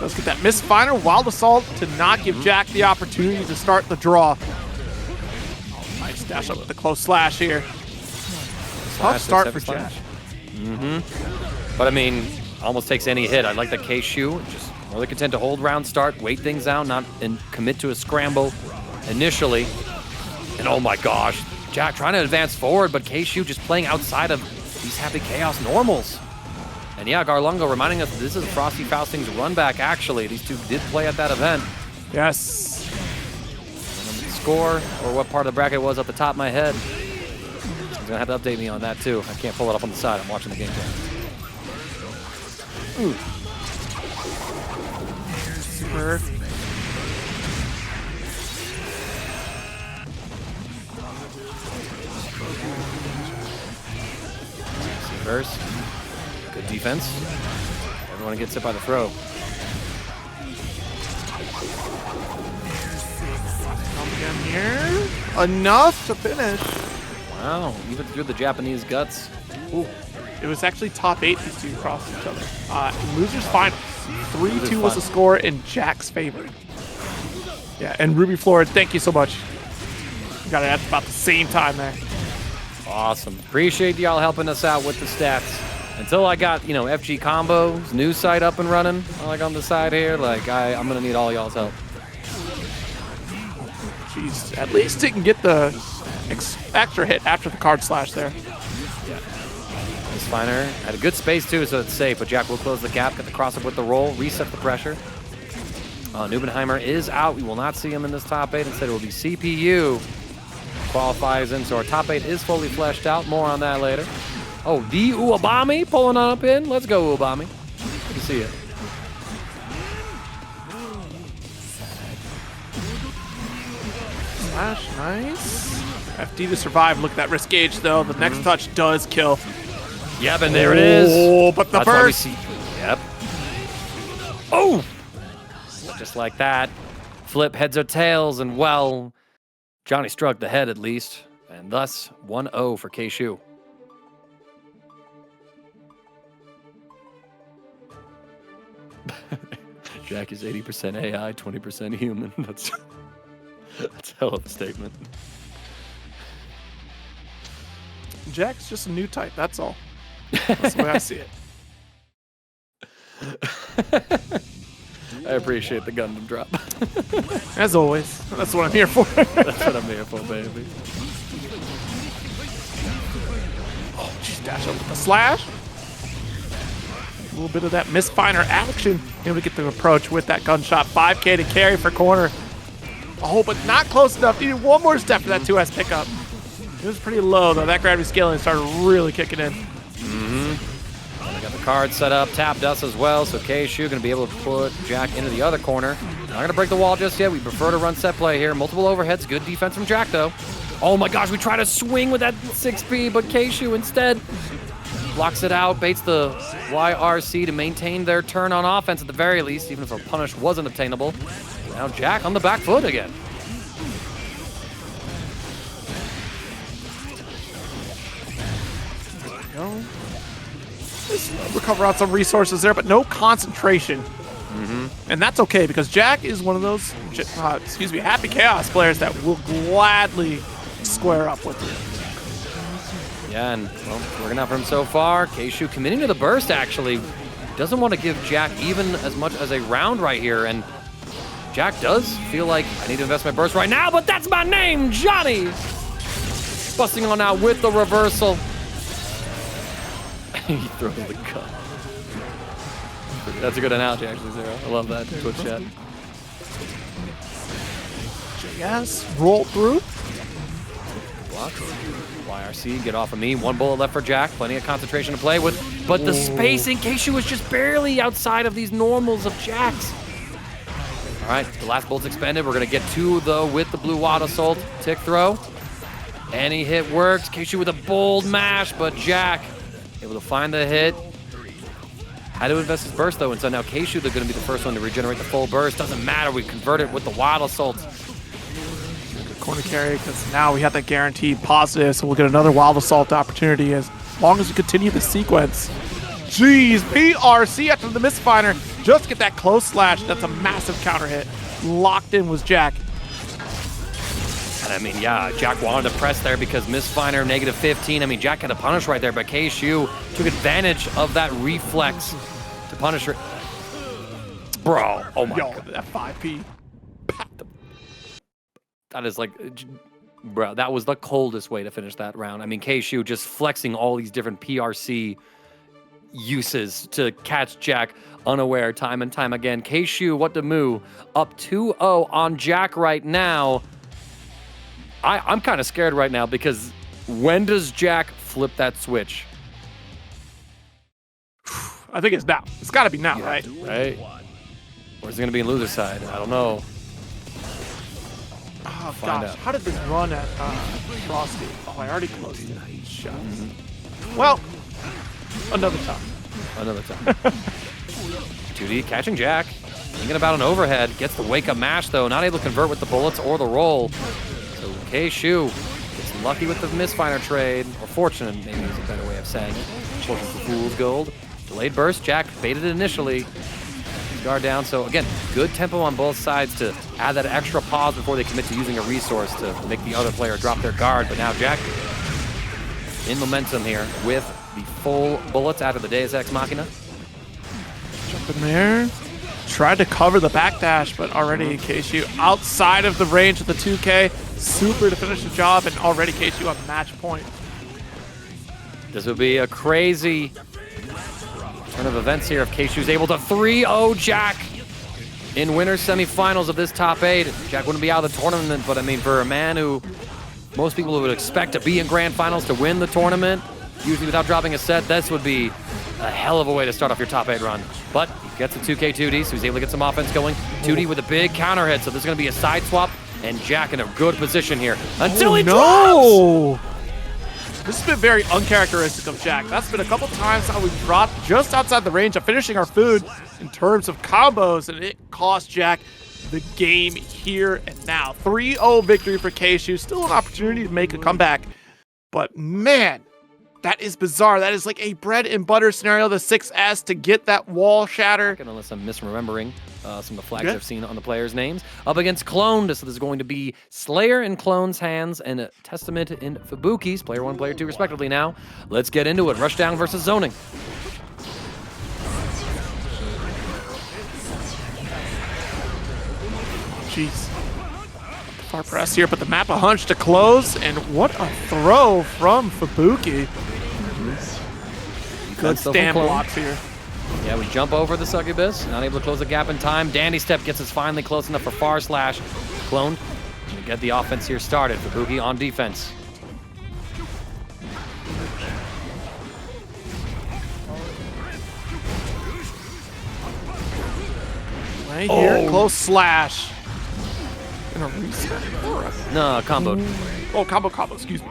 Let's get that misfire. Wild Assault to not give Jack the opportunity to start the draw. Nice dash up with the close slash here. Tough start for Jack. But I mean, almost takes any hit. I like that Kshu just more than content to hold round start, wait things out, not and commit to a scramble initially. And oh my gosh, Jack trying to advance forward, but Kshu just playing outside of these Happy Chaos normals. And yeah, Garlungo reminding us this is Frosty Fausting's run back, actually. These two did play at that event. Yes. The score, or what part of the bracket was off the top of my head. He's going to have to update me on that, too. I can't pull it up on the side. I'm watching the game. Ooh. Super. Verse. Good defense. Everyone gets hit by the throw. Again here. Enough to finish. Wow, even through the Japanese guts. Ooh. It was actually top 8, these two crossed each other. Losers final. 3-2 was the score in Jack's favor. Yeah, and Ruby Flora, thank you so much. We got it at about the same time there. Awesome. Appreciate y'all helping us out with the stats. Until I got, you know, FG Combos, news site up and running, like on the side here, like I'm going to need all y'all's help. Jeez, at least it can get the extra hit after the card slash there. Yeah. This Finer had a good space too, so it's safe, but Jack will close the gap, get the cross up with the roll, reset the pressure. Nubenheimer is out. We will not see him in this top 8. Instead, it will be CPU. Qualifies in, so our top 8 is fully fleshed out. More on that later. Oh, the Uabami pulling on up in. Let's go, Uabami. Good to see it. Slash, nice. FD to survive. Look at that risk gauge, though. The next touch does kill. Yep, and there it is. Oh, but the burst. Yep. Oh! Just like that. Flip heads or tails, and well, Johnny struck the head at least, and thus 1-0 for Kshu. Jack is 80% AI, 20% human. That's a hell of a statement. Jack's just a new type, that's all. That's the way I see it. I appreciate the Gundam drop. As always. That's what I'm here for. That's what I'm here for, baby. Oh, jeez, dash up with the slash. A little bit of that misfire action. Able to get the approach with that gunshot. 5K to carry for corner. Oh, but not close enough. Needed one more step for that 2S pickup. It was pretty low, though. That gravity scaling started really kicking in. They got the card set up, tapped us as well, so Kshu going to be able to put Jack into the other corner. Not going to break the wall just yet. We prefer to run set play here. Multiple overheads. Good defense from Jack, though. Oh my gosh, we try to swing with that 6P, but Kshu instead blocks it out, baits the YRC to maintain their turn on offense at the very least, even if a punish wasn't obtainable. Now Jack on the back foot again. Just recover out some resources there, but no concentration. And that's okay because Jack is one of those, Happy Chaos players that will gladly square up with you. Yeah, and well, working out for him so far. Kshu committing to the burst, actually. Doesn't want to give Jack even as much as a round right here, and Jack does feel like I need to invest my burst right now, but that's my name, Johnny! Busting on out with the reversal. He throws the cut. That's a good analogy, actually, Zero. I love that Twitch chat. JS, roll through. Block. YRC, get off of me. One bullet left for Jack. Plenty of concentration to play with. But the spacing, Kshu was just barely outside of these normals of Jack's. All right, the last bullet's expended. We're going to get two, though, with the blue wad assault. Tick throw. Any hit works. Kshu with a bold mash, but Jack able to find the hit. Had to invest his burst, though, and so now Kshu, they're going to be the first one to regenerate the full burst. Doesn't matter. We convert it with the wad assault. Good corner carry, because now we have that guaranteed positive, so we'll get another wild assault opportunity as long as we continue the sequence. Jeez, PRC after the misfire. Just get that close slash. That's a massive counter hit. Locked in was Jack. And I mean, yeah, Jack wanted to press there because misfire -15. I mean, Jack had a punish right there, but Kshu took advantage of that reflex to punish her. Bro, oh my God. That 5P. That is like, bro, that was the coldest way to finish that round. I mean, Kshu just flexing all these different PRC uses to catch Jack unaware time and time again. Kshuewhatdamoo up 2-0 on Jack right now. I'm kind of scared right now because when does Jack flip that switch? I think it's now. It's got to be now, right? Right? Or is it going to be in loser side? I don't know. Oh, gosh. How did this run at Frosty? Oh, I already closed it. Shots. Well, another time. Another time. 2D catching Jack. Thinking about an overhead. Gets the wake-up mash, though. Not able to convert with the bullets or the roll. So Kshu gets lucky with the misfire trade. Or fortunate, maybe is a better way of saying it. Fortune for Fool's Gold. Delayed burst. Jack baited it initially. Guard down. So, again, good tempo on both sides to add that extra pause before they commit to using a resource to make the other player drop their guard. But now Jack in momentum here with the full bullets after the Deus Ex Machina. Jump in there. Tried to cover the backdash, but already Kshu outside of the range of the 2K. Super to finish the job, and already Kshu on match point. This would be a crazy turn of events here if Kshu's able to 3-0 Jack in winner semifinals of this top 8. Jack wouldn't be out of the tournament, but I mean, for a man who most people would expect to be in grand finals to win the tournament, usually without dropping a set, this would be a hell of a way to start off your top 8 run. But he gets the 2K 2D, so he's able to get some offense going. 2D with a big counter hit, so there's going to be a side swap, and Jack in a good position here until he drops! This has been very uncharacteristic of Jack. That's been a couple times how we've dropped just outside the range of finishing our food in terms of combos, and it cost Jack the game here and now. 3-0 victory for Kshu. Still an opportunity to make a comeback, but man, that is bizarre. That is like a bread and butter scenario, the 6S, to get that wall shatter. Unless I'm misremembering some of the flags I've seen on the players' names. Up against Cloned, so this is going to be Slayer in Clone's hands and a Testament in Fubuki's, player 1, player 2 respectively now. Let's get into it. Rushdown versus zoning. Jeez. Far press here, but the map a hunch to close, and what a throw from Fubuki. Good stand blocks here. Yeah, we jump over the succubus, not able to close the gap in time. Dandy Step gets us finally close enough for far slash. Clone to get the offense here started. Fubuki on defense. Right here, close slash. And a reset. No, combo. Oh, combo, excuse me.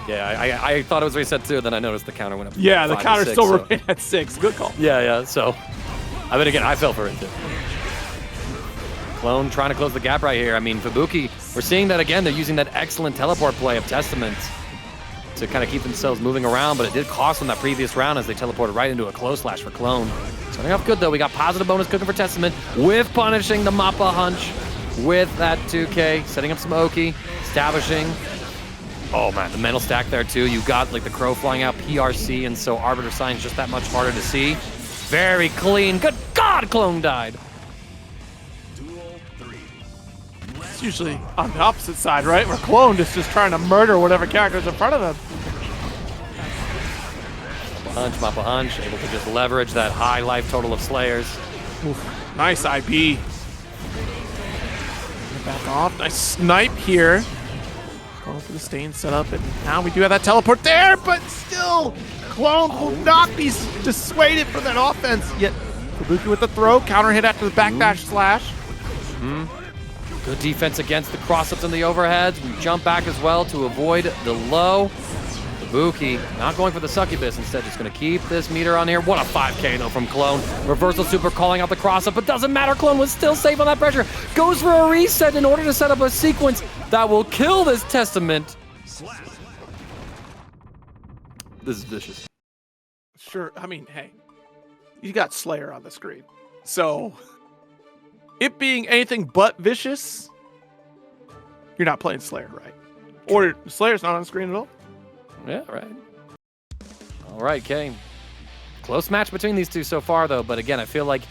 Yeah, I thought it was reset too, then I noticed the counter went up. Yeah, the counter still so. remained at 6. Good call. Yeah, so. I mean, again, I fell for it too. Clone trying to close the gap right here. I mean, Fubuki, we're seeing that again. They're using that excellent teleport play of Testament to kind of keep themselves moving around, but it did cost them that previous round as they teleported right into a close slash for Clone. Starting off good, though. We got positive bonus cooking for Testament with punishing the Mappa Hunch with that 2K, setting up some Oki, establishing. Oh, man, the mental stack there, too. You got, like, the Crow flying out, PRC, and so Arbiter Sign's just that much harder to see. Very clean. Good God, Clone died. It's usually on the opposite side, right? Where Clone is just trying to murder whatever character's in front of them. Mappa Hunch, able to just leverage that high life total of Slayers. Oof, nice IB. Back off. Nice snipe here. Going for the stain setup, and now we do have that teleport there, but still, Clone will not be dissuaded from that offense. Yet, Fubuki with the throw, counter hit after the backdash slash. Good defense against the cross-ups and the overheads. We jump back as well to avoid the low. Fubuki not going for the succubus, instead just going to keep this meter on here. What a 5K though from Clone. Reversal super calling out the cross-up, but doesn't matter. Clone was still safe on that pressure. Goes for a reset in order to set up a sequence that will kill this Testament. This is vicious. Sure, I mean, hey, you got Slayer on the screen. So, it being anything but vicious, you're not playing Slayer right. Or Slayer's not on the screen at all. Yeah, right. All right, Kane. Close match between these two so far, though. But again, I feel like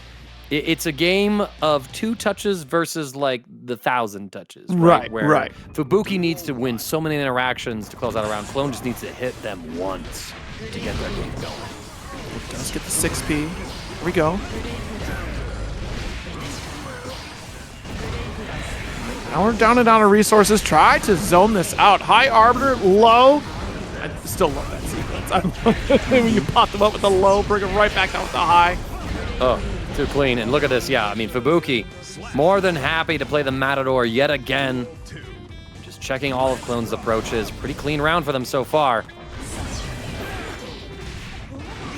it's a game of 2 touches versus like the 1,000 touches. Right, where right. Fubuki needs to win so many interactions to close out a round. Clone just needs to hit them once to get their game going. It does get the 6P. Here we go. Now we're down and down on resources. Try to zone this out. High Arbiter, low. I still love that sequence. I love it when you pop them up with the low, bring them right back down with the high. Oh, too clean. And look at this. Yeah, I mean, Fubuki, more than happy to play the Matador yet again. Just checking all of Clone's approaches. Pretty clean round for them so far.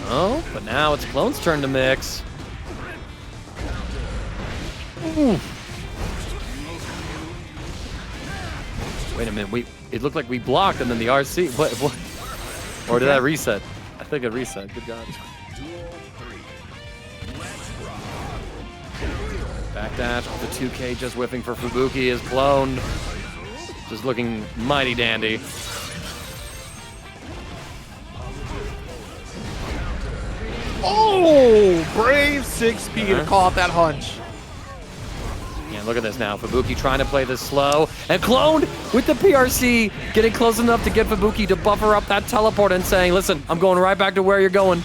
Oh, but now it's Clone's turn to mix. Ooh. Wait a minute, it looked like we blocked and then the RC, what? Or did that reset? I think it reset, good God. Backdash with the 2K just whiffing for Fubuki is Clone. Just looking mighty dandy. Oh, brave 6P to call out that hunch. Yeah, look at this now. Fubuki trying to play this slow. And Clone with the PRC getting close enough to get Fubuki to buffer up that teleport and saying, listen, I'm going right back to where you're going.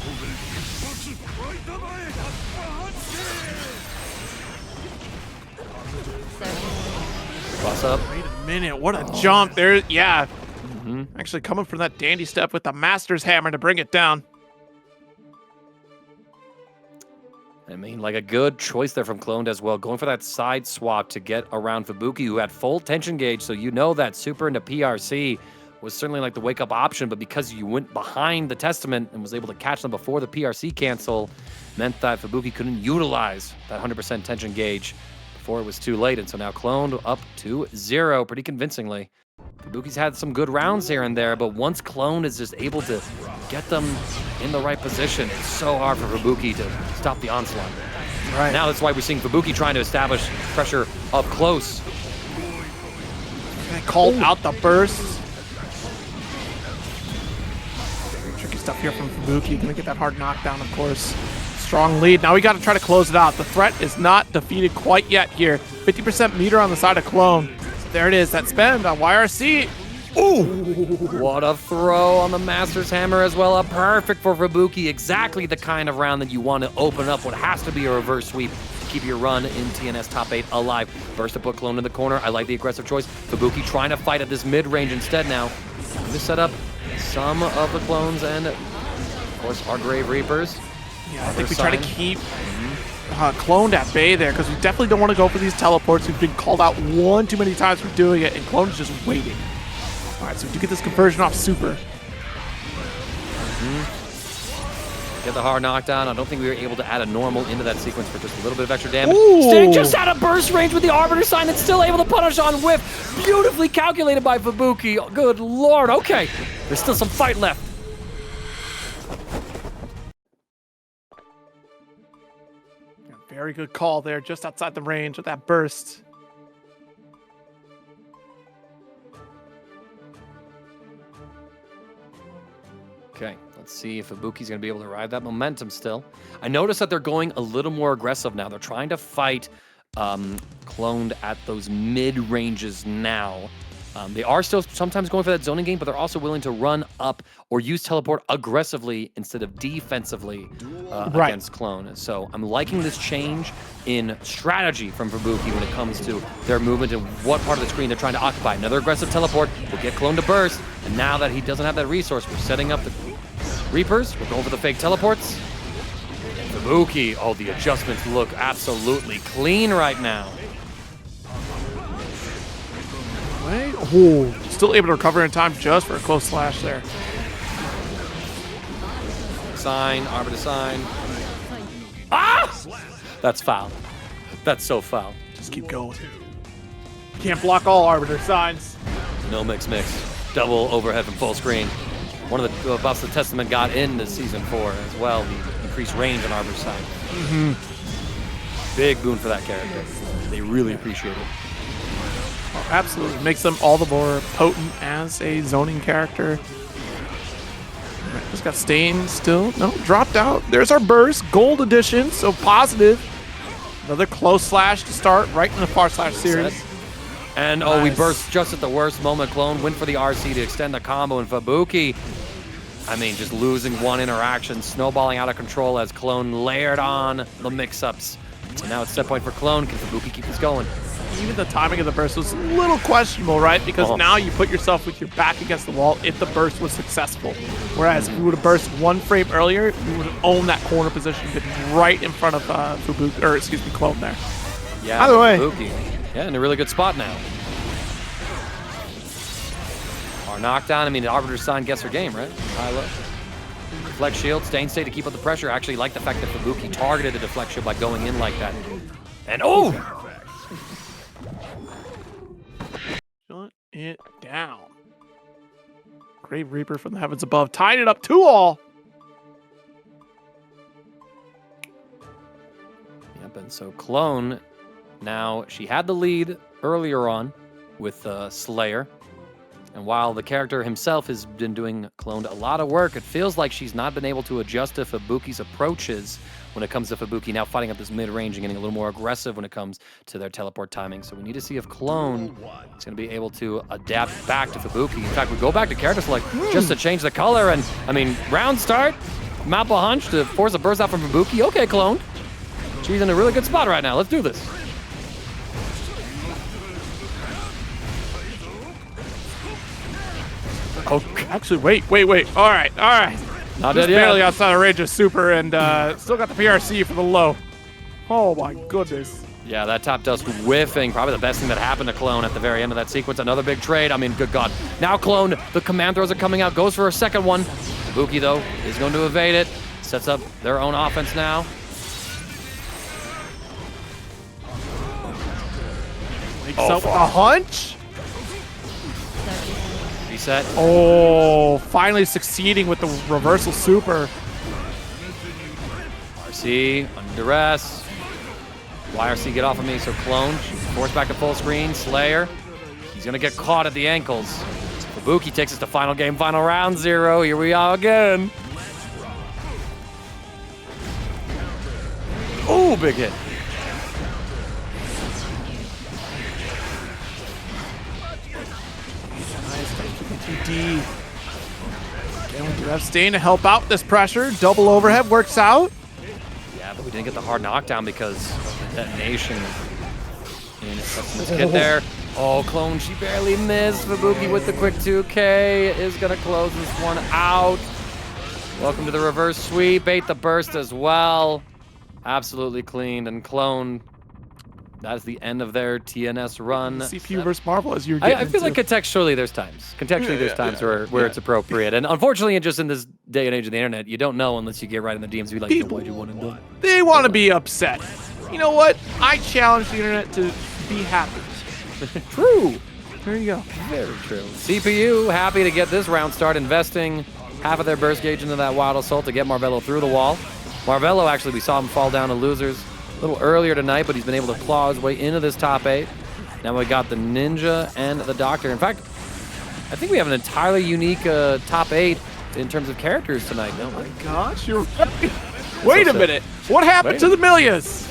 Cross up. Wait a minute, what a jump there. Yeah, actually coming from that dandy step with the Master's Hammer to bring it down. I mean, like a good choice there from Clone as well. Going for that side swap to get around Fubuki, who had full tension gauge. So you know that super into PRC was certainly like the wake-up option. But because you went behind the Testament and was able to catch them before the PRC cancel, meant that Fubuki couldn't utilize that 100% tension gauge before it was too late. And so now Clone up to 0 pretty convincingly. Fubuki's had some good rounds here and there, but once Clone is just able to get them in the right position, it's so hard for Fubuki to stop the onslaught. Right. Now that's why we're seeing Fubuki trying to establish pressure up close. They called out the burst. Tricky stuff here from Fubuki. Gonna get that hard knockdown, of course. Strong lead. Now we got to try to close it out. The threat is not defeated quite yet here. 50% meter on the side of Clone. There it is, that spend on YRC. Ooh! What a throw on the Master's Hammer as well. Perfect for Fubuki. Exactly the kind of round that you want to open up what has to be a reverse sweep to keep your run in TNS top 8 alive. Burst to put Clone in the corner. I like the aggressive choice. Fubuki trying to fight at this mid-range instead now. To set up some of the Clones and, of course, our Grave Reapers. Yeah, I think we try to keep Clone at bay there, because we definitely don't want to go for these teleports. We've been called out one too many times for doing it, and Clone's just waiting. All right, so we do get this conversion off super. Get the hard knockdown. I don't think we were able to add a normal into that sequence for just a little bit of extra damage. Ooh. Sting just out of burst range with the Arbiter sign and still able to punish on whiff. Beautifully calculated by Fubuki. Good lord. Okay, there's still some fight left. Very good call there, just outside the range of that burst. Okay, let's see if Fubuki's going to be able to ride that momentum still. I noticed that they're going a little more aggressive now. They're trying to fight cloned at those mid-ranges now. They are still sometimes going for that zoning game, but they're also willing to run up or use teleport aggressively instead of defensively against clone. So I'm liking this change in strategy from Fubuki when it comes to their movement and what part of the screen they're trying to occupy. Another aggressive teleport will get clone to burst, and now that he doesn't have that resource, we're setting up the Reapers. We're going for the fake teleports. And Fubuki, oh, the adjustments look absolutely clean right now. Oh, still able to recover in time just for a close slash there. Sign, Arbiter sign. Ah! That's foul. That's so foul. Just keep going. Can't block all Arbiter signs. No mix. Double overhead from full screen. One of the buffs the Testament got in this season 4 as well, the increased range on Arbiter's side. Big boon for that character. They really appreciate it. Absolutely. Makes them all the more potent as a zoning character. Just got Stain still. No, dropped out. There's our burst. Gold edition, so positive. Another close slash to start right in the far slash series. And nice. We burst just at the worst moment. Clone went for the RC to extend the combo, and Fubuki, I mean, just losing one interaction, snowballing out of control as Clone layered on the mix-ups. So now it's set point for Clone. Can Fubuki keep this going? Even the timing of the burst was a little questionable, right? Because now you put yourself with your back against the wall if the burst was successful. Whereas if you would have burst one frame earlier, you would have owned that corner position, been right in front of Fubuki, or excuse me, Clone there. Yeah, either way. Fubuki, yeah, in a really good spot now. Our knockdown, I mean, the Arbiter's sign gets her game, right? High low. Deflect shield, staying state to keep up the pressure. I actually like the fact that Fubuki targeted the deflect shield by going in like that. And oh! Shut it down. Grave Reaper from the heavens above, tied it up 2-all. Yep, and so Clone, now she had the lead earlier on with Slayer. And while the character himself has been doing Cloned a lot of work, it feels like she's not been able to adjust to Fubuki's approaches when it comes to Fubuki now fighting up this mid-range and getting a little more aggressive when it comes to their teleport timing. So we need to see if Clone is going to be able to adapt back to Fubuki. In fact, we go back to character select just to change the color. And, I mean, round start, Mappa Hunch to force a burst out from Fubuki. Okay, Clone. She's in a really good spot right now. Let's do this. Oh, actually, wait. All right. Not Just dead barely yet. outside of range of super, and still got the PRC for the low. Oh my goodness. Yeah, that top dust whiffing. Probably the best thing that happened to Clone at the very end of that sequence. Another big trade. I mean, good God. Now Clone, the command throws are coming out. Goes for a second one. Fubuki, though, is going to evade it. Sets up their own offense now. Wakes up with a hunch. Reset. Oh, finally succeeding with the reversal super. RC, under duress. YRC, get off of me. So Clone, she's forced back to full screen. Slayer, he's going to get caught at the ankles. Fubuki takes us to final game, final round 0. Here we are again. Oh, big hit. D. Again, we do have Stain to help out this pressure. Double overhead works out. Yeah, but we didn't get the hard knockdown because of the detonation in this kit there. Oh, Clone, she barely missed. Fubuki with the quick 2K is going to close this one out. Welcome to the reverse sweep. Ate the burst as well. Absolutely cleaned. And Clone, that is the end of their TNS run. CPU versus Marvel, as you're getting I feel like contextually there's times. There's times where it's appropriate. And unfortunately, just in this day and age of the internet, you don't know unless you get right in the DMs and be like, People- why'd you want to do it? They want to be upset. You know what? I challenge the internet to be happy. True. There you go. Very true. CPU happy to get this round started, investing half of their burst gauge into that Wild Assault to get Marvelo through the wall. Marvelo, actually, we saw him fall down to losers a little earlier tonight, but he's been able to claw his way into this top 8. Now we got the Ninja and the Doctor. In fact, I think we have an entirely unique top 8 in terms of characters tonight, don't we? Gosh, you're right. Wait a minute. What happened to the Millias?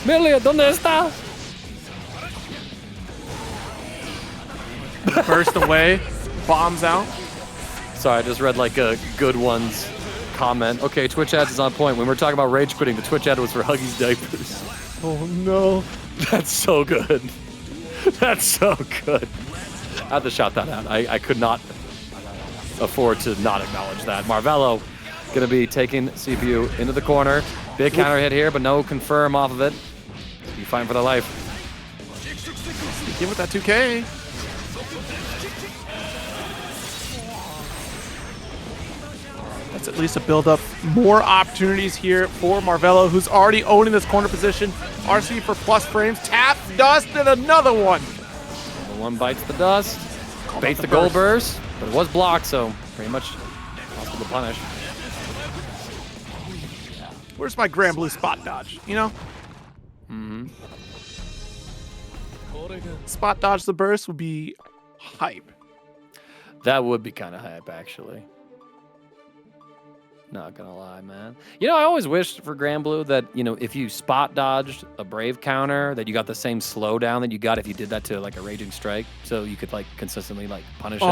Millia, ¿dónde está? Burst away. Bombs out. Sorry, I just read like a good one's comment. Okay, Twitch ads is on point. When we're talking about rage quitting, the Twitch ad was for Huggies diapers. Oh, no. That's so good. That's so good. I had to shout that out. I could not afford to not acknowledge that. Marvelo going to be taking CPU into the corner. Big counter hit here, but no confirm off of it. Be fine for their life. Give it that 2K. That's at least a build up. More opportunities here for Marvelo, who's already owning this corner position. RC for plus frames. Tap, dust, and another one. The one bites the dust. Baits the gold burst, but it was blocked, so pretty much possible to punish. Where's my Grand Blue spot dodge? You know? Spot dodge the burst would be hype. That would be kind of hype, actually. Not gonna lie, man. You know, I always wished for Grand Blue that, you know, if you spot dodged a Brave counter, that you got the same slowdown that you got if you did that to like a Raging Strike, so you could like consistently like punish it.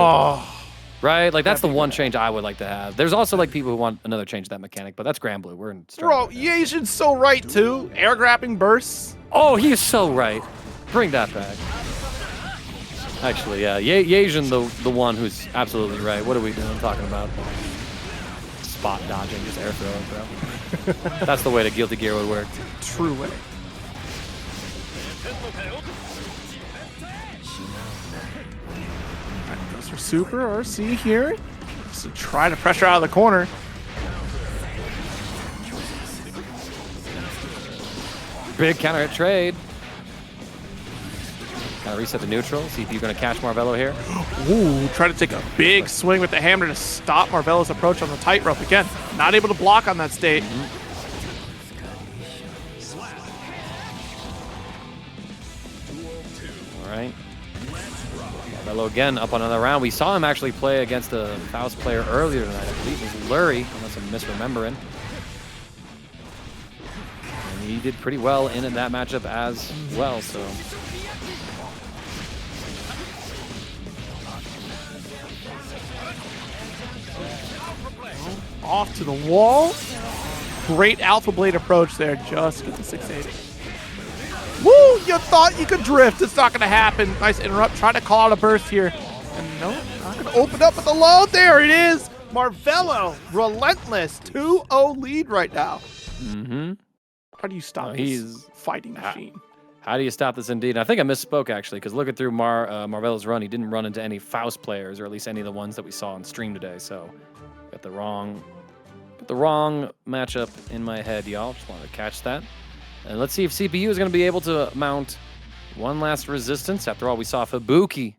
Right? Like that's the one change I would like to have. There's also like people who want another change to that mechanic, but that's Grand Blue. We're in Bro, Yasian's so right too. Air grabbing bursts. Oh, he is so right. Bring that back. Actually, yeah. Yasian, the one who's absolutely right. What are we doing talking about? Spot dodging, just air throwing, bro. That's the way the Guilty Gear would work. True way. Alright, goes for Super RC here. Just to try to pressure out of the corner. Big counter hit trade. Kind of reset the neutral. See if you're going to catch Marvelo here. Ooh, try to take a big swing with the hammer to stop Marvelo's approach on the tightrope. Again, not able to block on that state. All right. Marvelo again up on another round. We saw him actually play against a Faust player earlier tonight. I believe it was Lurry, unless I'm misremembering. And he did pretty well in that matchup as well, so... Off to the wall. Great Alpha Blade approach there. Just get the 680. Woo! You thought you could drift. It's not going to happen. Nice interrupt. Try to call out a burst here. And no, not going to open up with the load. There it is. Marvelo, relentless. 2-0 lead right now. How do you stop this fighting machine? How do you stop this indeed? And I think I misspoke, actually, because looking through Marvelo's run, he didn't run into any Faust players, or at least any of the ones that we saw on stream today. So got the wrong matchup in my head, y'all. Just wanted to catch that. And let's see if CPU is going to be able to mount one last resistance. After all, we saw Fubuki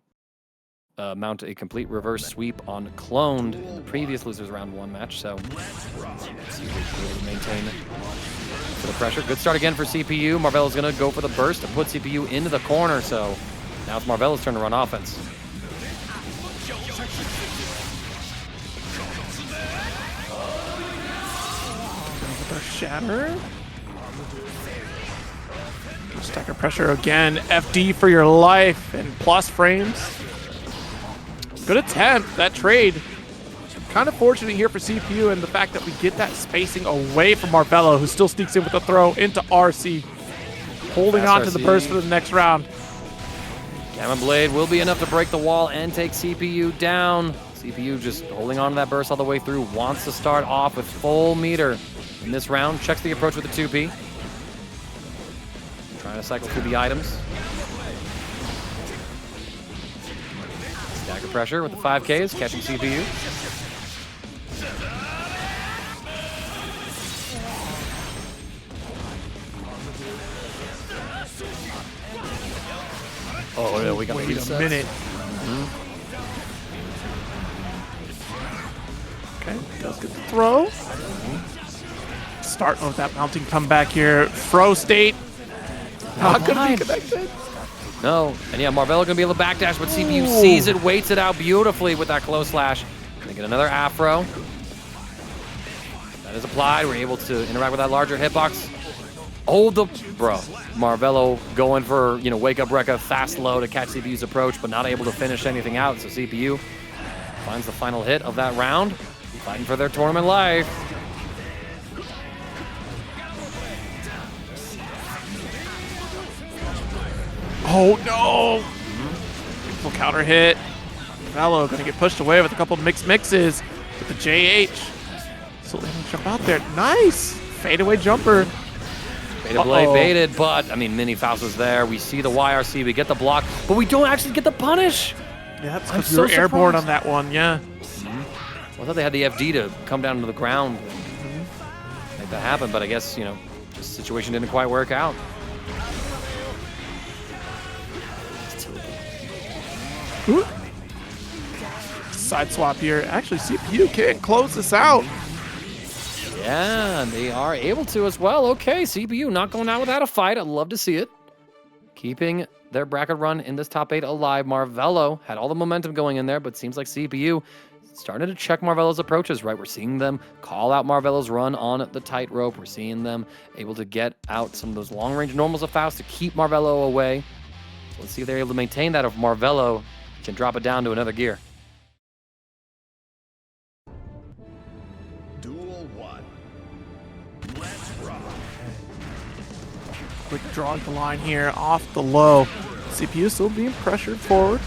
mount a complete reverse sweep on Cloned in the previous Losers Round 1 match. So let's see if we can maintain for the pressure. Good start again for CPU. Marvelo's going to go for the burst to put CPU into the corner. So now it's Marvelo's turn to run offense. Shatter. Stacker pressure again. FD for your life and plus frames. Good attempt. That trade. Kind of fortunate here for CPU and the fact that we get that spacing away from Marvelo, who still sneaks in with a throw into RC. Holding on to the burst for the next round. Gamma Blade will be enough to break the wall and take CPU down. CPU just holding on to that burst all the way through. Wants to start off with full meter in this round. Checks the approach with the 2P. Trying to cycle through the items. Stagger pressure with the 5Ks, catching CPU. Oh, yeah, we got Wait a minute. Okay, does get the throw. Starting with that mounting comeback here. Throw state. Not gonna be connected. No, and yeah, Marvelo gonna be able to backdash, but CPU sees it, waits it out beautifully with that close slash. Gonna get another afro. That is applied. We're able to interact with that larger hitbox. Oh, bro. Marvelo going for, wake up Rekka, fast low to catch CPU's approach, but not able to finish anything out. So CPU finds the final hit of that round, fighting for their tournament life. Oh no! Beautiful counter hit. Marvelo gonna get pushed away with a couple of mixes with the JH. So let him jump out there. Nice! Fadeaway jumper. Beta blade baited, but, mini Faust was there. We see the YRC, we get the block, but we don't actually get the punish. Yeah, that's because we were airborne on that one, yeah. Well, I thought they had the FD to come down to the ground and make that happen, but I guess, just the situation didn't quite work out. Ooh. Side swap here. Actually, CPU can't close this out. Yeah, and they are able to as well. Okay, CPU not going out without a fight. I'd love to see it. Keeping their bracket run in this top 8 alive. Marvelo had all the momentum going in there, but seems like CPU starting to check Marvelo's approaches, right? We're seeing them call out Marvelo's run on the tightrope. We're seeing them able to get out some of those long-range normals of Faust to keep Marvelo away. So let's see if they're able to maintain that if Marvelo can drop it down to another gear. Quick drawing the line here off the low. CPU still being pressured forward.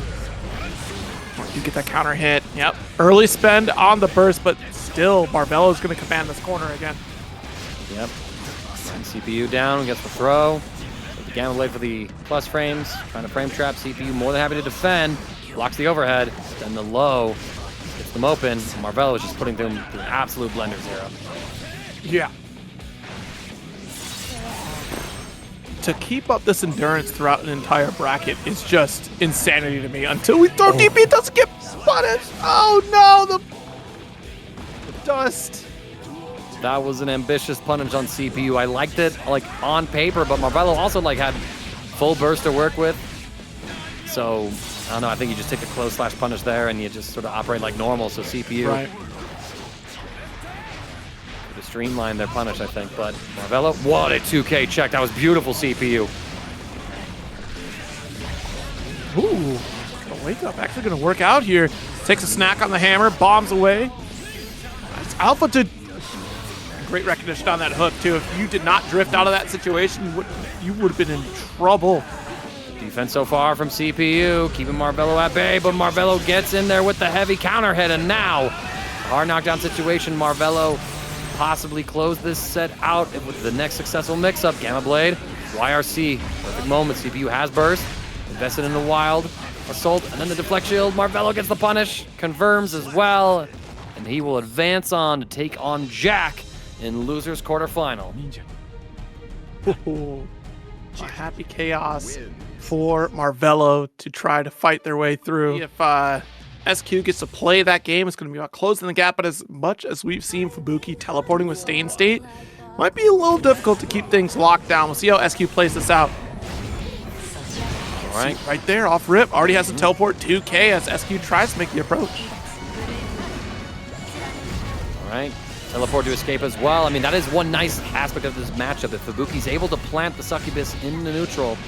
You get that counter hit. Yep. Early spend on the burst, but still Marvelo is going to command this corner again. Yep. And CPU down, gets the throw. So the gamma blade for the plus frames. Trying to frame trap. CPU more than happy to defend. Blocks the overhead. Then the low gets them open. Marvelo is just putting them through an absolute blender zero. Yeah. To keep up this endurance throughout an entire bracket is just insanity to me. Until we throw DP, it doesn't get punished. Oh no, the dust. That was an ambitious punish on CPU. I liked it on paper, but Marvelo also had full burst to work with. So I don't know. I think you just take the close slash punish there, and you just sort of operate like normal. So CPU. Right. Streamline their punish, I think, but Marvelo, what a 2K check. That was beautiful, CPU. Ooh, the wake up actually going to work out here. Takes a snack on the hammer, bombs away. Nice Alpha to great recognition on that hook, too. If you did not drift out of that situation, you would have been in trouble. Defense so far from CPU, keeping Marvelo at bay, but Marvelo gets in there with the heavy counter hit, and now, hard knockdown situation, Marvelo possibly close this set out with the next successful mix-up. Gamma Blade, YRC, perfect moment. CPU has burst, invested in the wild assault, and then the deflect shield. Marvelo gets the punish, confirms as well, and he will advance on to take on Jack in loser's quarterfinal. A happy chaos for Marvelo to try to fight their way through. If SQ gets to play that game, it's going to be about closing the gap, but as much as we've seen Fubuki teleporting with stay in state, might be a little difficult to keep things locked down. We'll see how SQ plays this out. All right. See, right there, off rip, already has a teleport 2K as SQ tries to make the approach. All right. Teleport to escape as well. That is one nice aspect of this matchup, that Fubuki's able to plant the succubus in the neutral.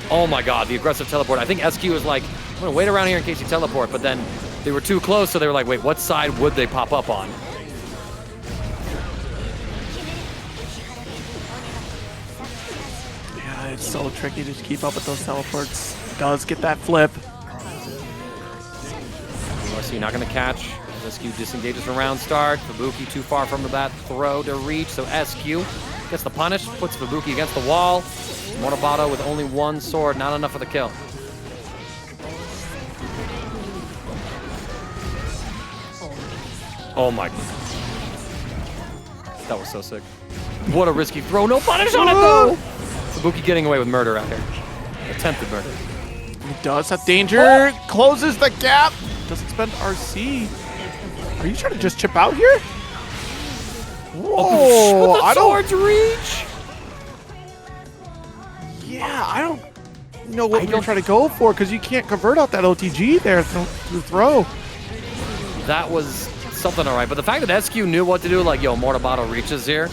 Oh my god, the aggressive teleport. I think SQ is like, I'm going to wait around here in case you teleport, but then they were too close, so they were like, wait, what side would they pop up on? Yeah, it's so tricky to keep up with those teleports. Does get that flip. USC not going to catch. SQ disengages from round start. Fubuki too far from that throw to reach, so SQ gets the punish, puts Fubuki against the wall. Mortabato with only one sword, not enough for the kill. Oh my god. That was so sick. What a risky throw. No punish on it though! Fubuki getting away with murder out here. Attempted murder. does have danger. Closes the gap. Doesn't spend RC. Are you trying to just chip out here? Whoa! I don't reach. Yeah, I don't know what you're trying to go for because you can't convert out that OTG there through throw. That was something all right, but the fact that SQ knew what to do, like, yo, Mortabato reaches here,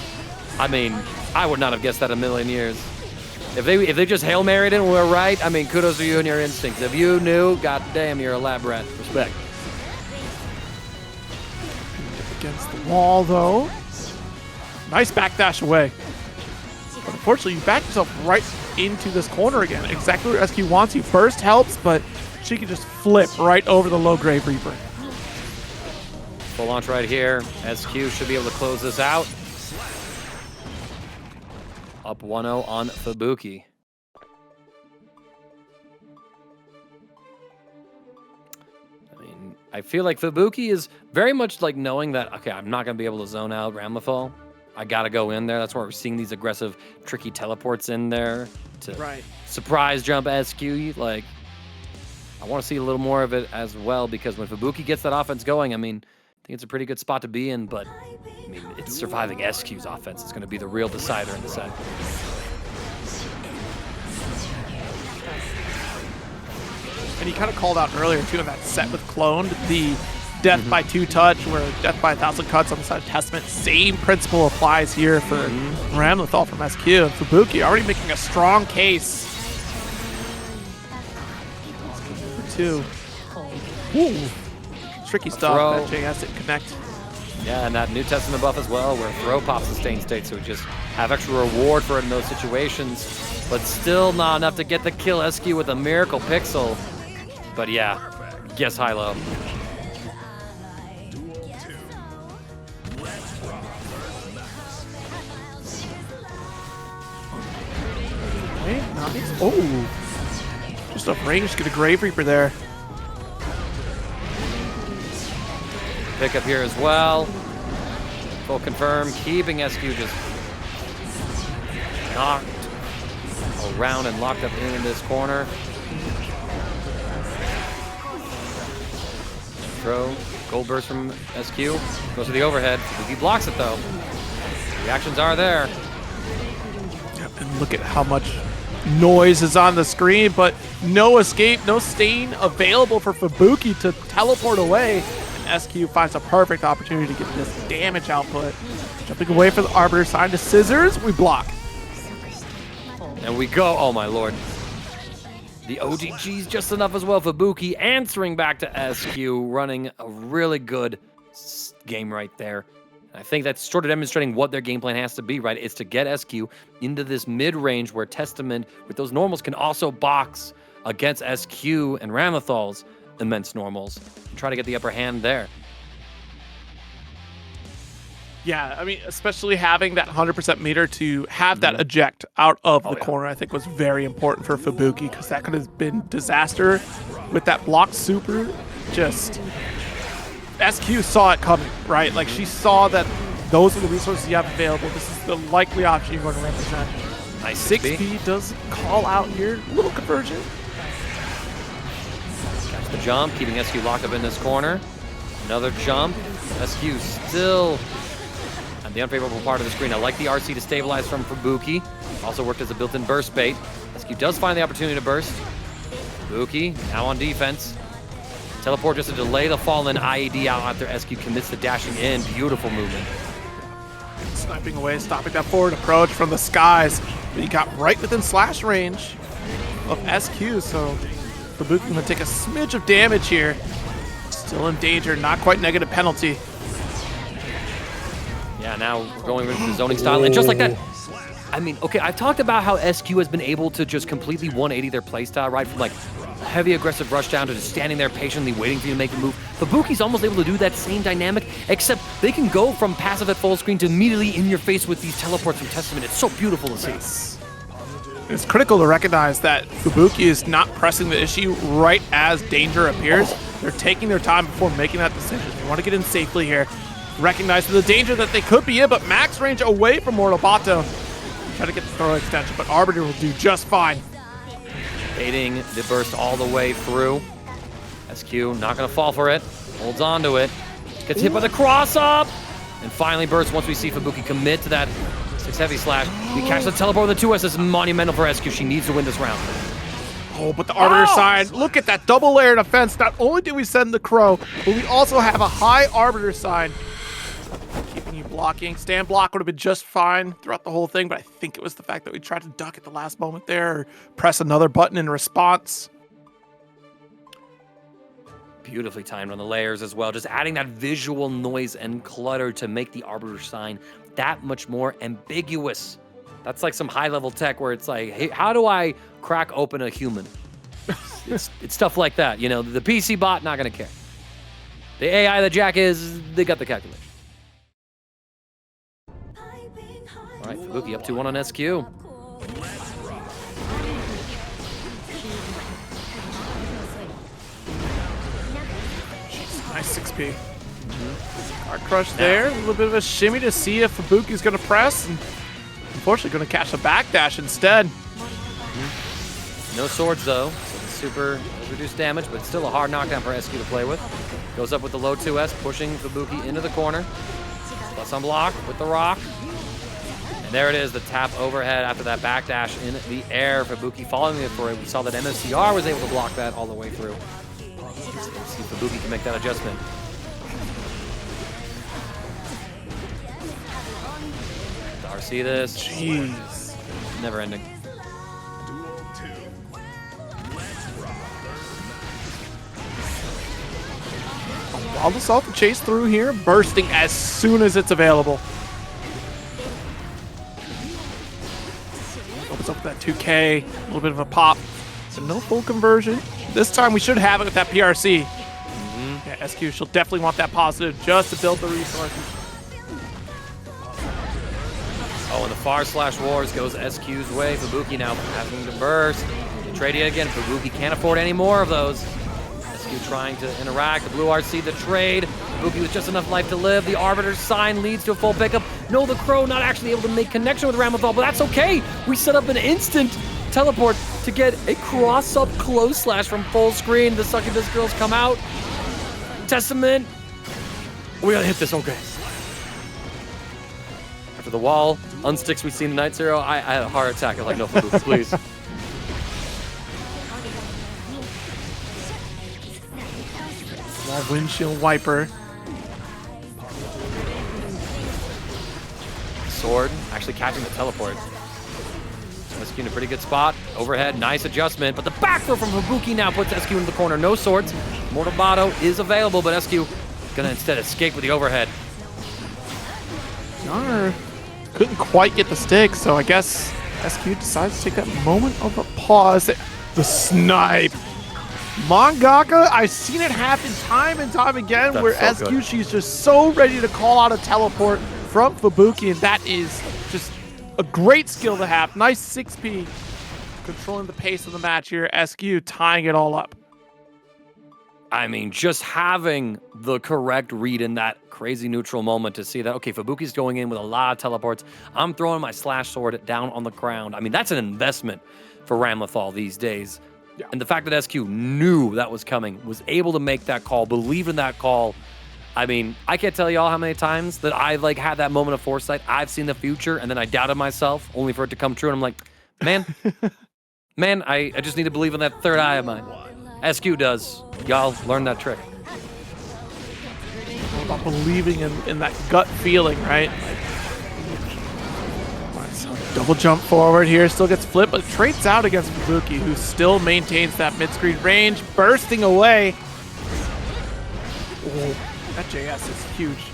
I mean, I would not have guessed that a million years. If they just Hail Married it and we're right, I mean, kudos to you and your instincts. If you knew, goddamn, you're a lab rat. Respect. Against the wall, though. Nice backdash away. But unfortunately, you back yourself right into this corner again. Exactly where SQ wants you. Burst helps, but she can just flip right over the low Grave Reaper. Full launch right here. SQ should be able to close this out. Up 1-0 on Fubuki. I mean, I feel like Fubuki is very much like knowing that, okay, I'm not going to be able to zone out Ramlethal. I got to go in there. That's why we're seeing these aggressive, tricky teleports in there to surprise jump SQ. Like, I want to see a little more of it as well because when Fubuki gets that offense going, I mean, I think it's a pretty good spot to be in, but I mean, it's surviving SQ's offense. It's going to be the real decider in the set. And he kind of called out earlier, too, in that set with Cloned, the death by 2 touch, where death by 1,000 cuts on the side of Testament. Same principle applies here for Ramlethal from SQ. And Fubuki already making a strong case. Number 2. Ooh. Tricky stuff that JS didn't connect. Yeah, and that New Testament buff as well, where throw pops sustained state, so we just have extra reward for it in those situations. But still not enough to get the kill. SQ with a miracle pixel. But yeah, guess high-low. Nice. Oh, just up range to get a Grave Reaper there. Pick up here as well. Full confirm, keeping SQ just knocked around and locked up in this corner. Throw, gold burst from SQ, goes to the overhead. He blocks it though. Reactions are there. And look at how much noise is on the screen, but no escape, no stain available for Fubuki to teleport away. And SQ finds a perfect opportunity to get this damage output. Jumping away for the Arbiter, sign to Scissors, we block. And we go, oh my lord. The OTG's just enough as well. Fubuki answering back to SQ, running a really good game right there. I think that's sort of demonstrating what their game plan has to be, right? It's to get SQ into this mid-range where Testament, with those normals, can also box against SQ and Ramlethal's immense normals and try to get the upper hand there. Yeah, I mean, especially having that 100% meter to have that eject out of the corner, I think was very important for Fubuki because that could have been disaster with that block super. Just SQ saw it coming, right? Like she saw that those are the resources you have available. This is the likely option you're going to represent. Nice 6B does call out here, little conversion. Catch the jump, keeping SQ locked up in this corner. Another jump. SQ still on the unfavorable part of the screen. I like the RC to stabilize from Fubuki. Also worked as a built-in burst bait. SQ does find the opportunity to burst. Fubuki now on defense. Teleport just to delay the fallen IED out after SQ commits to dashing in. Beautiful movement. Sniping away, stopping that forward approach from the skies. But he got right within slash range of SQ, so Fubuki gonna take a smidge of damage here. Still in danger, not quite negative penalty. Yeah, now we're going into the zoning style, and just like that, I mean, okay, I've talked about how SQ has been able to just completely 180 their playstyle, right? From like heavy aggressive rush down to just standing there patiently waiting for you to make a move. Fubuki's almost able to do that same dynamic, except they can go from passive at full screen to immediately in your face with these teleports from Testament. It's so beautiful to see. It's critical to recognize that Fubuki is not pressing the issue right as danger appears. They're taking their time before making that decision. They want to get in safely here. Recognizing the danger that they could be in, but max range away from Mortabato. Try to get the throw extension, but Arbiter will do just fine. Baiting the burst all the way through. SQ not going to fall for it. Holds on to it. Gets hit by the cross up. And finally bursts once we see Fubuki commit to that 6 heavy slash. We catch the teleport with the 2S. This is monumental for SQ. She needs to win this round. Oh, but the Arbiter side, look at that double layer defense. Not only did we send the Crow, but we also have a high Arbiter side. Keeping you blocking. Stand block would have been just fine throughout the whole thing, but I think it was the fact that we tried to duck at the last moment there or press another button in response. Beautifully timed on the layers as well. Just adding that visual noise and clutter to make the Arbiter sign that much more ambiguous. That's like some high-level tech where it's like, hey, how do I crack open a human? It's stuff like that. You know, the PC bot, not going to care. The AI that Jack is, they got the calculation. All right, Fubuki up 2-1 on SQ. Nice 6P. Our crush there. A little bit of a shimmy to see if Fubuki's going to press. And unfortunately, going to catch a backdash instead. No swords, though. So the super reduced damage, but still a hard knockdown for SQ to play with. Goes up with the low 2S, pushing Fubuki into the corner. Plus on block with the rock. And there it is, the tap overhead after that backdash in the air. Fubuki following it for it. We saw that MFCR was able to block that all the way through. Let's see if Fubuki can make that adjustment. See this? Jeez. Never ending. Wild Assault to chase through here, bursting as soon as it's available. Opens up that 2K, a little bit of a pop. So no full conversion. This time we should have it with that PRC. Yeah, SQ, she'll definitely want that positive just to build the resources. Oh, and the far slash wars goes SQ's way. Fubuki now having to burst. Trade it again. Fubuki can't afford any more of those. SQ trying to interact. The blue RC, the trade. Fubuki with just enough life to live. The Arbiter's sign leads to a full pickup. No, the Crow not actually able to make connection with Ramlethal, but that's okay. We set up an instant teleport to get a cross-up close slash from full screen. The Succubus girls come out. Testament. We gotta hit this, okay. After the wall unsticks we see in Night Zero, I had a heart attack. I'm like, no, Fubuki, please. Small windshield wiper. Sword actually catching the teleport. SQ in a pretty good spot. Overhead, nice adjustment, but the back throw from Fubuki now puts SQ into the corner. No swords. Mortal Botto is available, but SQ gonna instead escape with the overhead. Nar couldn't quite get the stick, so I guess SQ decides to take that moment of a pause. The snipe. Mangaka, I've seen it happen time and time again. That's where so SQ, good. she's just so ready to call out a teleport from Fubuki, and that is just a great skill to have. Nice 6P, controlling the pace of the match here. SQ tying it all up. I mean, just having the correct read in that crazy neutral moment to see that, okay, Fubuki's going in with a lot of teleports. I'm throwing my slash sword down on the ground. I mean, that's an investment for Ramlethal these days. Yeah. And the fact that SQ knew that was coming, was able to make that call, believe in that call. I mean, I can't tell y'all how many times that I've like had that moment of foresight. I've seen the future and then I doubted myself only for it to come true. And I'm like, man, I just need to believe in that third eye of mine. SQ does. Y'all learn that trick. All about believing in that gut feeling, right? So double jump forward here, still gets flipped, but trades out against Fubuki, who still maintains that mid-screen range, bursting away. Oh, that JS is huge.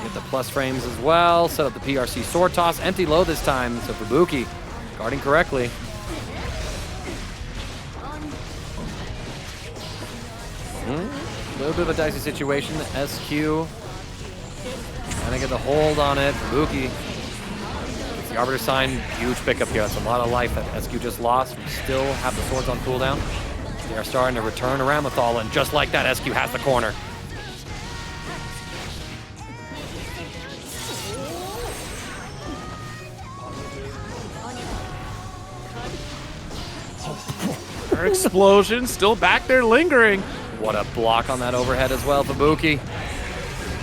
Get the plus frames as well. Set up the PRC sword toss. Empty low this time, so Fubuki guarding correctly. A little bit of a dicey situation. SQ trying to get the hold on it. Fubuki gets the Arbiter sign. Huge pickup here. That's a lot of life that SQ just lost. We still have the swords on cooldown. They are starting to return to Ramlethal, and just like that, SQ has the corner. Another explosion still back there lingering. What a block on that overhead as well, Fubuki.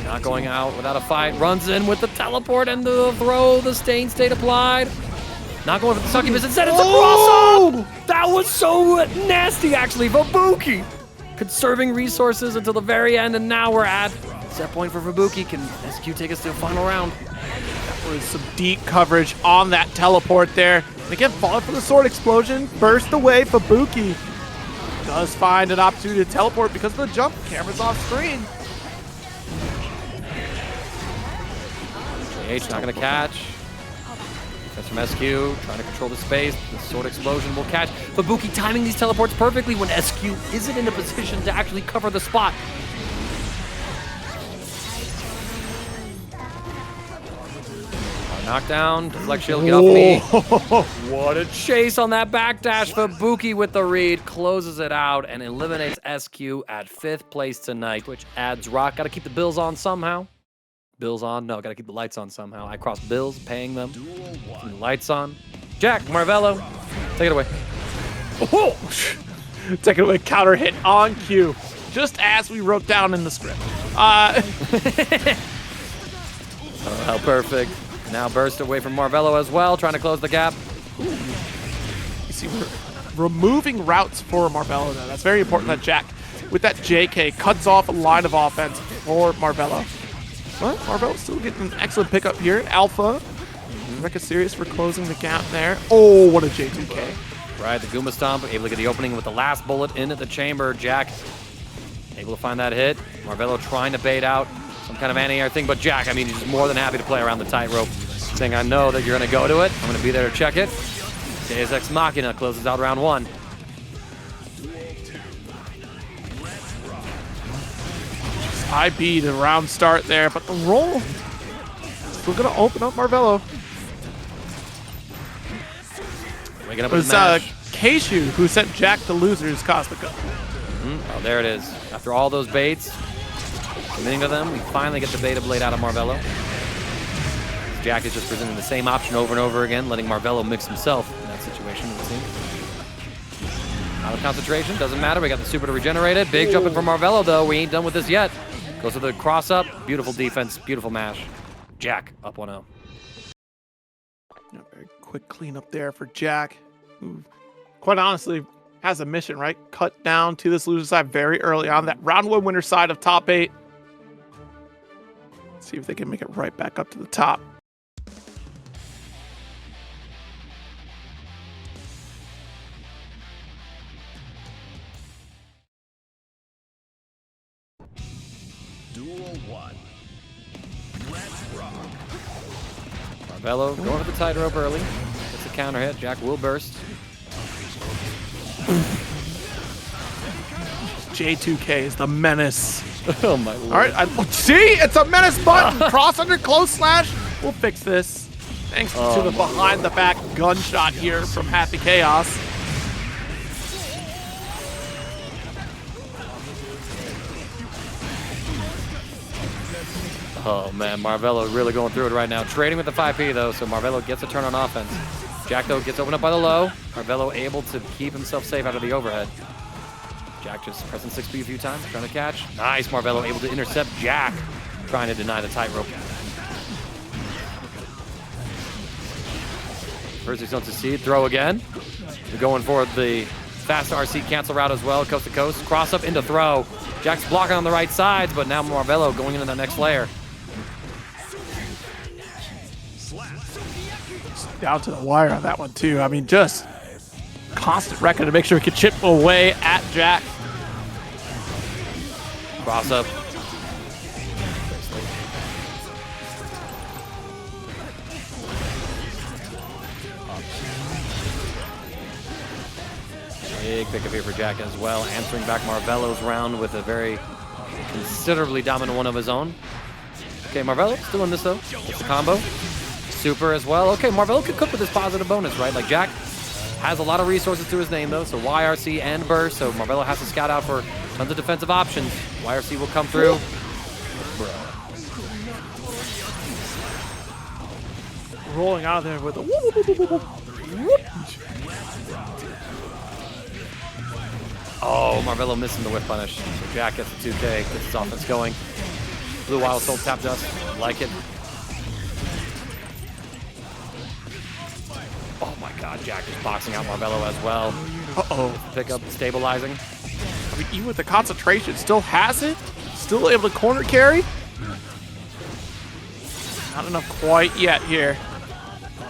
Not going out without a fight. Runs in with the teleport and the throw. The stain state applied. Not going for the succubus. Instead, it's a cross-up! That was so nasty, actually. Fubuki conserving resources until the very end, and now we're at set point for Fubuki. Can SQ take us to the final round? That was some deep coverage on that teleport there. And again, falling for the sword explosion. Burst away. Fubuki does find an opportunity to teleport because of the jump. Camera's off screen. JH not going to catch. That's from SQ, trying to control the space. The sword explosion will catch. Fubuki timing these teleports perfectly when SQ isn't in a position to actually cover the spot. Knockdown, deflect shield, get off me. What a chase on that backdash. Fubuki with the read, closes it out, and eliminates SQ at 5th place tonight, which adds Rock. Got to keep the bills on somehow. Bills on? No, got to keep the lights on somehow. I cross bills, paying them. Keeping the lights on. Jack, Marvelo, take it away. Oh! Take it away, counter hit on cue. Just as we wrote down in the script. How perfect. Now burst away from Marvelo as well, trying to close the gap. Ooh. You see, we're removing routes for Marvelo now. That's very important that Jack, with that JK, cuts off a line of offense for Marvelo. But Marvelo still getting an excellent pickup here. Alpha, Rekka serious for closing the gap there. Oh, what a J2K. Right, the Goomba Stomp, able to get the opening with the last bullet into the chamber. Jack able to find that hit. Marvelo trying to bait out some kind of anti-air thing, but Jack, I mean, he's more than happy to play around the tightrope, saying, I know that you're going to go to it. I'm going to be there to check it. Deus Ex Machina closes out round 1. IB the round start there, but the roll still going to open up Marvelo. Waking up It with was the match. Kshu who sent Jack to losers Cosmica. Oh, there it is. After all those baits, committing to them, we finally get the beta blade out of Marvelo. Jack is just presenting the same option over and over again, letting Marvelo mix himself in that situation, it seems. Out of concentration, doesn't matter. We got the super to regenerate it. Big jumping from Marvelo, though. We ain't done with this yet. Goes to the cross up. Beautiful defense, beautiful mash. Jack up 1-0. Very quick cleanup there for Jack, who, quite honestly, has a mission, right? Cut down to this loser side very early on. That round 1 winner side of top 8. Let's see if they can make it right back up to the top. Duel 1. Let's rock. Marvelo going to the tightrope early. Gets a counter hit. Jack will burst. J2K is the menace. Oh my lord. All right, see, it's a menace button. Cross under close slash. We'll fix this. Thanks to the behind the back gunshot here from Happy Chaos. Oh man, Marvelo really going through it right now. Trading with the 5P though, so Marvelo gets a turn on offense. Jack though gets opened up by the low. Marvelo able to keep himself safe out of the overhead. Jack just pressing 6P a few times, trying to catch. Nice, Marvelo able to intercept Jack, trying to deny the tightrope. First he's don't succeed, throw again. They're going for the fast RC cancel route as well, coast to coast. Cross up into throw. Jack's blocking on the right sides, but now Marvelo going into the next layer. Down to the wire on that one too. I mean, just constant record to make sure he can chip away at Jack. Cross up. Big pickup here for Jack as well, answering back Marvelo's round with a very considerably dominant one of his own. Okay, Marvelo still in this though. Gets the combo. Super as well. Okay, Marvelo could cook with this positive bonus, right? Like Jack has a lot of resources to his name though, so YRC and burst, so Marvelo has to scout out for tons of defensive options. YRC will come through. Rolling out of there with a whoop, whoop, whoop, whoop, whoop. Oh, Marvelo missing the whip punish. So Jack gets the 2K, gets his offense going. Blue Wild Soul tap dust. Like it. Oh my god, Jack is boxing out Marvelo as well. Uh-oh. Pick up, stabilizing. I mean, even with the concentration, still has it. Still able to corner carry. Not enough quite yet here.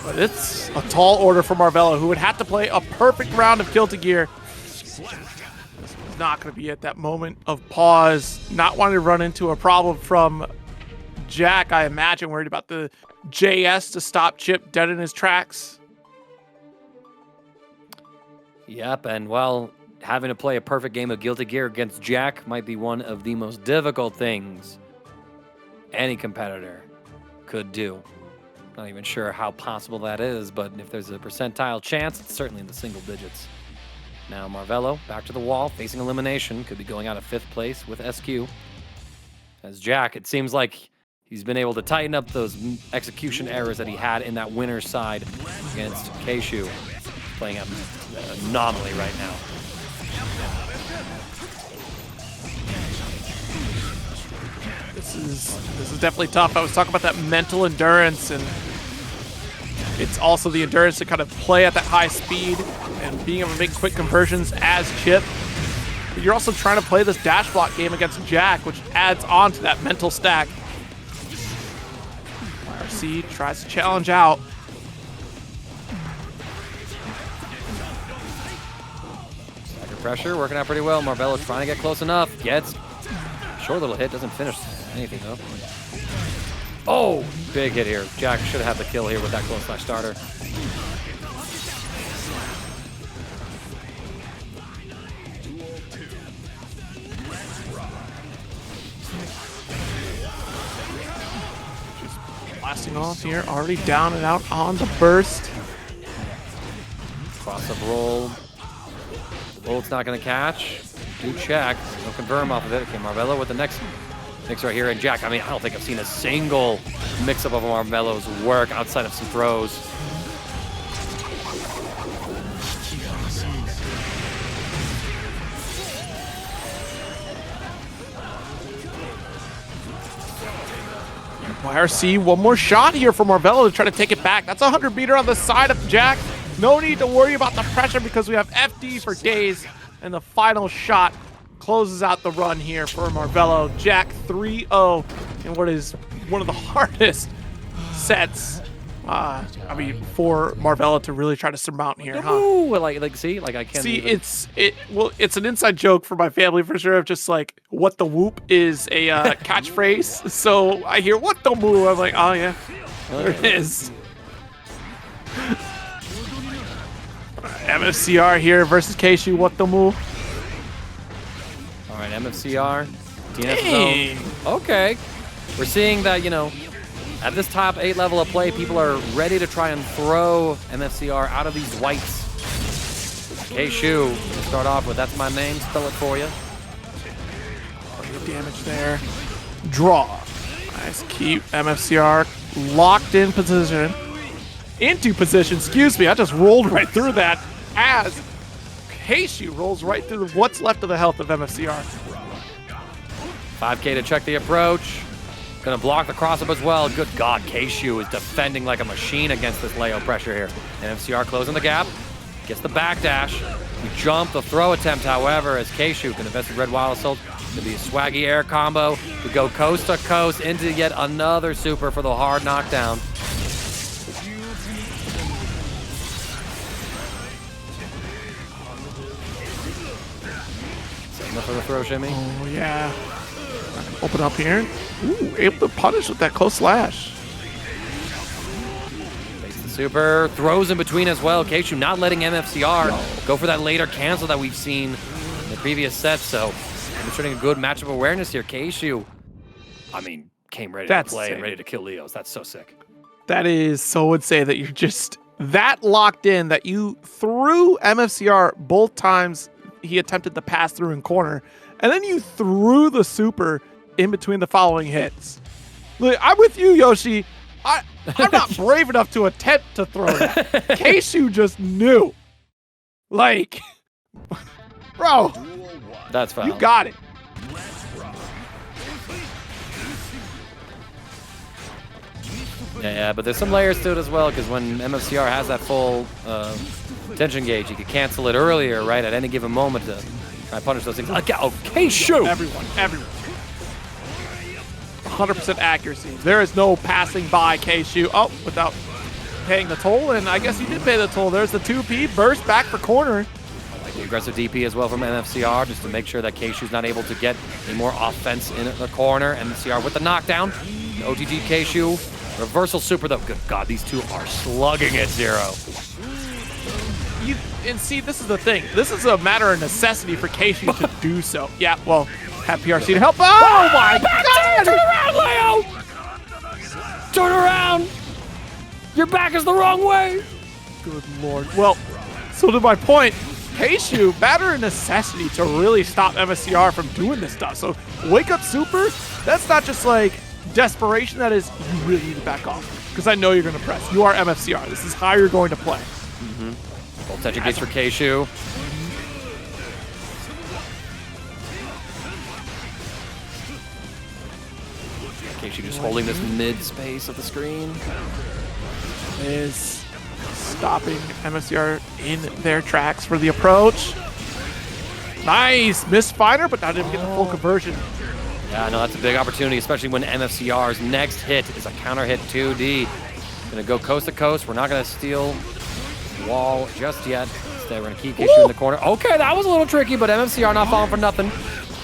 But it's a tall order for Marvelo, who would have to play a perfect round of Guilty Gear. This is not going to be at that moment of pause. Not wanting to run into a problem from Jack, I imagine, worried about the JS to stop Chipp dead in his tracks. Yep, and well, having to play a perfect game of Guilty Gear against Jack might be one of the most difficult things any competitor could do. Not even sure how possible that is, but if there's a percentile chance, it's certainly in the single digits. Now Marvelo back to the wall, facing elimination, could be going out of 5th place with SQ. As Jack, it seems like he's been able to tighten up those execution errors that he had in that winner's side against Kshu. Playing up an anomaly right now. This is definitely tough. I was talking about that mental endurance, and it's also the endurance to kind of play at that high speed and being able to make quick conversions as Chipp. But you're also trying to play this dash block game against Jack, which adds on to that mental stack. RC tries to challenge out. Pressure working out pretty well. Marvelo trying to get close enough. Gets short little hit. Doesn't finish anything though. Oh, big hit here. Jack should have had the kill here with that close slash starter. Just blasting off here. Already down and out on the burst. Cross up roll. Bullet's not going to catch. Do check. No confirm off of it. Okay, Marvelo with the next mix right here. And Jack, I mean, I don't think I've seen a single mix-up of Marvelo's work outside of some throws. YRC, one more shot here for Marvelo to try to take it back. That's a 100-meter on the side of Jack. No need to worry about the pressure because we have FD for days. And the final shot closes out the run here for Marvelo. Jack 3-0 in what is one of the hardest sets. I mean, for Marvelo to really try to surmount here, huh? Ooh, like, see, like I can't. See, it's an inside joke for my family for sure. Of just like, what the whoop is a catchphrase. So I hear what the moo. I'm like, oh yeah, there it is. MFCR here versus Kshuewhatdamoo. All right, MFCR. TNS zone. Okay. We're seeing that, you know, at this top 8 level of play, people are ready to try and throw MFCR out of these whites. Kshu, we'll start off with that's my name, spell it for you. Plenty of damage there. Draw. Nice keep. MFCR locked in position. Into position, excuse me. I just rolled right through that as Kshu rolls right through what's left of the health of MFCR. 5K to check the approach. Gonna block the cross up as well. Good God, Kshu is defending like a machine against this Leo pressure here. MFCR closing the gap. Gets the backdash. We jump the throw attempt, however, as Kshu can invest in Red Wild Assault. Gonna be a swaggy air combo. We go coast to coast into yet another super for the hard knockdown. Enough for the throw shimmy. Oh, yeah. Open up here. Ooh, able to punish with that close slash. Takes the super, throws in between as well. Kshu not letting MFCR go for that later cancel that we've seen in the previous set. So demonstrating a good matchup awareness here. Kshu, I mean, came ready to play and ready to kill Leos. That's so sick. That is so insane that you're just that locked in that you threw MFCR both times he attempted the pass through in corner, and then you threw the super in between the following hits. Look, I'm with you, Yoshi. I'm not brave enough to attempt to throw that. Kshu just knew. Like, Bro, That's foul. you got it. Yeah, but there's some layers to it as well, because when MFCR has that full tension gauge, you can cancel it earlier, right, at any given moment to try and punish those things. Okay, shoot! Everyone. 100% accuracy. There is no passing by Kshu. Oh, without paying the toll, and I guess he did pay the toll. There's the 2P, burst back for corner. The aggressive DP as well from MFCR, just to make sure that Kshu's not able to get any more offense in the corner. MFCR with the knockdown. The OTG Kshu. Reversal super though. Good God, these two are slugging at 0. And see, this is the thing. This is a matter of necessity for Kshu to do so. Yeah, well, have PRC to help. Oh my God! Turn around, Leo! Turn around! Your back is the wrong way! Good Lord. Well, so to my point, Kshu, matter of necessity to really stop MFCR from doing this stuff. So wake up super, that's not just like desperation, that is you really need to back off. Because I know you're going to press. You are MFCR. This is how you're going to play. Full tension gauge for Kshu. Kshu just holding this mid space of the screen. Is stopping MFCR in their tracks for the approach. Nice! Misfire, but not even get the full conversion. Yeah, no, that's a big opportunity, especially when MFCR's next hit is a counter hit 2D. Gonna go coast to coast. We're not gonna steal wall just yet. Instead, we're gonna keep Kshu in the corner. Okay, that was a little tricky, but MFCR not falling for nothing.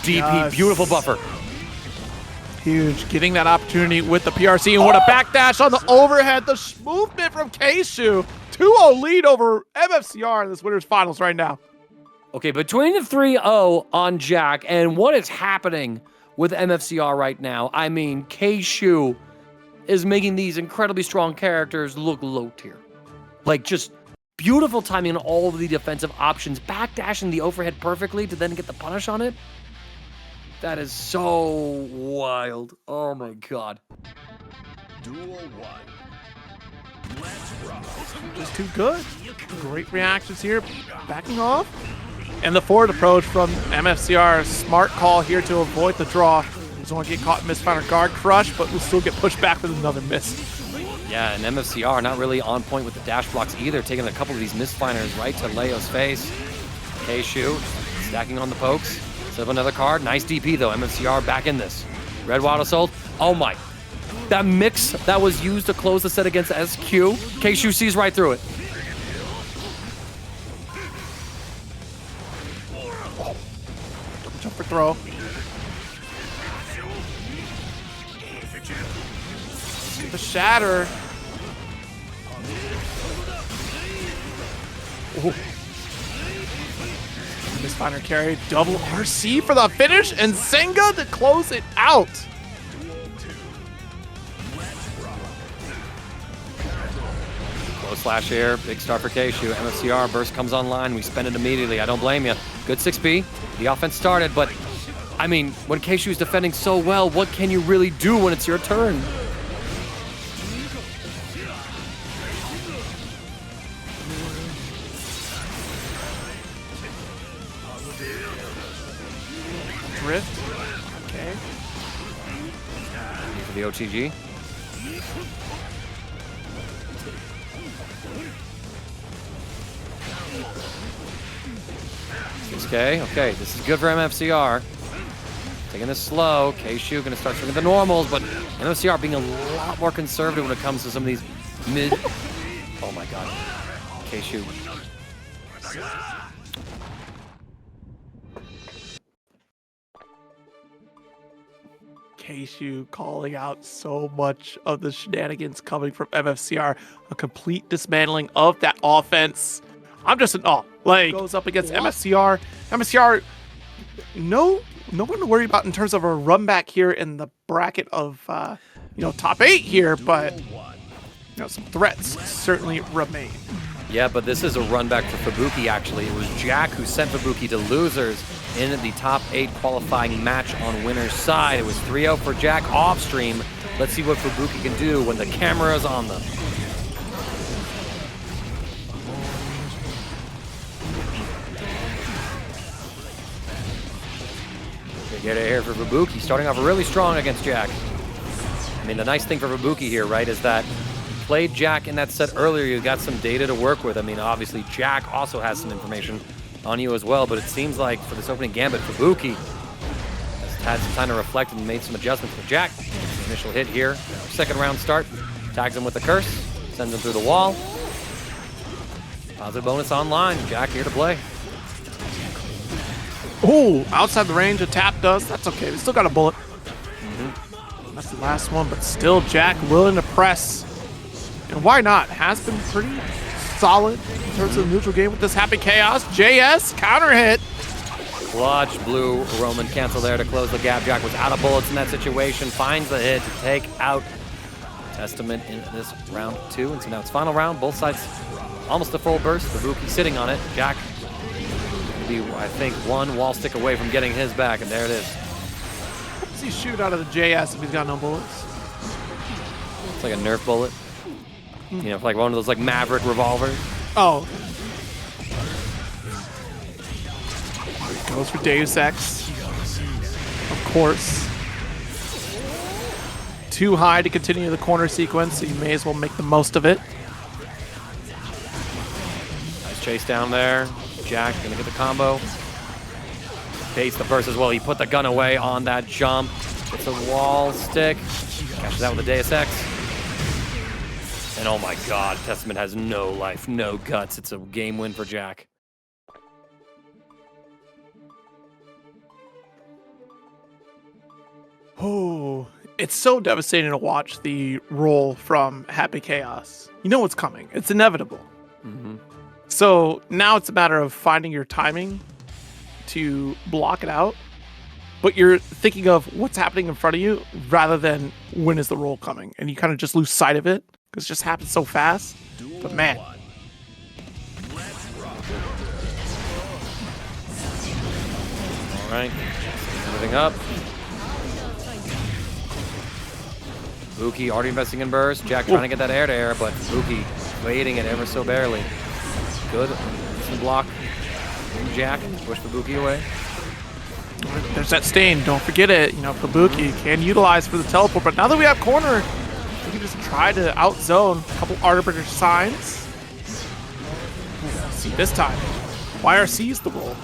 DP, Yes. beautiful buffer. Huge. Getting that opportunity with the PRC, and what a backdash on the overhead. The movement from Kshu. 2-0 lead over MFCR in this winners finals right now. Okay, between the 3-0 on Jack and what is happening with MFCR right now, I mean, Kshu is making these incredibly strong characters look low tier. Like, just beautiful timing on all of the defensive options, backdashing the overhead perfectly to then get the punish on it. That is so wild. Oh my God. Duel 1. Let's rock. Just too good. Great reactions here. Backing off. And the forward approach from MFCR. Smart call here to avoid the draw. Doesn't want to get caught in misfire guard crush, but will still get pushed back with another miss. Yeah, and MFCR not really on point with the dash blocks either, taking a couple of these misfiners right to Leo's face. Kshu stacking on the pokes. Set up another card. Nice DP though. MFCR back in this. Red Wild Assault. Oh my. That mix that was used to close the set against SQ. Kshu sees right through it. Jump for throw. The shatter. Oh. Misfire carry. Double RC for the finish, and Senga to close it out. Close slash here. Big start for Kshu. MFCR burst comes online. We spend it immediately. I don't blame you. Good 6B. The offense started, but I mean, when Kshu is defending so well, what can you really do when it's your turn? Drift. Okay. For the OTG. Okay, this is good for MFCR. Taking this slow. Kshu gonna start swinging the normals, but MFCR being a lot more conservative when it comes to some of these mid. Oh my God. Kshu. Kshu calling out so much of the shenanigans coming from MFCR. A complete dismantling of that offense. I'm just in awe. Like, goes up against MFCR. MFCR, no one to worry about in terms of a run back here in the bracket of, top 8 here, but, some threats certainly remain. Yeah, but this is a run back for Fubuki, actually. It was Jack who sent Fubuki to losers in the top 8 qualifying match on winner's side. It was 3-0 for Jack off stream. Let's see what Fubuki can do when the camera is on them. Get it here for Fubuki, starting off really strong against Jack. I mean, the nice thing for Fubuki here, right, is that you played Jack in that set earlier. You got some data to work with. I mean, obviously, Jack also has some information on you as well, but it seems like for this opening gambit, Fubuki has had some time to reflect and made some adjustments for Jack. The initial hit here, second round start, tags him with the curse, sends him through the wall. Positive bonus online. Jack here to play. Ooh, outside the range of tap does. That's okay. We still got a bullet. That's the last one, but still Jack willing to press. And why not? Has been pretty solid in terms of the neutral game with this Happy Chaos. JS, counter hit. Clutch blue Roman cancel there to close the gap. Jack was out of bullets in that situation. Finds the hit to take out Testament in this round 2. And so now it's final round. Both sides almost a full burst. Fubuki sitting on it. Jack maybe, I think, one wall stick away from getting his back. And there it is. Does he shoot out of the JS if he's got no bullets? It's like a Nerf bullet. You know, like one of those like Maverick revolvers. Oh. Goes for Deus Ex. Of course. Too high to continue the corner sequence, so you may as well make the most of it. Nice chase down there. Jack gonna get the combo. Baits the burst as well. He put the gun away on that jump. It's a wall stick. Catches that with a Deus Ex. And oh my god, Testament has no life, no guts. It's a game win for Jack. Oh, it's so devastating to watch the roll from Happy Chaos. You know what's coming. It's inevitable. So now it's a matter of finding your timing to block it out, but you're thinking of what's happening in front of you rather than when is the roll coming, and you kind of just lose sight of it because it just happens so fast. But man, All right, moving up. Fubuki already investing in burst. Jack trying to get that air-to-air, but Fubuki waiting it ever so barely. Good, decent block from Jack. Push Fubuki away. there's that stain. Don't forget it. You know, Fubuki can utilize for the teleport, but now that we have corner, we can just try to outzone a couple Arbiter signs. See this time. YRC's the roll.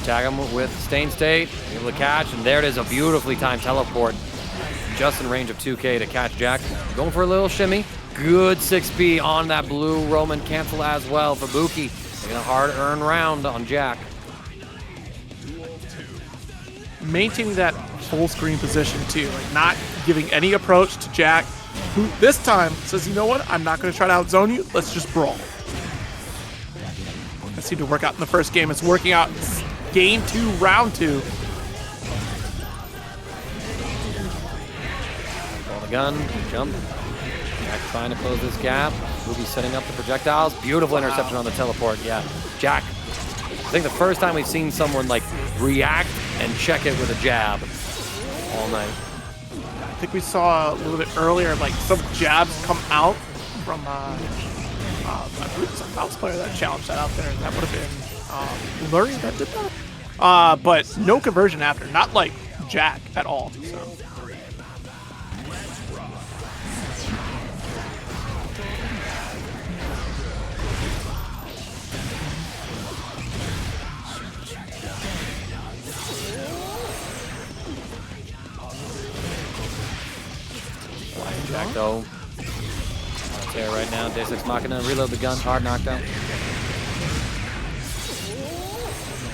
Tag him with Stain State, able to catch, and there it is, a beautifully timed teleport. Just in range of 2K to catch Jack. Going for a little shimmy. Good 6B on that blue Roman cancel as well. Fubuki taking a hard-earned round on Jack. Maintaining that full screen position too, like not giving any approach to Jack, who this time says, you know what, I'm not going to try to outzone you, let's just brawl. That seemed to work out in the first game. It's working out game 2, round 2. Ball the gun, jump. Jack trying to close this gap. Fubuki setting up the projectiles. Beautiful interception on the teleport. Yeah, Jack. I think the first time we've seen someone like react and check it with a jab all night. I think we saw a little bit earlier, like some jabs come out from, I believe it was a Faust player that challenged that out there. That would have been Lurry that did that. But no conversion after, not like Jack at all. So. Jack though, there right now. Deus Ex Machina, reload the gun, hard knockdown.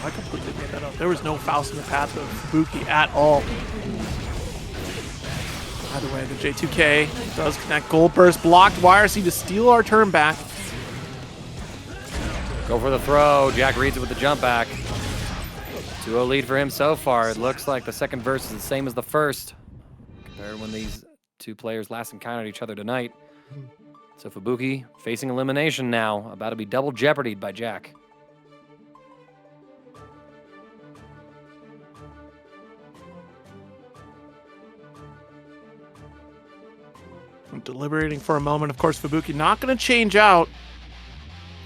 I completely made that up. There was no Faust in the path of Fubuki at all. By the way, the J2K does connect. Gold Burst blocked YRC to steal our turn back. Go for the throw. Jack reads it with the jump back. 2-0 lead for him so far. It looks like the second verse is the same as the first, compared when these two players last encountered each other tonight. So Fubuki facing elimination now, about to be double jeopardied by Jack. I'm deliberating for a moment. Of course, Fubuki not going to change out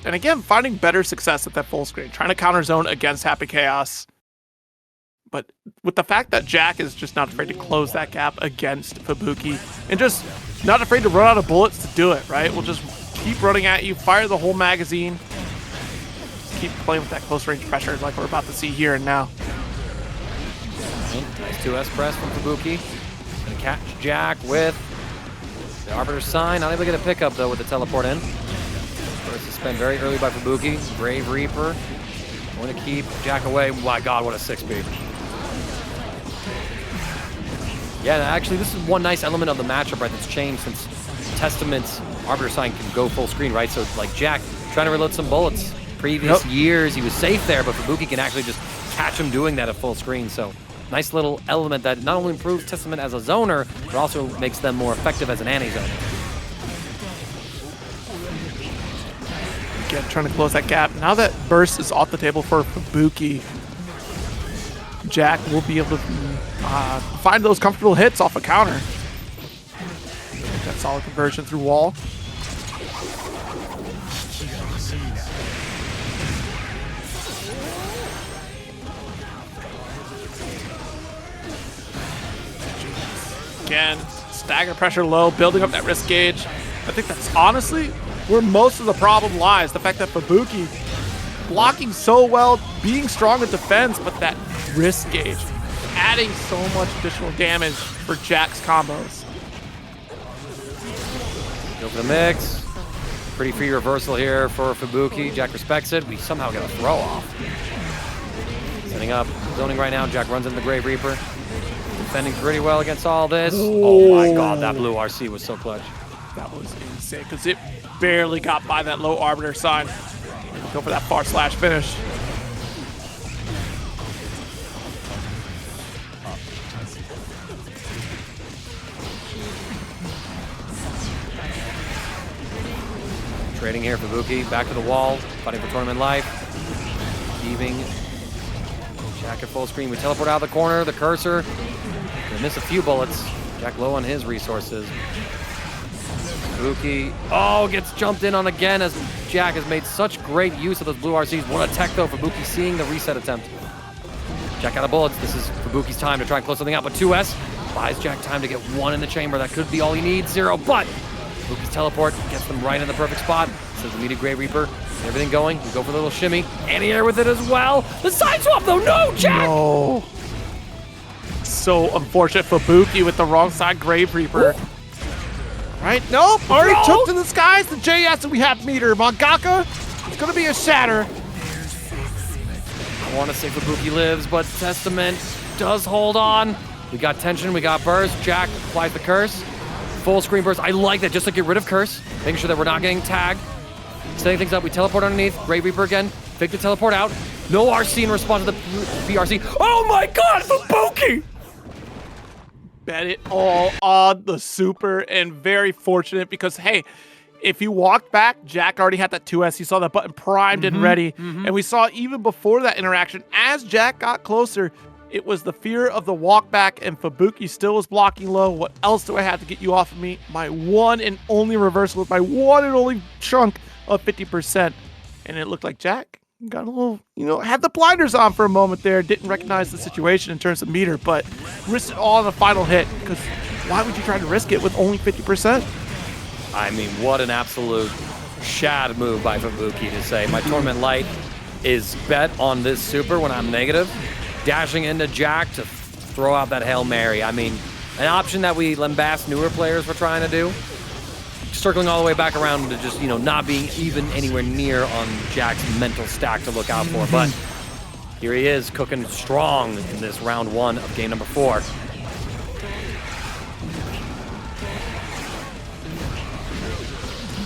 And again, finding better success at that full screen, trying to counter zone against Happy Chaos. But with the fact that Jack is just not afraid to close that gap against Fubuki and just not afraid to run out of bullets to do it, right? We'll just keep running at you, fire the whole magazine, keep playing with that close range pressure like we're about to see here and now. Nice 2S press from Fubuki. Gonna catch Jack with the Arbiter sign. Not able to get a pickup though with the teleport in. First suspend very early by Fubuki. Grave Reaper. Going to keep Jack away. My God, what a 6B. Yeah, actually, this is one nice element of the matchup, right, that's changed since Testament's Arbiter sign can go full screen, right? So, like, Jack trying to reload some bullets. Previous years, he was safe there, but Fubuki can actually just catch him doing that at full screen. So, nice little element that not only improves Testament as a zoner, but also makes them more effective as an anti-zoner. Again, trying to close that gap. Now that burst is off the table for Fubuki, Jack will be able to find those comfortable hits off a counter. That solid conversion through wall. Again, stagger pressure low, building up that risk gauge. I think that's honestly where most of the problem lies. The fact that Fubuki blocking so well, being strong in defense, but that risk gauge adding so much additional damage for Jack's combos. Go for the mix. Pretty free reversal here for Fubuki. Jack respects it. We somehow get a throw off. Setting up, zoning right now. Jack runs into the Grave Reaper. Defending pretty well against all this. Oh my God, that blue RC was so clutch. That was insane because it barely got by that low Arbiter sign. Go for that far slash finish. Trading here, Fubuki back to the wall, fighting for tournament life. Heaving. Jack at full screen. We teleport out of the corner. The cursor. We miss a few bullets. Jack low on his resources. Fubuki, gets jumped in on again as Jack has made such great use of those blue RCs. What a tech though, Fubuki seeing the reset attempt. Jack out of bullets. This is Fubuki's time to try and close something out, but 2S buys Jack time to get one in the chamber. That could be all he needs. 0, but Fubuki's teleport gets them right in the perfect spot. Says the immediate Grave Reaper. Everything going. We go for a little shimmy. Anti-air with it as well. The side swap though. No, Jack! No. So unfortunate. Fubuki with the wrong side Grave Reaper. Ooh. Right? Nope. Already took to the skies. The JS and we have meter. Mangaka, it's going to be a shatter. I want to say Fubuki lives, but Testament does hold on. We got tension. We got burst. Jack applies the curse. Full screen burst. I like that just to get rid of curse. Making sure that we're not getting tagged. Setting things up. We teleport underneath. Grave Reaper again. Fake to teleport out. No RC in response to the BRC. Oh my God, Fubuki! Bet it all on the super, and very fortunate because, hey, if you walked back, Jack already had that 2S. He saw that button primed and ready. And we saw even before that interaction, as Jack got closer, it was the fear of the walk back, and Fubuki still was blocking low. What else do I have to get you off of me? My one and only reversal with my one and only chunk of 50%. And it looked like Jack got a little, had the blinders on for a moment there. Didn't recognize the situation in terms of meter, but risked it all on the final hit because why would you try to risk it with only 50%? I mean, what an absolute shad move by Fubuki to say, my Tournament Light is bet on this super when I'm negative. Dashing into Jack to throw out that Hail Mary. I mean, an option that we lambast newer players were trying to do. Circling all the way back around to just, not being even anywhere near on Jack's mental stack to look out for. But here he is, cooking strong in this round 1 of game number 4.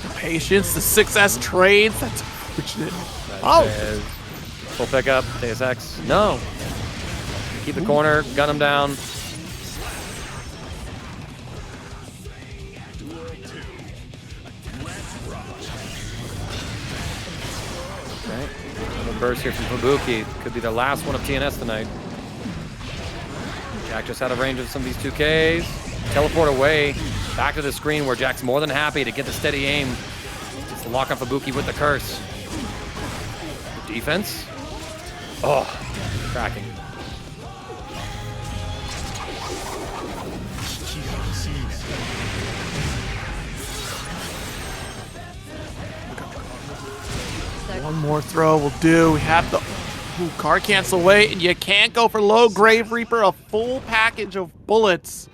The patience, the 6S trades, that's fortunate. Full pickup, TSX. No. Keep the corner, gun him down. Burst here from Fubuki. Could be the last one of TNS tonight. Jack just out of range of some of these 2Ks. Teleport away. Back to the screen where Jack's more than happy to get the steady aim. Just to lock on Fubuki with the curse. Defense. Oh, cracking. One more throw will do. We have the card cancel away, and you can't go for low. Grave Reaper, a full package of bullets.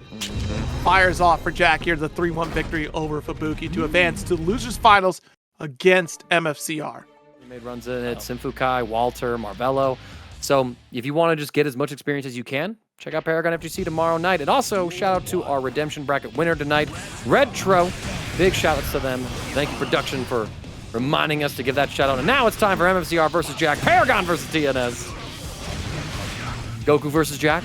Fires off for Jack here, the 3-1 victory over Fubuki to advance to losers finals against MFCR. He made runs in it, Simfukai, Walter, Marvelo. So if you want to just get as much experience as you can, check out Paragon FGC tomorrow night. And also, shout out to our Redemption Bracket winner tonight, Retro. Big shout outs to them. Thank you, production, for reminding us to give that shout out. And now it's time for MFCR versus Jack, Paragon versus TNS. Goku versus Jack.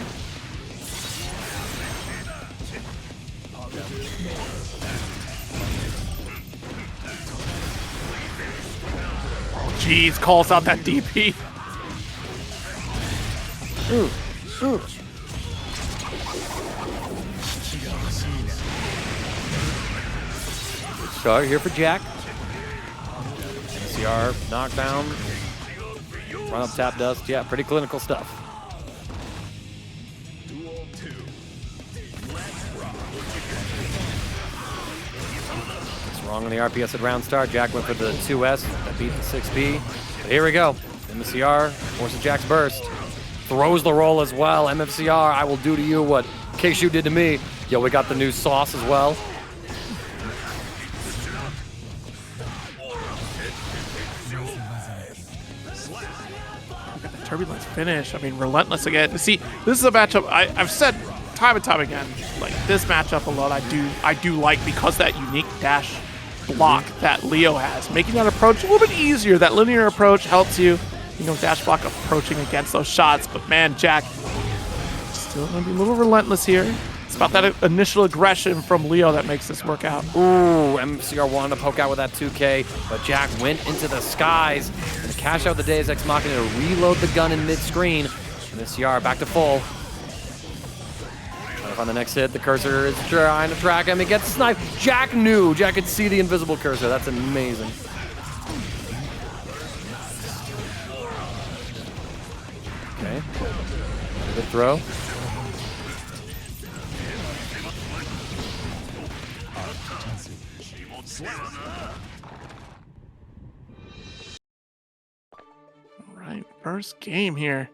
Jeez, calls out that DP. Start here for Jack. MCR, knockdown. Run up, tap dust. Yeah, pretty clinical stuff. It's wrong on the RPS at round start. Jack went for the 2S. That beat the 6B. But here we go. MFCR forces Jack's burst. Throws the roll as well. MFCR, I will do to you what Kshu did to me. Yo, we got the new sauce as well. Turbulence finish. I mean, relentless again. See, this is a matchup I've said time and time again. Like this matchup alone, I do like because that unique dash block that Leo has, making that approach a little bit easier. That linear approach helps you, dash block approaching against those shots. But man, Jack still gonna be a little relentless here. It's about that initial aggression from Leo that makes this work out. Ooh, MCR wanted to poke out with that 2K, but Jack went into the skies and cash out the Deus Ex Machina to reload the gun in mid-screen. MCR back to full. Trying to find the next hit. The cursor is trying to track him. He gets sniped. Jack knew. Jack could see the invisible cursor. That's amazing. Okay. Good throw. All right, first game here.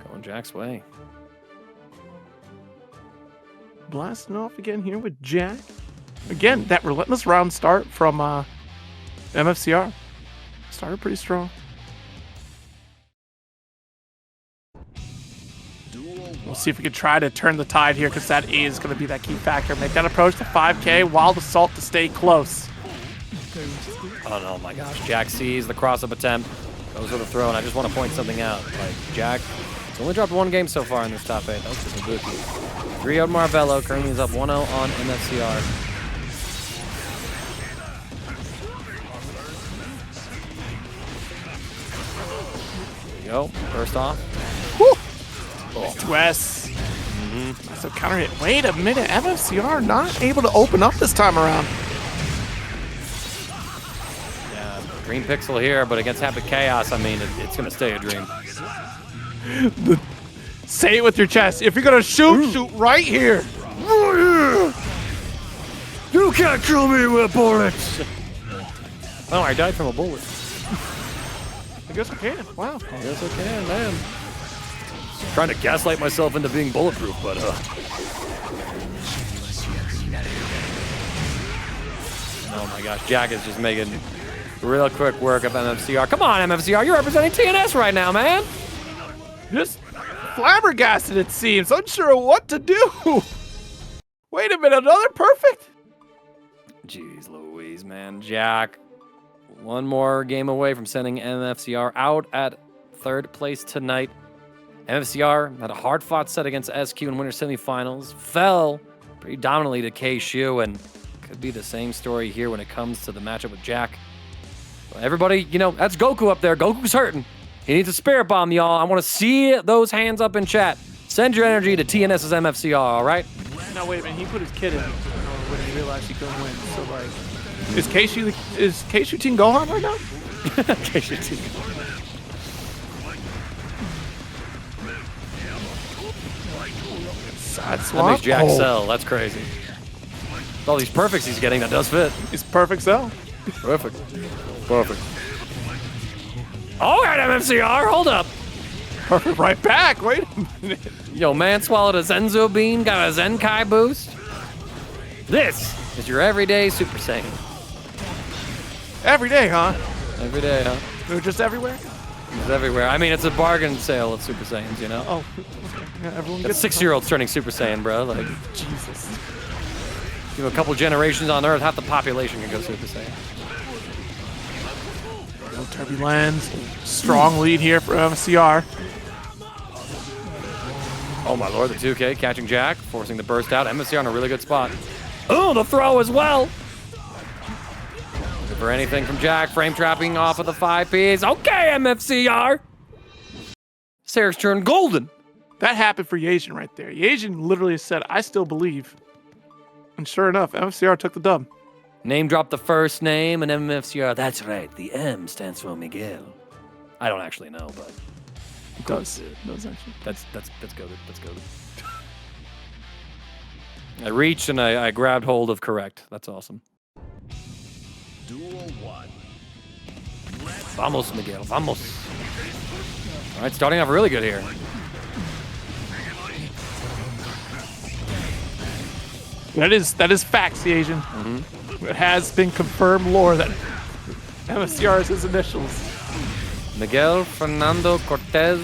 Going Jack's way. Blasting off again here with Jack. Again, that relentless round start from MFCR. Started pretty strong. We'll see if we can try to turn the tide here, because that is going to be that key factor. Make that approach to 5K, Wild Assault to stay close. Oh my gosh. Jack sees the cross-up attempt, goes for the throw, and I just want to point something out. Like, Jack has only dropped one game so far in this top 8. That was just a Fubuki. 3-0 Marvelo, currently is up 1-0 on MFCR. There you go. First off. Woo! Oh. 2S. That's a counter hit. Wait a minute. MFCR not able to open up this time around. Yeah, Green Pixel here, but against Happy Chaos, I mean, it's going to stay a dream. Say it with your chest. If you're going to shoot right here. You can't kill me with bullets. Oh, I died from a bullet. I guess I can. Wow. I guess I can, man. Trying to gaslight myself into being bulletproof, but oh my gosh, Jack is just making real quick work of MFCR. Come on, MFCR, you're representing TNS right now, man. Just flabbergasted, it seems. Unsure of what to do. Wait a minute, another perfect? Jeez Louise, man. Jack, one more game away from sending MFCR out at 3rd place tonight. MFCR had a hard-fought set against SQ in winter semifinals, fell pretty dominantly to Kshu, and could be the same story here when it comes to the matchup with Jack. Well, everybody, that's Goku up there. Goku's hurting. He needs a spirit bomb, y'all. I want to see those hands up in chat. Send your energy to TNS's MFCR, all right? No, wait a minute. He put his kid in. when he realized he couldn't win. So like, is Kshu Team Gohan right now? Kshu Team. Side That swap. makes Jack sell. That's crazy. With all these perfects he's getting, that does fit. He's perfect sell. Perfect. Perfect. Oh, got MFCR. Hold up. Perfect right back. Wait a minute. Yo, man swallowed a Zenzo bean, got a Zenkai boost. This is your everyday Super Saiyan. Every day, huh? Every day, huh? They're just everywhere? It's everywhere. I mean, it's a bargain sale of Super Saiyans, you know? Oh, okay. Yeah, everyone Got gets 6-year-olds turning Super Saiyan, bro. Like, Jesus. give a couple generations on Earth, half the population can go Super Saiyan. No turbulence. Strong lead here for MFCR. Oh my lord, the 2K catching Jack, forcing the burst out. MFCR in a really good spot. Oh, the throw as well. Looking for anything from Jack, frame trapping off of the 5Ps. Okay, MFCR. Sarah's turned golden. That happened for Yasian right there. Yasian literally said, I still believe. And sure enough, MFCR took the dub. Name drop the first name and MFCR. That's right, the M stands for Miguel. I don't actually know, but It does. It does actually. that's goated. That's goated. I reached and I grabbed hold of correct. That's awesome. Duel 1. Vamos, Miguel. Vamos. All right, starting off really good here. That is facts, the Asian. It has been confirmed lore that MFCR is his initials. Miguel Fernando Cortez.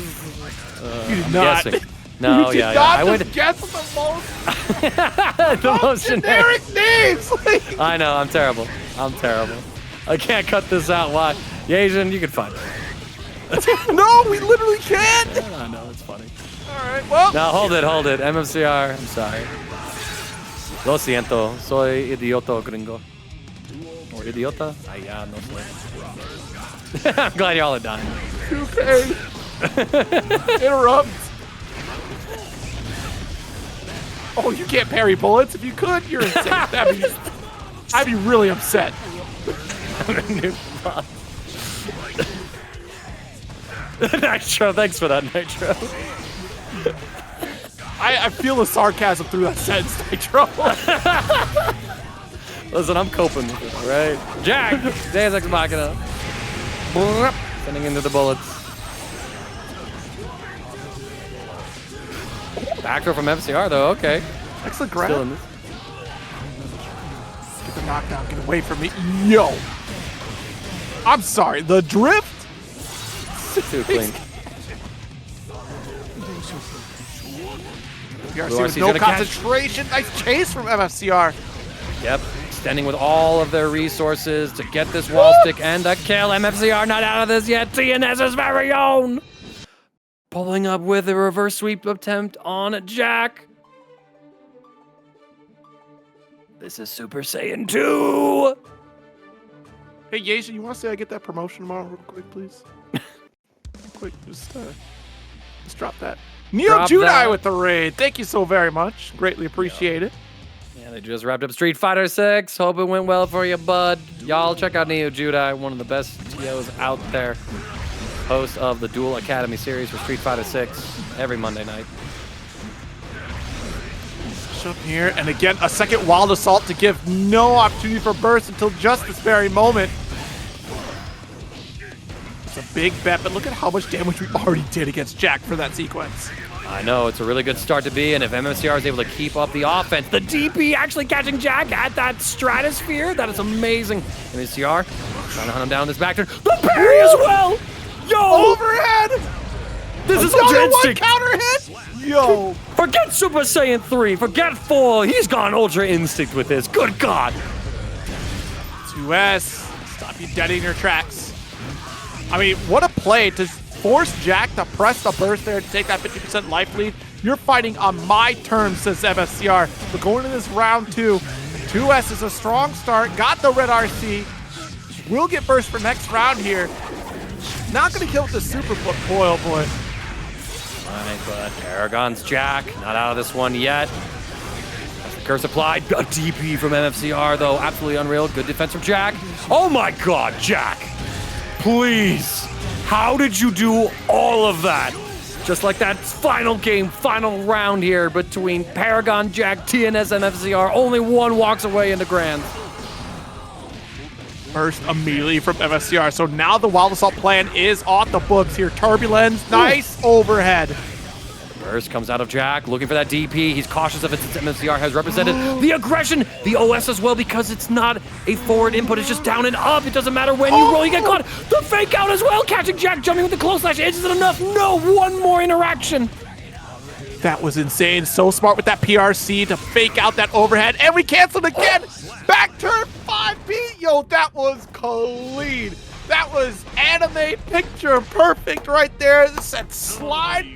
You did I'm not. guessing. No, you yeah, did not I would. just guess the most The most generic. names. Like, I know. I'm terrible. I'm terrible. I can't cut this out. Why? Asian, you can find it. no, we literally can't. I know. It's funny. All right, well. No, hold it. MFCR. I'm sorry. Lo siento. Soy idioto gringo. Or idiota? Ay, ya, no sé. I'm glad y'all are dying. 2K. Interrupt. Oh, you can't parry bullets. If you could, you're insane. I'd be really upset. Nitro, thanks for that, Nitro. I feel the sarcasm through that sentence, Nitro. Listen, I'm coping with it, all right? Jack! Deus Ex Machina. Sending into the bullets. Back throw from MFCR, though, okay. Excellent grab. Still in this. Get the knockdown, get away from me. Yo. I'm sorry, the drift? Too clean. MFCR with no concentration. Nice chase from MFCR. Yep, extending with all of their resources to get this wall stick and a kill. MFCR not out of this yet. TNS's very own. Pulling up with a reverse sweep attempt on Jack. This is Super Saiyan 2. Hey, Yasian, you want to say I get that promotion tomorrow real quick, please? Quick, just drop that. Neo Drop Judai that. with the raid. Thank you so very much. Greatly appreciate it. Yeah, they just wrapped up Street Fighter 6. Hope it went well for you, bud. Y'all check out Neo Judai, one of the best TOs out there. Host of the Duel Academy series for Street Fighter 6 every Monday night. Up here, and again, a second wild assault to give no opportunity for burst until just this very moment. It's a big bet, but look at how much damage we already did against Jack for that sequence. I know, it's a really good start to be, and if MFCR is able to keep up the offense, the DP actually catching Jack at that stratosphere, that is amazing. MFCR trying to hunt him down this back turn. The parry as well! Yo! Overhead! This is Another Ultra one Instinct! counter hit! Yo! Forget Super Saiyan 3, forget 4, he's gone Ultra Instinct with this, good God! 2S, stop you dead in your tracks. I mean, what a play to force Jack to press the burst there to take that 50% life lead. You're fighting on my terms, says MFCR. But going into this round 2, 2S is a strong start, got the red RC, will get burst for next round here. Not gonna kill with the super flip, boy oh boy. Right, but Aragon's Jack, not out of this one yet. Curse applied. A DP from MFCR, though. Absolutely unreal. Good defense from Jack. Oh my god, Jack. Please. How did you do all of that? Just like that final game, final round here between Paragon, Jack, TNS, and MFCR. Only one walks away in the grand. First immediately from MFCR. So now the Wild Assault plan is off the books here. Turbulence, nice overhead. Burst comes out of Jack, looking for that DP. He's cautious of it since MFCR has represented the aggression, the OS as well, because it's not a forward input. It's just down and up. It doesn't matter when you roll. You get caught. The fake out as well. Catching Jack, jumping with the close slash. Isn't enough? No, one more interaction. That was insane. So smart with that PRC to fake out that overhead. And we canceled again. Back turn 5P. Yo, that was clean. That was anime picture perfect right there. This said slide.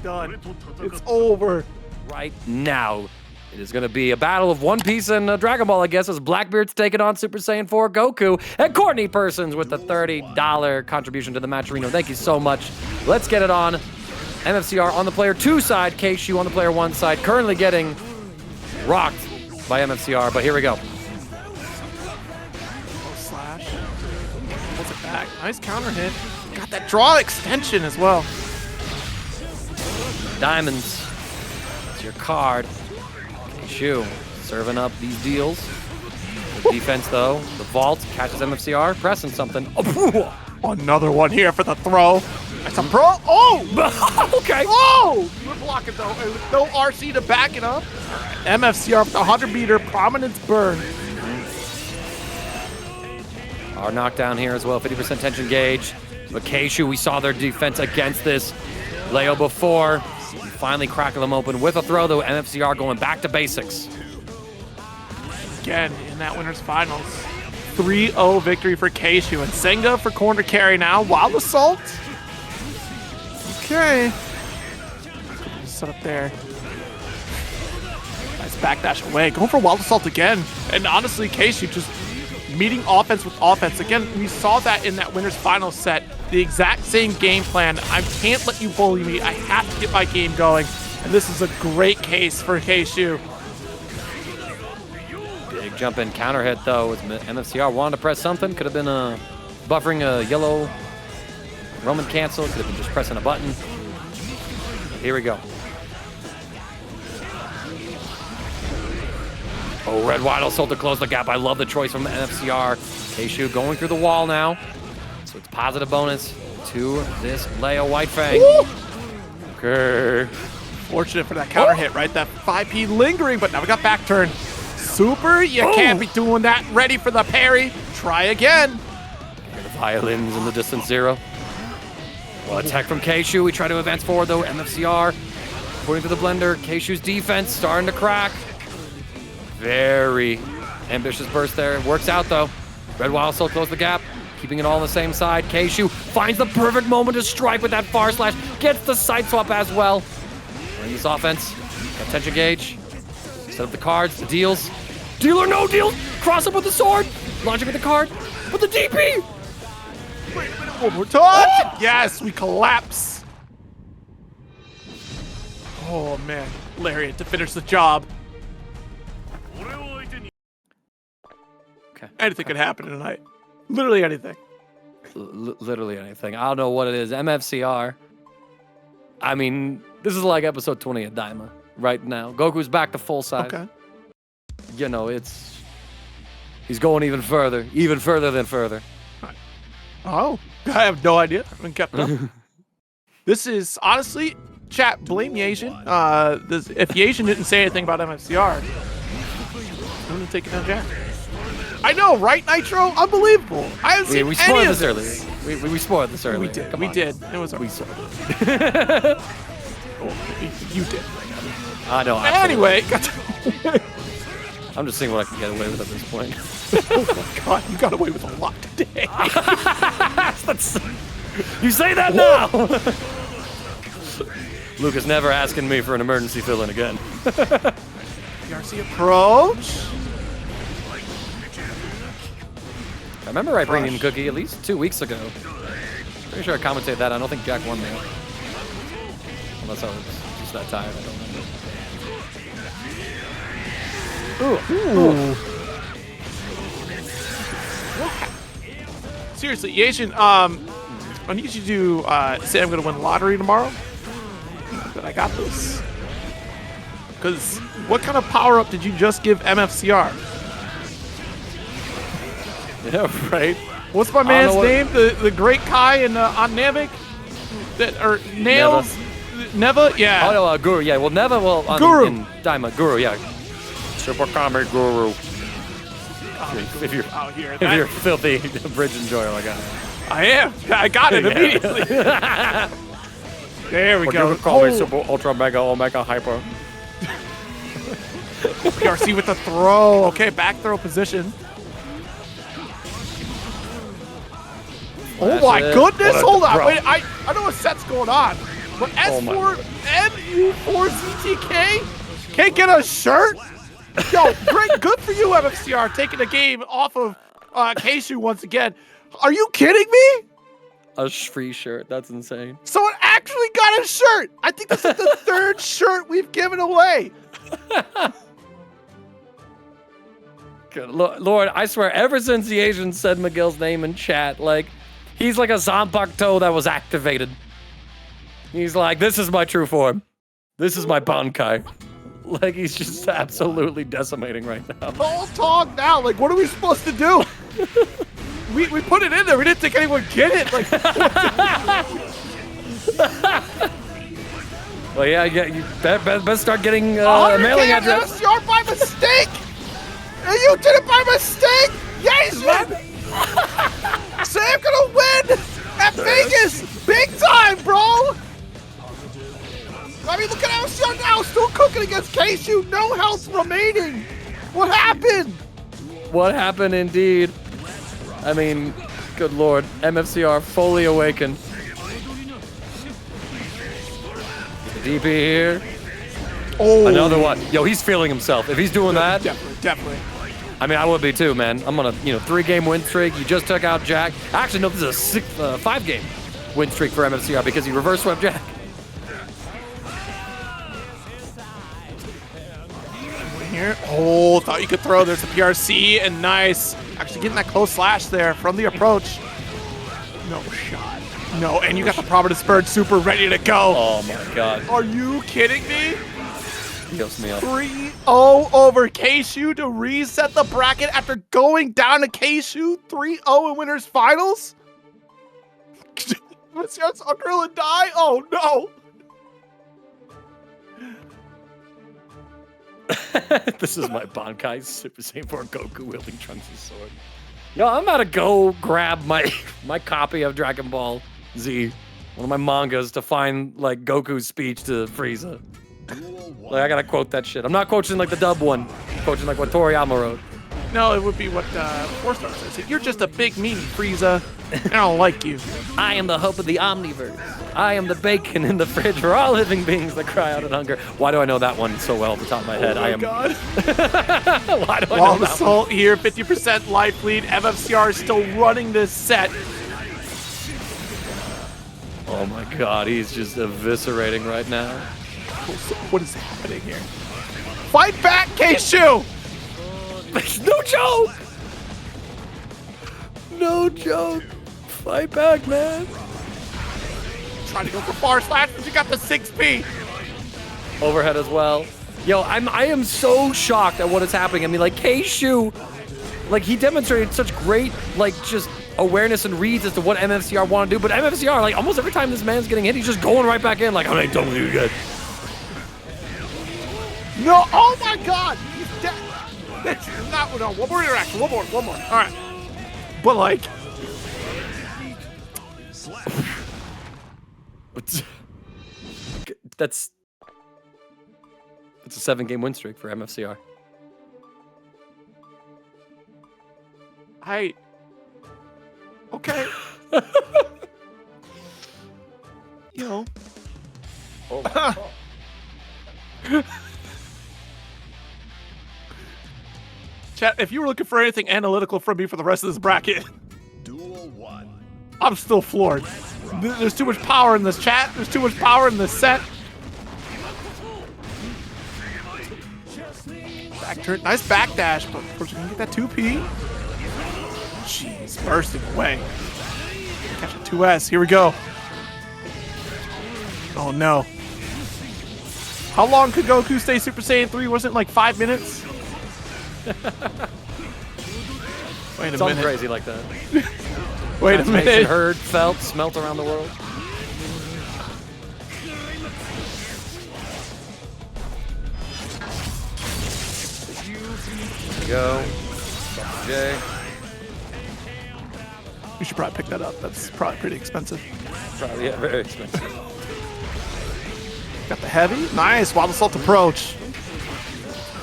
Done. It's over. Right now, it is going to be a battle of One Piece and Dragon Ball, I guess, as Blackbeard's taking on Super Saiyan 4 Goku, and Courtney Persons with the $30 contribution to the Matcherino. Thank you so much. Let's get it on. MFCR on the player 2 side, Kshu on the player 1 side, currently getting rocked by MFCR, but here we go. Slash. Pulls it back. Nice counter hit. Got that draw extension as well. Diamonds. It's your card. Kshu serving up these deals. Good defense, though. The vault catches MFCR, pressing something. Oh, another one here for the throw. That's a pro. Oh! Okay. Oh! Good blocking, though. No RC to back it up. MFCR with the 100-meter prominence burn. Our knockdown here as well, 50% tension gauge. But Kshu, we saw their defense against this. Leo before. Finally cracking them open with a throw, though. MFCR going back to basics. Again, in that winner's finals. 3-0 victory for Kshu. And Senga for corner carry now. Wild Assault. Okay. Set up there. Nice backdash away. Going for Wild Assault again. And honestly, Kshu just meeting offense with offense. Again, we saw that in that winner's final set. The exact same game plan. I can't let you bully me. I have to get my game going. And this is a great case for Kshu. Big jump in counter hit, though. MFCR wanted to press something. Could have been buffering a yellow Roman cancel. Could have been just pressing a button. Here we go. Oh, Red Wild Assault to close the gap. I love the choice from MFCR. Kshu going through the wall now. So it's positive bonus to this Leo White Fang. Woo! Okay. Fortunate for that counter hit, right? That 5P lingering, but now we got back turn. Super, you can't be doing that. Ready for the parry. Try again. The violins in the distance 0. Well, attack from Kshu. We try to advance forward, though. MFCR putting to the blender. Kshu's defense starting to crack. Very ambitious burst there. Works out, though. Red Wild Assault close the gap. Keeping it all on the same side. Kshu finds the perfect moment to strike with that far slash. Gets the side swap as well. Running this offense. Got tension gauge. Set up the cards, the deals. Deal or no deal. Cross up with the sword. Launching with the card. With the DP. Wait a minute, one more time. Oh! Yes, we collapse. Oh, man. Lariat to finish the job. Okay. Anything could happen tonight. Literally anything. Literally anything. I don't know what it is. MFCR. I mean, this is like episode 20 of Daima right now. Goku's back to full size. Okay. You know, he's going even further than further. Oh, I have no idea. I haven't kept up. This is, honestly, chat, blame Yasian. If Yasian didn't say anything about MFCR, I'm going to take it down Jack. I know, right, Nitro? Unbelievable. I haven't seen we any spoiled of this earlier. We spoiled this earlier. We did. Come We on. did. It was We saw it. Oh, you did. I know. Anyway, I'm just seeing what I can get away with at this point. oh my God, you got away with a lot today. You say that now. Luke is never asking me for an emergency fill-in again. PRC approach. I remember I bringing Cookie at least 2 weeks ago. Pretty sure I commented that. I don't think Jack won me. Unless I was just that tired. I don't remember. Ooh. Seriously, Asian, I need you to say I'm going to win lottery tomorrow. But I got this. Because what kind of power-up did you just give MFCR? Yeah, right. What's my man's name? The great Kai and on Namek? Or Nails? Neva? Yeah. Oh, no, Guru, yeah. Well, Neva, well, Guru. in Daima, Guru, yeah. Super Kami Guru. If you're, out here. if you're filthy bridge enjoyer like I am. I am. I got it immediately. There we go. You could call me Super Ultra Mega Omega Hyper. PRC with the throw. Okay, back throw position. Oh my goodness! Hold on. Wait, I know a set's going on. But S4 MU4 ZTK can't get a shirt? Yo, great. Good for you, MFCR, taking the game off of Kshu once again. Are you kidding me? A free shirt. That's insane. Someone actually got a shirt. I think this is the third shirt we've given away. Good Lord, I swear, ever since the Asian said Miguel's name in chat, like, he's like a Zanpakuto that was activated. He's like, this is my true form. This is my Bankai. Like, he's just absolutely decimating right now. Don't talk now. Like, what are we supposed to do? we put it in there. We didn't think anyone would get it. Like, well, yeah, you better start getting a mailing address. MFCR by mistake. And you did it by mistake. Yes, man. Sam gonna win at Vegas. Big time, bro. I mean, look at MFCR now, still cooking against Kshu, no health remaining. What happened? What happened indeed? I mean, good Lord, MFCR fully awakened. DP here. Oh. Another one. Yo, he's feeling himself. If he's doing that. Definitely. I mean, I would be too, man. I'm on a 3-game win streak. You just took out Jack. Actually, no, this is a 5-game win streak for MFCR because he reverse swept Jack. Here. Oh, thought you could throw. There's a PRC and nice. Actually getting that close slash there from the approach. No shot. No, and you got the Providence Spurge super ready to go. Oh my God. Are you kidding me? He goes me up. 3-0 over Kshu to reset the bracket after going down to Kshu 3-0 in winners finals? Let's see Unreal and die? Oh no. This is my Bankai Super Saiyan 4 Goku wielding Trunks' sword. Yo, I'm about to go grab my copy of Dragon Ball Z, one of my mangas, to find like Goku's speech to Frieza. Like, I gotta quote that shit. I'm not quoting like the dub one. I'm quoting like what Toriyama wrote. No, it would be what 4-star says. You're just a big meanie, Frieza. I don't like you. I am the hope of the Omniverse. I am the bacon in the fridge for all living beings that cry out in hunger. Why do I know that one so well off the top of my head? Oh my God. Why do I While know the that Salt here, 50% life lead. MFCR is still running this set. Oh my God, he's just eviscerating right now. What is happening here? Fight back, Kshu! No joke! No joke. Fight back, man. Trying to go for far slash, but you got the 6P. Overhead as well. Yo, I am so shocked at what is happening. I mean, like, Kshu, like, he demonstrated such great, like, just awareness and reads as to what MFCR want to do, but MFCR, like, almost every time this man's getting hit, he's just going right back in, like, I'm not done with you yet. No, oh my God! He's dead. That's not, no, one more interaction, one more. All right. But, like... That's a 7-game win streak for MFCR. Okay. You know. Oh. Chat, if you were looking for anything analytical from me for the rest of this bracket, Duel 1. I'm still floored. There's too much power in this chat. There's too much power in this set. Back turn, nice backdash, but unfortunately gonna get that 2P. Jeez, bursting away. Catch a 2S, here we go. Oh no. How long could Goku stay Super Saiyan 3? Wasn't it like 5 minutes? Wait a Something minute. crazy like that. Wait a Transformation minute. heard, felt, smelt around the world. There we go. Stop the J. We should probably pick that up. That's probably pretty expensive. Probably, yeah, very expensive. Got the heavy. Nice. Wild Assault approach.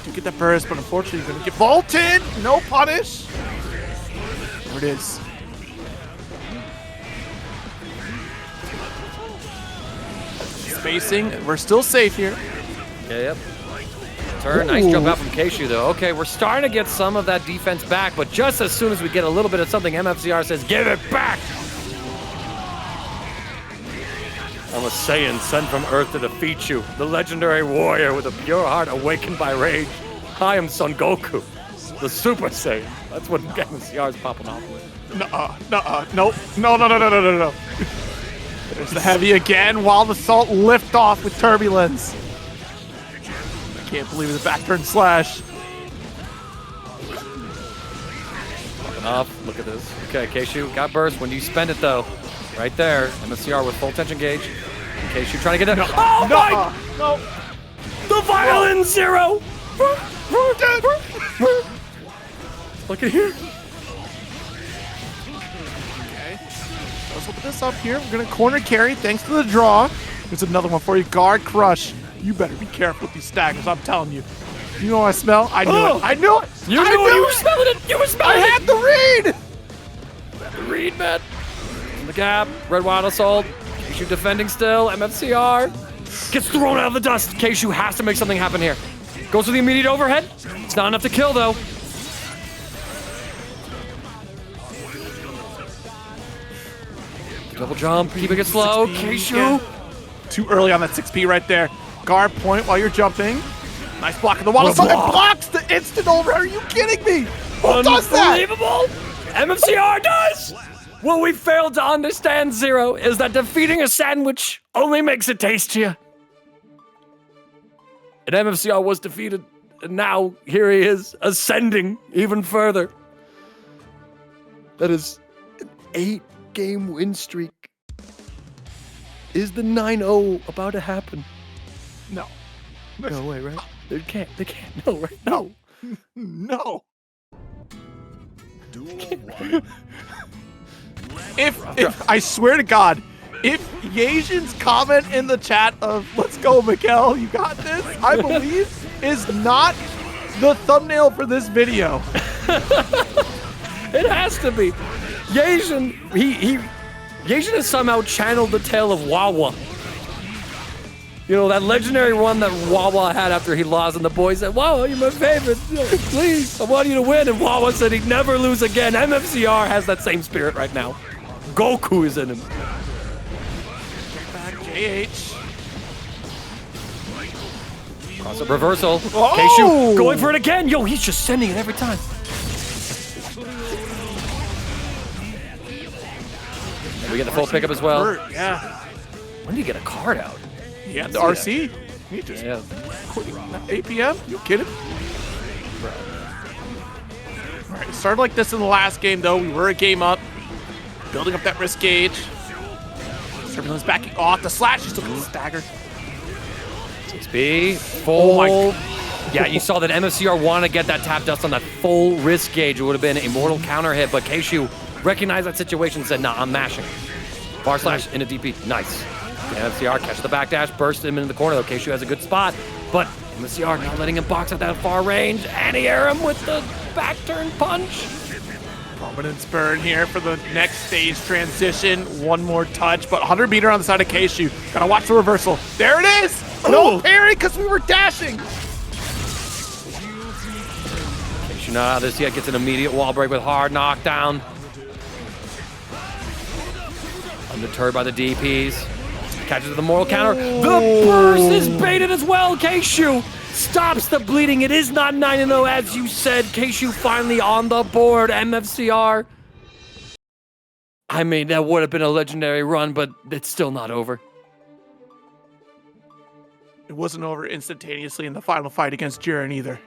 Do get that burst, but unfortunately, you're going to get vaulted. No punish. There it is. Spacing. We're still safe here. Yeah, yep. Turn, nice jump out from Kshu though. Okay, we're starting to get some of that defense back, but just as soon as we get a little bit of something, MFCR says, give it back! I'm a Saiyan sent from Earth to defeat you, the legendary warrior with a pure heart awakened by rage. I am Son Goku, the Super Saiyan. That's what MFCR is popping off with. Nope. No. There's the heavy again. Wild Assault lift off with turbulence. I can't believe the back turn slash. Popping off. Look at this. Okay, Kshu got burst. When do you spend it though? Right there. MFCR with full tension gauge. Kshu trying to get it. Oh my! No. The violin zero! Look at here. Okay. Let's open this up here. We're gonna corner carry thanks to the draw. There's another one for you. Guard crush. You better be careful with these staggers, I'm telling you. You know what I smell? I knew it. I knew it. You knew it. You were smelling it. You were smelling it. I had the read. Read, man. In the gap. Red Wild Assault. Kshu defending still. MFCR. Gets thrown out of the dust. Kshu has to make something happen here. Goes for the immediate overhead. It's not enough to kill, though. Double jump. Keeping it slow. Kshu. Too early on that 6P right there. Guard point while you're jumping. Nice block of the wall. It blocks the instant over. Are you kidding me? Who does that? Unbelievable. MFCR does. What we failed to understand, Zero, is that defeating a sandwich only makes it tastier. And MFCR was defeated, and now here he is, ascending even further. That is an 8-game win streak. Is the 9-0 about to happen? No. No way, right? They can't, no, right? No. No. Duel 1. If I swear to God, if Yasian's comment in the chat of "Let's go, Miguel, you got this," I believe is not the thumbnail for this video. It has to be. Yasian, Yasian has somehow channeled the tale of Wawa. You know, that legendary run that Wawa had after he lost, and the boys said, Wawa, you're my favorite. Please, I want you to win. And Wawa said he'd never lose again. MFCR has that same spirit right now. Goku is in him. Back JH. Cross-up reversal. Oh! Kshu going for it again. Yo, he's just sending it every time. And we get the full pickup as well. Yeah. When do you get a card out? He had the RC. He just Yeah. 8 p.m. You kidding? All right, it started like this in the last game, though. We were a game up, building up that risk gauge. Turbulence backing off the slash. He's looking at the stagger. 6B, full. Oh my. Yeah, you saw that MFCR wanted to get that tap dust on that full risk gauge. It would have been a mortal counter hit, but Kshu recognized that situation and said, nah, I'm mashing. Bar slash into DP. Nice. MFCR catches the backdash, bursts him into the corner, though. Kshu has a good spot, but MFCR not letting him box at that far range. Anti-air him with the back turn punch. Prominence burn here for the next stage transition. One more touch, but 100 meter on the side of Kshu. Gotta watch the reversal. There it is! No parry because we were dashing! Kshu not out of this yet, gets an immediate wall break with hard knockdown. Undeterred by the DPs. Catches the mortal counter. The burst is baited as well. Kshu stops the bleeding. It is not 9-0 as you said. Kshu finally on the board. MFCR. I mean, that would have been a legendary run, but it's still not over. It wasn't over instantaneously in the final fight against Jiren either.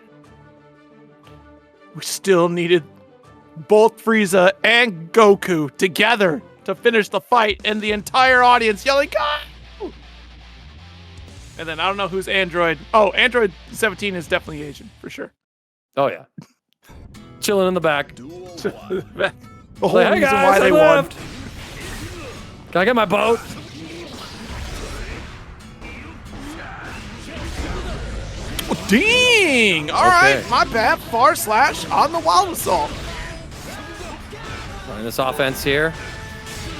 We still needed both Frieza and Goku together to finish the fight, and the entire audience yelling, "Go!" And then I don't know who's Android. Oh, Android 17 is definitely Asian, for sure. Oh, yeah. Chilling in the back. The whole Hey, reason guys, why I they won. left. Can I get my boat? Oh, dang! All right, my bad. Far slash on the wild assault. Running this offense here.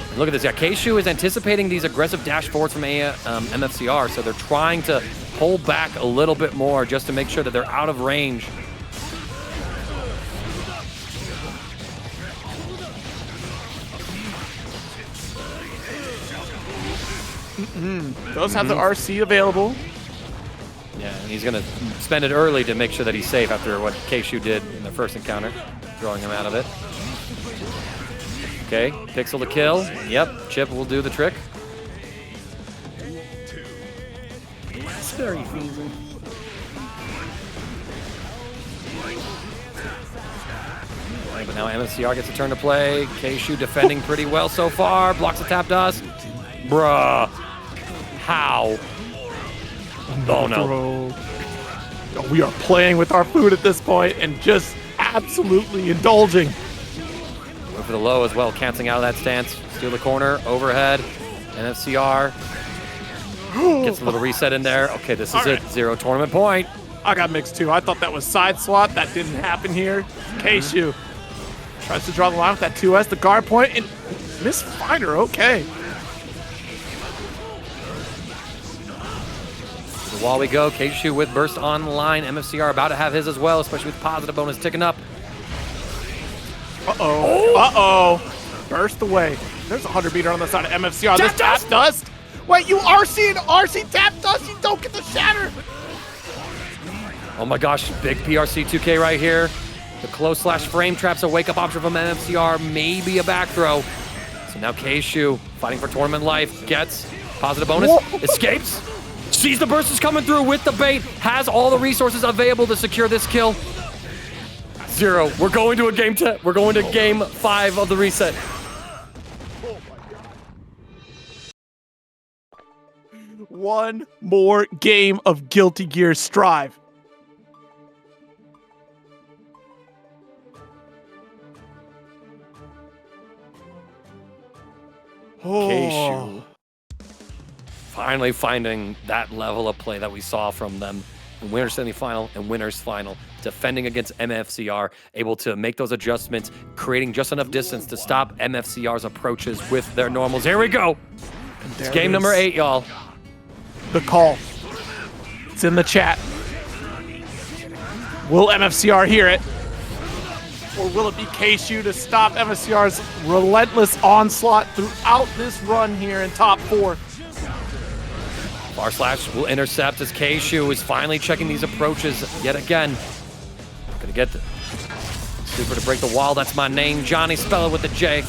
And look at this. Yeah, Kshu is anticipating these aggressive dash forwards from MFCR, so they're trying to pull back a little bit more just to make sure that they're out of range. Those have the RC available. Yeah, and he's going to spend it early to make sure that he's safe after what Kshu did in the first encounter, throwing him out of it. Okay, Pixel to kill. Yep, Chipp will do the trick. It's very easy. Right, but now MFCR gets a turn to play. Kshu defending pretty well so far. Blocks the tap dust. Bruh. How? Oh, no. Oh, we are playing with our food at this point and just absolutely indulging. Go for the low as well, canceling out of that stance. Steal the corner, overhead. MFCR gets a little reset in there. Okay, this is it. 0 tournament point. I got mixed too. I thought that was side swap. That didn't happen here. Kshu tries to draw the line with that 2S, the guard point, and misfire. Okay. So while we go, Kshu with burst online. MFCR about to have his as well, especially with positive bonus ticking up. Uh-oh. Uh-oh. Burst away. There's a 100-meter on the side of MFCR. This tap dust. Wait, you RC and RC tap dust. You don't get the shatter. Oh my gosh, big PRC 2K right here. The close slash frame traps a wake-up option from MFCR, maybe a back throw. So now Kshu, fighting for tournament life, gets positive bonus, escapes, sees the burst is coming through with the bait, has all the resources available to secure this kill. 0, we're going to a game 10. We're going to game 5 of the reset. One more game of Guilty Gear Strive. Kshu finally finding that level of play that we saw from them in Winners Semifinal and Winners Final, defending against MFCR, able to make those adjustments, creating just enough distance to stop MFCR's approaches with their normals. Here we go. It's game number 8, y'all. The call. It's in the chat. Will MFCR hear it? Or will it be Kshu to stop MFCR's relentless onslaught throughout this run here in top 4? Far slash will intercept as Kshu is finally checking these approaches yet again. Gonna get the super to break the wall. That's my name, Johnny. Spell it with a J.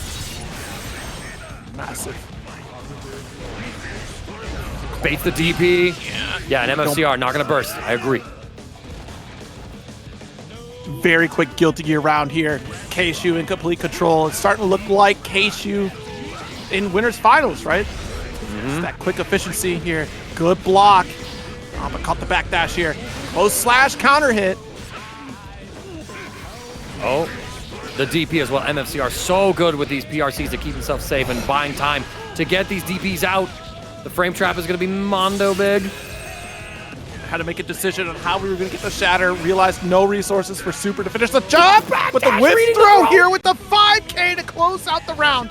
Massive. Baits the DP. Yeah, and MFCR not gonna burst. I agree. Very quick Guilty Gear round here. Kshu in complete control. It's starting to look like Kshu in Winners Finals, right? It's that quick efficiency here. Good block. Oh, but caught the backdash here. Close slash counter hit. Oh, the DP as well. MFCR so good with these PRCs to keep himself safe and buying time to get these DPs out. The frame trap is going to be mondo big. Had to make a decision on how we were going to get the shatter. Realized no resources for Super to finish the job. With the whip throw here with the 5K to close out the round.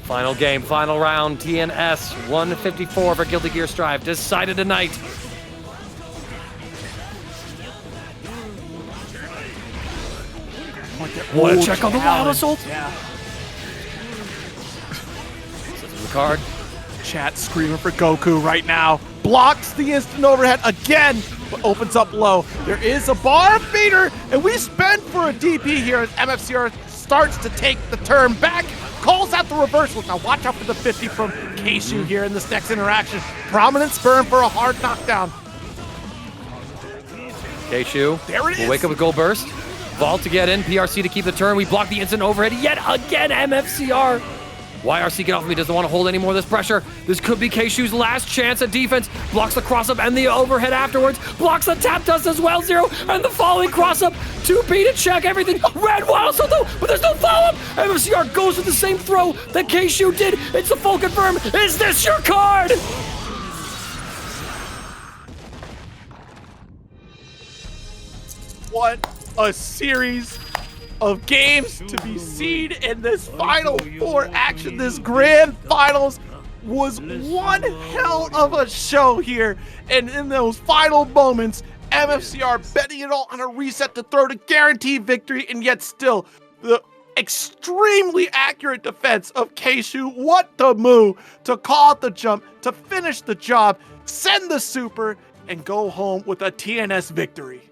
Final game, final round. TNS 154 for Guilty Gear Strive. Decided tonight. What a check on the wild assault. Yeah. This is the card. Chat screaming for Goku right now. blocks the instant overhead again, but opens up low. There is a bar feeder, and we spend for a DP here as MFCR starts to take the turn back, calls out the reversal. Now watch out for the 50 from Kshu here in this next interaction. Prominence burn for a hard knockdown. Kshu There it is. will wake up with Gold Burst. Vault to get in, PRC to keep the turn. We block the instant overhead yet again, MFCR. YRC get off of me, doesn't want to hold any more of this pressure. This could be Kshu's last chance at defense. Blocks the cross-up and the overhead afterwards. Blocks the tap dust as well, Zero. And the following cross-up. 2P to check everything. Red Wild Salto, but there's no follow-up. MFCR goes with the same throw that Kshu did. It's a full confirm. Is this your card? What a series of games to be seen in this Final Four action. This Grand Finals was one hell of a show here. And in those final moments, MFCR betting it all on a reset to throw to guarantee victory, and yet still the extremely accurate defense of Kshuewhatdamoo to call out the jump, to finish the job, send the super, and go home with a TNS victory.